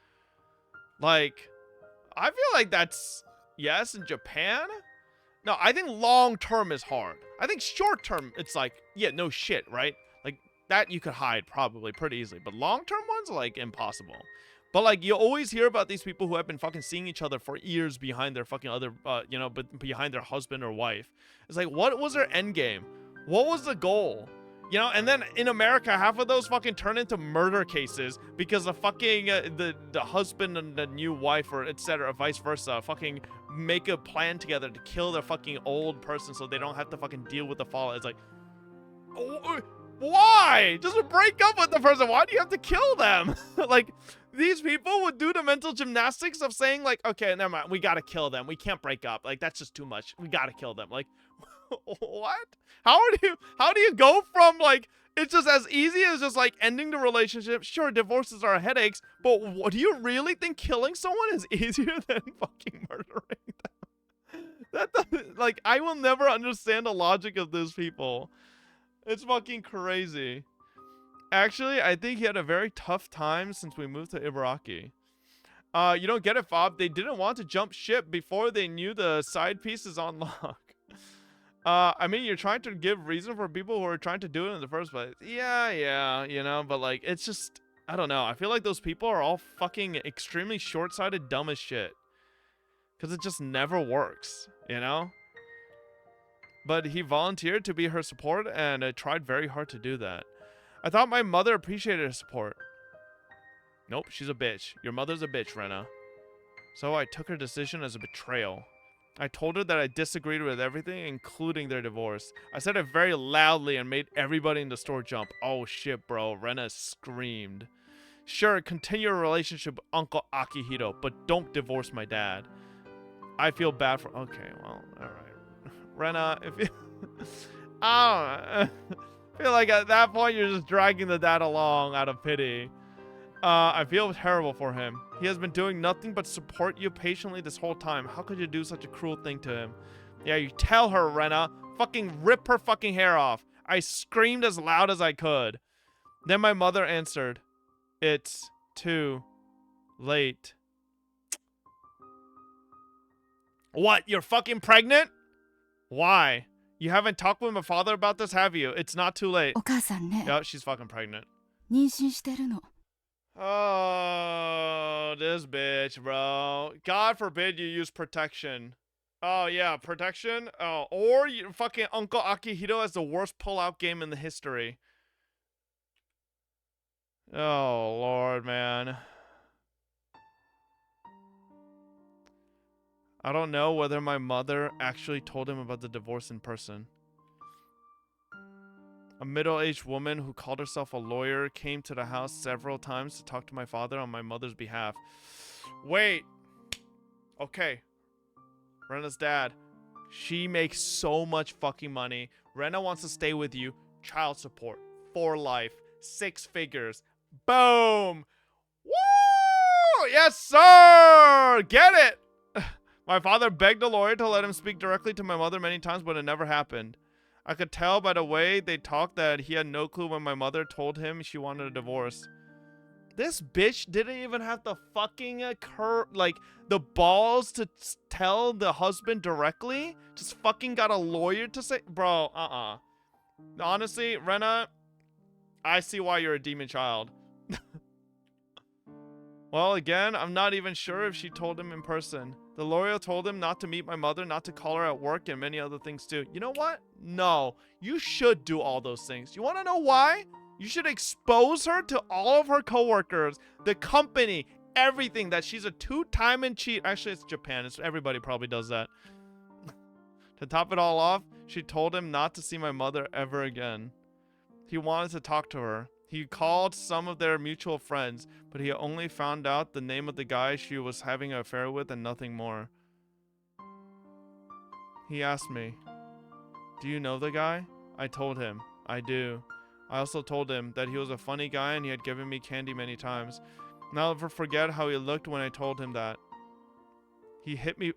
Speaker 1: Like, I feel like that's... Yes, in Japan? No, I think long-term is hard. I think short-term, it's like, yeah, no shit, right? Like, that you could hide probably pretty easily. But long-term ones, like, impossible. But, like, you always hear about these people who have been fucking seeing each other for years behind their fucking other, you know, but behind their husband or wife. It's like, what was their end game? What was the goal? You know, and then in America, half of those fucking turn into murder cases because the fucking, the husband and the new wife or etc., vice versa, fucking make a plan together to kill their fucking old person so they don't have to fucking deal with the fallout. It's like, why? Just break up with the person. Why do you have to kill them? Like, these people would do the mental gymnastics of saying, like, okay, never mind, we gotta kill them. We can't break up. Like, that's just too much. We gotta kill them. Like, what? How do you go from, like, it's just as easy as just, like, ending the relationship? Sure, divorces are headaches, but what, do you really think killing someone is easier than fucking murdering them? That doesn't, like, I will never understand the logic of these people. It's fucking crazy. Actually, I think he had a very tough time since we moved to Ibaraki. You don't get it, Fob. They didn't want to jump ship before they knew the side piece is on lock. I mean, you're trying to give reason for people who are trying to do it in the first place. Yeah, you know, but, like, it's just, I don't know. I feel like those people are all fucking extremely short-sighted, dumb as shit. Because it just never works, you know? But he volunteered to be her support, and I tried very hard to do that. I thought my mother appreciated her support. Nope, she's a bitch. Your mother's a bitch, Rena. So I took her decision as a betrayal. I told her that I disagreed with everything, including their divorce. I said it very loudly and made everybody in the store jump. Oh shit, bro. Rena screamed. Sure, continue a relationship with Uncle Akihito, but don't divorce my dad. I feel bad for... Okay, well, alright. Rena, if you... I feel like at that point you're just dragging the dad along out of pity. I feel terrible for him. He has been doing nothing but support you patiently this whole time. How could you do such a cruel thing to him? Yeah, you tell her, Rena. Fucking rip her fucking hair off. I screamed as loud as I could. Then my mother answered. It's too late. What? You're fucking pregnant? Why? You haven't talked with my father about this, have you? It's not too late. Yep, she's fucking pregnant.
Speaker 8: 妊娠してるの。
Speaker 1: Oh, this bitch, bro. God forbid you use protection. Oh, yeah, protection? Oh, or you fucking Uncle Akihito has the worst pull-out game in the history. Oh, Lord, man. I don't know whether my mother actually told him about the divorce in person. A middle-aged woman who called herself a lawyer came to the house several times to talk to my father on my mother's behalf. Wait. Okay. Rena's dad. She makes so much fucking money. Rena wants to stay with you. Child support. For life. 6 figures. Boom. Woo! Yes, sir! Get it! My father begged the lawyer to let him speak directly to my mother many times, but it never happened. I could tell by the way they talked that he had no clue when my mother told him she wanted a divorce. This bitch didn't even have the fucking the balls to tell the husband directly. Just fucking got a lawyer to say, bro, honestly, Rena, I see why you're a demon child. Well, again, I'm not even sure if she told him in person. The lawyer told him not to meet my mother, not to call her at work, and many other things too. You know what? No, you should do all those things. You want to know why? You should expose her to all of her coworkers, the company, everything, that she's a two-time and cheat. Actually, it's Japan. Everybody probably does that. To top it all off, she told him not to see my mother ever again. He wanted to talk to her. He called some of their mutual friends, but he only found out the name of the guy she was having an affair with and nothing more. He asked me, "Do you know the guy?" I told him, "I do." I also told him that he was a funny guy and he had given me candy many times. And I'll never forget how he looked when I told him that. He hit me.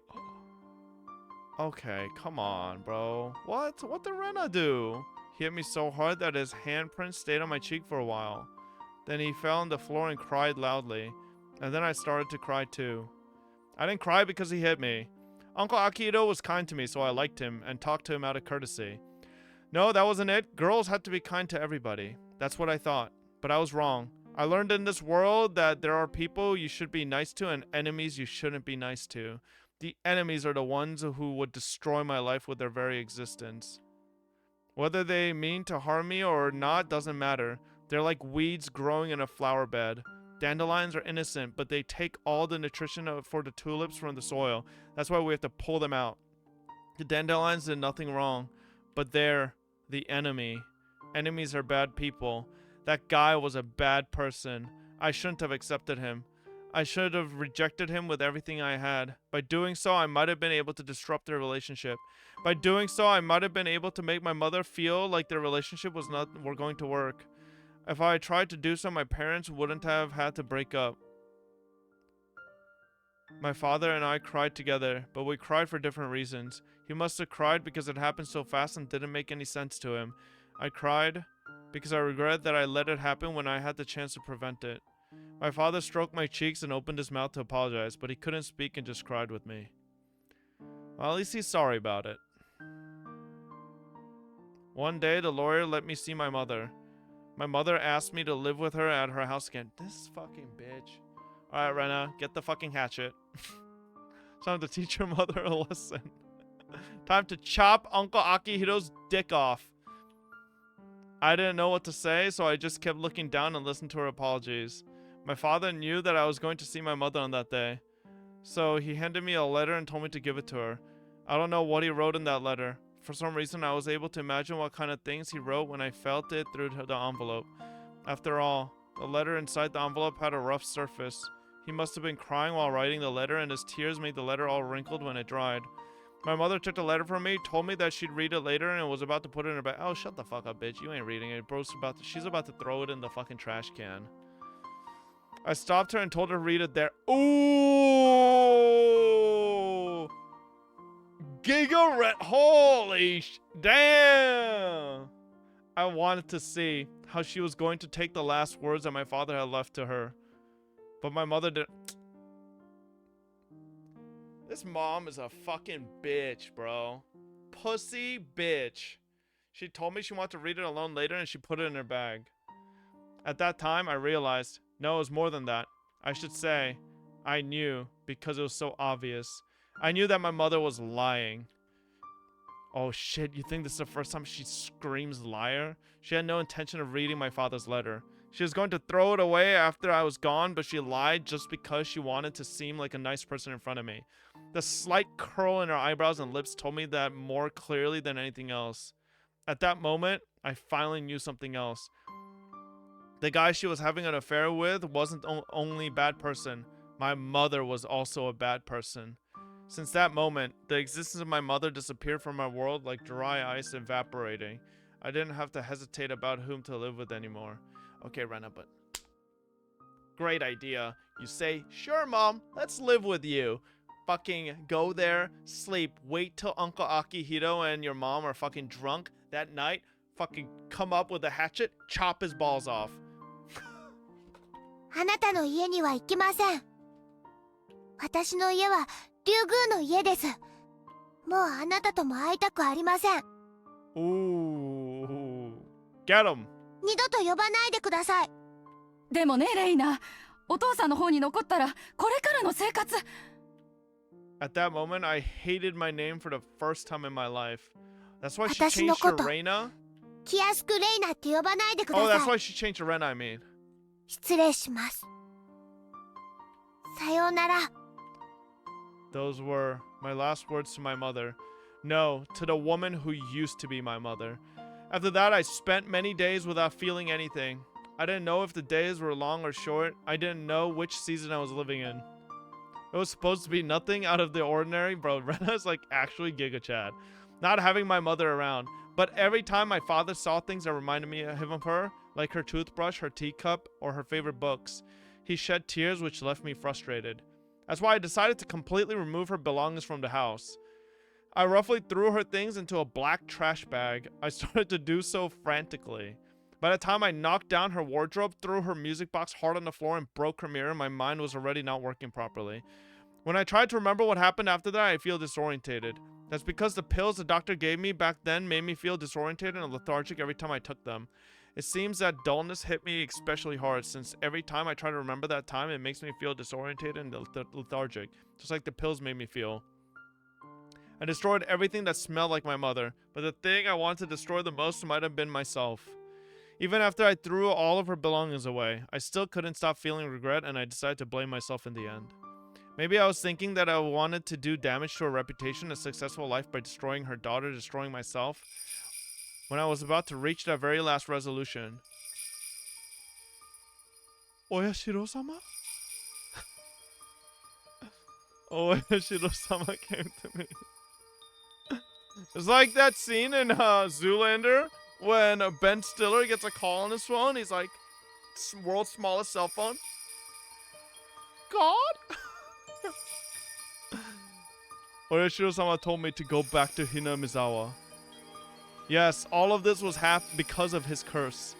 Speaker 1: Okay, come on, bro. What? What did Rena do? He hit me so hard that his handprint stayed on my cheek for a while. Then he fell on the floor and cried loudly. And then I started to cry too. I didn't cry because he hit me. Uncle Akihito was kind to me, so I liked him and talked to him out of courtesy. No, that wasn't it. Girls had to be kind to everybody. That's what I thought. But I was wrong. I learned in this world that there are people you should be nice to and enemies you shouldn't be nice to. The enemies are the ones who would destroy my life with their very existence. Whether they mean to harm me or not doesn't matter. They're like weeds growing in a flower bed. Dandelions are innocent, but they take all the nutrition for the tulips from the soil. That's why we have to pull them out. The dandelions did nothing wrong, but they're the enemy. Enemies are bad people. That guy was a bad person. I shouldn't have accepted him. I should have rejected him with everything I had. By doing so, I might have been able to disrupt their relationship. By doing so, I might have been able to make my mother feel like their relationship were going to work. If I had tried to do so, my parents wouldn't have had to break up. My father and I cried together, but we cried for different reasons. He must have cried because it happened so fast and didn't make any sense to him. I cried because I regret that I let it happen when I had the chance to prevent it. My father stroked my cheeks and opened his mouth to apologize, but he couldn't speak and just cried with me. Well, at least he's sorry about it. One day, the lawyer let me see my mother. My mother asked me to live with her at her house again. This fucking bitch. Alright, Rena, get the fucking hatchet. Time to teach your mother a lesson. Time to chop Uncle Akihiro's dick off. I didn't know what to say, so I just kept looking down and listened to her apologies. My father knew that I was going to see my mother on that day, so he handed me a letter and told me to give it to her. I don't know what he wrote in that letter. For some reason, I was able to imagine what kind of things he wrote when I felt it through the envelope. After all, the letter inside the envelope had a rough surface. He must have been crying while writing the letter, and his tears made the letter all wrinkled when it dried. My mother took the letter from me, told me that she'd read it later, and was about to put it in her bag. Oh, shut the fuck up, bitch. You ain't reading it. She's about to throw it in the fucking trash can. I stopped her and told her to read it there. Ooh! Gigaret. Holy damn! I wanted to see how she was going to take the last words that my father had left to her. But my mother didn't. This mom is a fucking bitch, bro. Pussy bitch. She told me she wanted to read it alone later and she put it in her bag. At that time, I realized, no, it was more than that. I should say, I knew because it was so obvious. I knew that my mother was lying. Oh shit, you think this is the first time she screams liar? She had no intention of reading my father's letter. She was going to throw it away after I was gone, but she lied just because she wanted to seem like a nice person in front of me. The slight curl in her eyebrows and lips told me that more clearly than anything else. At that moment, I finally knew something else. The guy she was having an affair with wasn't only a bad person. My mother was also a bad person. Since that moment, the existence of my mother disappeared from my world like dry ice evaporating. I didn't have to hesitate about whom to live with anymore. Okay, Rena, but great idea. You say, sure, Mom, let's live with you. Fucking go there, sleep, wait till Uncle Akihiro and your mom are fucking drunk that night, fucking come up with a hatchet, chop his balls off.
Speaker 2: あなたの家には行きません。私の家は竜宮の家です。もうあなたとも会いたくありません。
Speaker 1: Ooh, get him.
Speaker 2: 二度と呼ばないでください。
Speaker 15: でもね、レイナ、お父さんの方に残ったらこれからの生活。
Speaker 1: At that moment, I hated my name for the first time in my life. That's why she changed to Rena.
Speaker 2: 気安くレイナって呼ばないでください。
Speaker 1: Oh, that's why she changed to Rena, I mean.
Speaker 2: 失礼します。さようなら。
Speaker 1: Those were my last words to my mother. No, to the woman who used to be my mother. After that, I spent many days without feeling anything. I didn't know if the days were long or short. I didn't know which season I was living in. It was supposed to be nothing out of the ordinary. Bro, Rena's like actually Giga Chad. Not having my mother around. But every time my father saw things that reminded me of her, like her toothbrush, her teacup, or her favorite books, he shed tears which left me frustrated. That's why I decided to completely remove her belongings from the house. I roughly threw her things into a black trash bag. I started to do so frantically. By the time I knocked down her wardrobe, threw her music box hard on the floor, and broke her mirror, my mind was already not working properly. When I tried to remember what happened after that, I feel disorientated. That's because the pills the doctor gave me back then made me feel disorientated and lethargic every time I took them. It seems that dullness hit me especially hard, since every time I try to remember that time, it makes me feel disorientated and lethargic, just like the pills made me feel. I destroyed everything that smelled like my mother, but the thing I wanted to destroy the most might have been myself. Even after I threw all of her belongings away, I still couldn't stop feeling regret, and I decided to blame myself in the end. Maybe I was thinking that I wanted to do damage to her reputation and successful life by destroying her daughter, destroying myself, when I was about to reach that very last resolution. Oyashiro-sama? Oyashiro-sama came to me. It's like that scene in Zoolander when Ben Stiller gets a call on his phone. He's like, world's smallest cell phone. God? Oyashiro-sama told me to go back to Hinamizawa. Yes, all of this was because of his curse.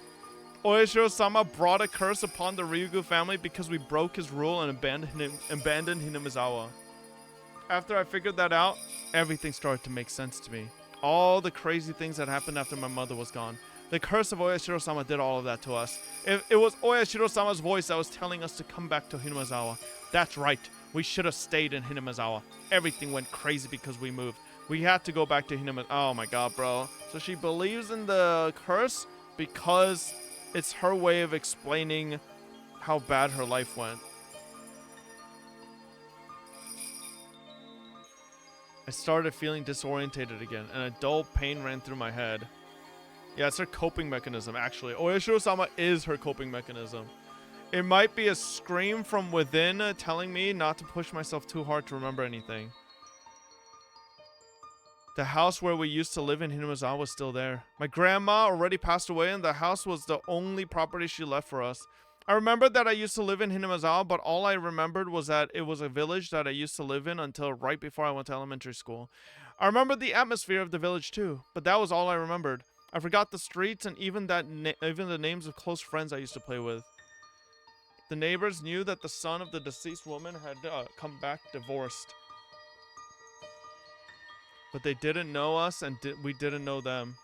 Speaker 1: Oyashiro-sama brought a curse upon the Ryugu family because we broke his rule and abandoned Hinamizawa. After I figured that out, everything started to make sense to me. All the crazy things that happened after my mother was gone. The curse of Oyashiro-sama did all of that to us. It was Oyashiro-sama's voice that was telling us to come back to Hinamazawa. That's right. We should have stayed in Hinamazawa. Everything went crazy because we moved. We had to go back to Hinamazawa. Oh my god, bro. So she believes in the curse because it's her way of explaining how bad her life went. I started feeling disorientated again, and a dull pain ran through my head. Yeah, it's her coping mechanism, actually. Oyashiro-sama is her coping mechanism. It might be a scream from within telling me not to push myself too hard to remember anything. The house where we used to live in Hinamazawa was still there. My grandma already passed away, and the house was the only property she left for us. I remembered that I used to live in Hinamazawa, but all I remembered was that it was a village that I used to live in until right before I went to elementary school. I remembered the atmosphere of the village too, but that was all I remembered. I forgot the streets and even the names of close friends I used to play with. The neighbors knew that the son of the deceased woman had come back divorced. But they didn't know us, and we didn't know them.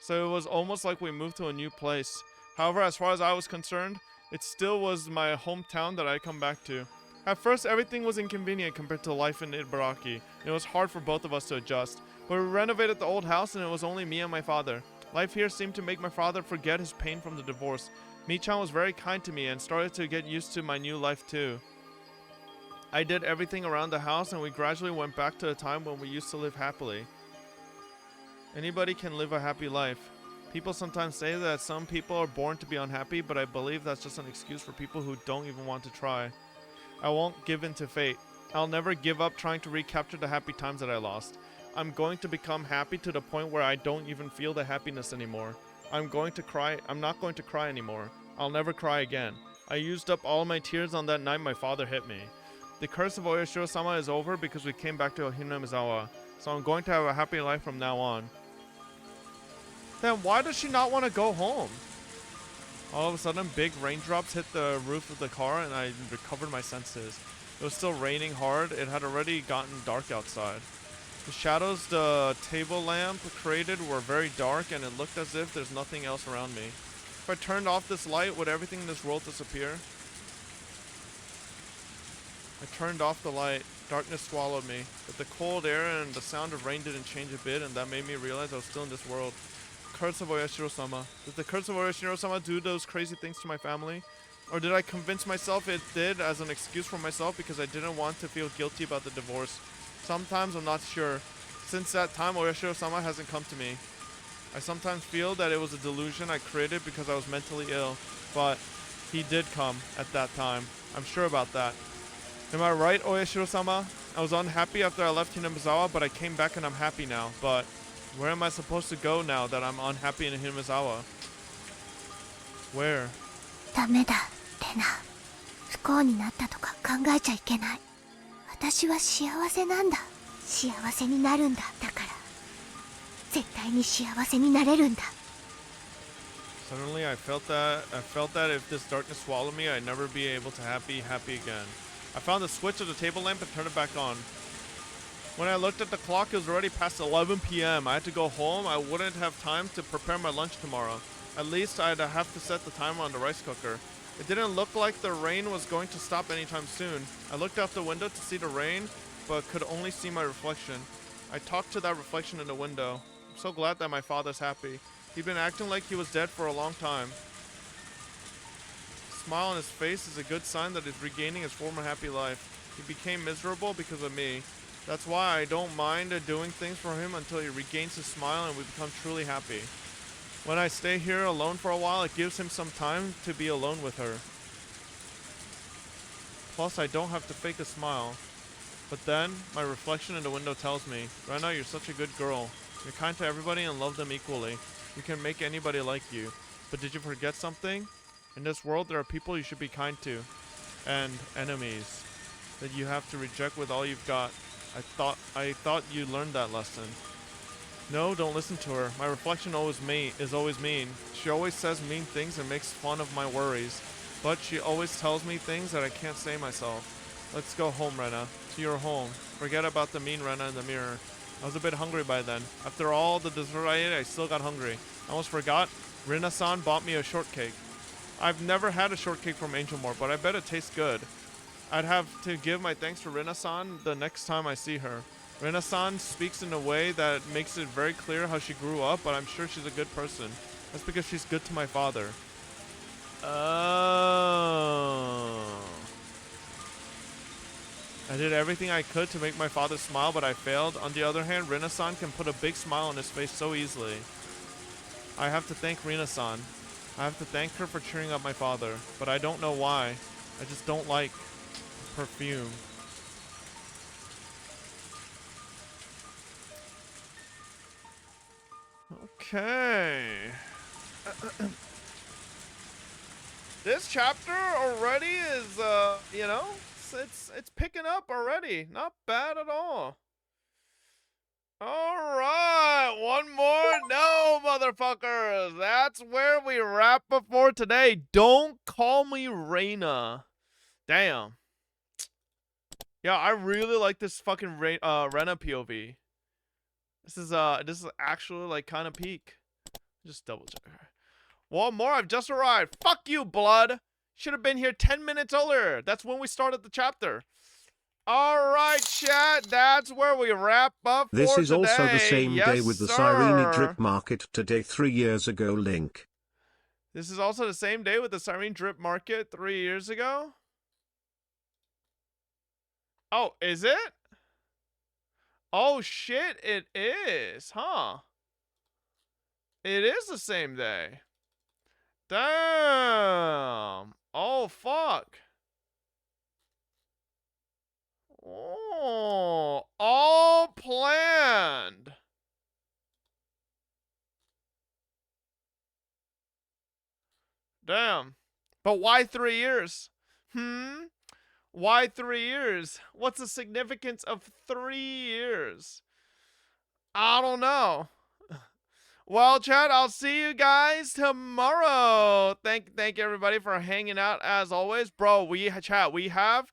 Speaker 1: So it was almost like we moved to a new place. However, as far as I was concerned, it still was my hometown that I come back to. At first, everything was inconvenient compared to life in Ibaraki. It was hard for both of us to adjust. But we renovated the old house, and it was only me and my father. Life here seemed to make my father forget his pain from the divorce. Mi-chan was very kind to me and started to get used to my new life too. I did everything around the house, and we gradually went back to a time when we used to live happily. Anybody can live a happy life. People sometimes say that some people are born to be unhappy, but I believe that's just an excuse for people who don't even want to try. I won't give in to fate. I'll never give up trying to recapture the happy times that I lost. I'm going to become happy to the point where I don't even feel the happiness anymore. I'm not going to cry anymore. I'll never cry again. I used up all my tears on that night my father hit me. The curse of Oyashiro-sama is over because we came back to Hinamazawa, so I'm going to have a happy life from now on. Then why does she not want to go home? All of a sudden, big raindrops hit the roof of the car, and I recovered my senses. It was still raining hard. It had already gotten dark outside. The shadows the table lamp created were very dark, and it looked as if there's nothing else around me. If I turned off this light, would everything in this world disappear? I turned off the light. Darkness swallowed me, but the cold air and the sound of rain didn't change a bit, and that made me realize I was still in this world. Curse of Oyashiro-sama. Did the curse of Oyashiro-sama do those crazy things to my family? Or did I convince myself it did as an excuse for myself because I didn't want to feel guilty about the divorce? Sometimes I'm not sure. Since that time, Oyashiro-sama hasn't come to me. I sometimes feel that it was a delusion I created because I was mentally ill, but he did come at that time. I'm sure about that. Am I right, Oyashiro-sama? I was unhappy after I left Hinamazawa, but I came back and I'm happy now. But where am I supposed to go now that I'm unhappy in Hinamazawa? Where?
Speaker 2: ダメだ、レナ。不幸になったとか考えちゃいけない。私は幸せなんだ。幸せになるんだ。だから、絶対に幸せになれるんだ。
Speaker 1: Suddenly I felt that if this darkness swallowed me, I'd never be able to be happy again. I found the switch of the table lamp and turned it back on. When I looked at the clock, it was already past 11 p.m. I had to go home. I wouldn't have time to prepare my lunch tomorrow. At least I'd have to set the timer on the rice cooker. It didn't look like the rain was going to stop anytime soon. I looked out the window to see the rain, but could only see my reflection. I talked to that reflection in the window. I'm so glad that my father's happy. He'd been acting like he was dead for a long time. The smile on his face is a good sign that he's regaining his former happy life. He became miserable because of me. That's why I don't mind doing things for him until he regains his smile and we become truly happy. When I stay here alone for a while, it gives him some time to be alone with her. Plus, I don't have to fake a smile. But then, my reflection in the window tells me, Rena, you're such a good girl. You're kind to everybody and love them equally. You can make anybody like you. But did you forget something? In this world, there are people you should be kind to. And enemies that you have to reject with all you've got. I thought you learned that lesson. No, don't listen to her. My reflection is always mean. She always says mean things and makes fun of my worries. But she always tells me things that I can't say myself. Let's go home, Rena. To your home. Forget about the mean Rena in the mirror. I was a bit hungry by then. After all the dessert I ate, I still got hungry. I almost forgot Rena-san bought me a shortcake. I've never had a shortcake from Angel Mort, but I bet it tastes good. I'd have to give my thanks to Rena-san the next time I see her. Rena-san speaks in a way that makes it very clear how she grew up, but I'm sure she's a good person. That's because she's good to my father. Oh. I did everything I could to make my father smile, but I failed. On the other hand, Rena-san can put a big smile on his face so easily. I have to thank Rena-san. I have to thank her for cheering up my father, but I don't know why. I just don't like perfume. Okay. This chapter already is, you know, it's picking up already. Not bad at all. All right, one more. No, motherfuckers. That's where we wrap up for today. Don't call me Rena. Damn. Yeah, I really like this fucking Rena POV. This is actually like kind of peak. Just double check. One more. I've just arrived. Fuck you, blood. Should have been here 10 minutes earlier. That's when we started the chapter. All right, chat. That's where we wrap up for
Speaker 16: This is
Speaker 1: today.
Speaker 16: also the same
Speaker 1: Yes,
Speaker 16: day with the
Speaker 1: sir.
Speaker 16: Cyrene Drip Market today 3 years ago. Link.
Speaker 1: This is also the same day with the Cyrene Drip Market 3 years ago. Oh, is it? Oh shit, it is, huh? It is the same day. Damn. Oh fuck. Oh, all planned. Damn. But why 3 years? Why 3 years? What's the significance of 3 years? I don't know. Well, chat, I'll see you guys tomorrow. Thank everybody for hanging out as always. Bro, we have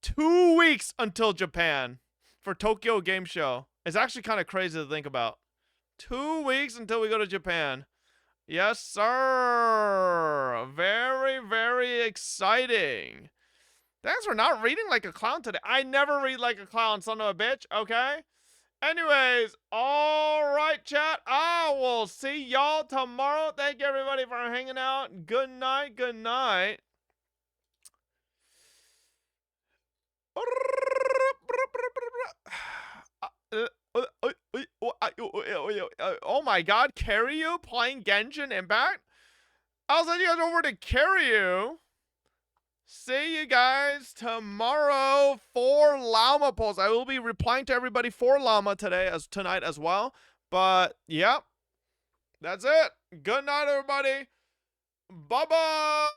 Speaker 1: 2 weeks until Japan for Tokyo Game Show. It's actually kind of crazy to think about. 2 weeks until we go to Japan. Yes, sir. Very, very exciting. Thanks for not reading like a clown today. I never read like a clown, son of a bitch, okay? Anyways, all right, chat. I will see y'all tomorrow. Thank you, everybody, for hanging out. Good night. Good night. Oh my god, Kiryu playing Genshin Impact? I'll send you guys over to Kiryu. See you guys tomorrow for Llama polls. I will be replying to everybody for Llama tonight as well. But yep, that's it. Good night, everybody. Bye-bye.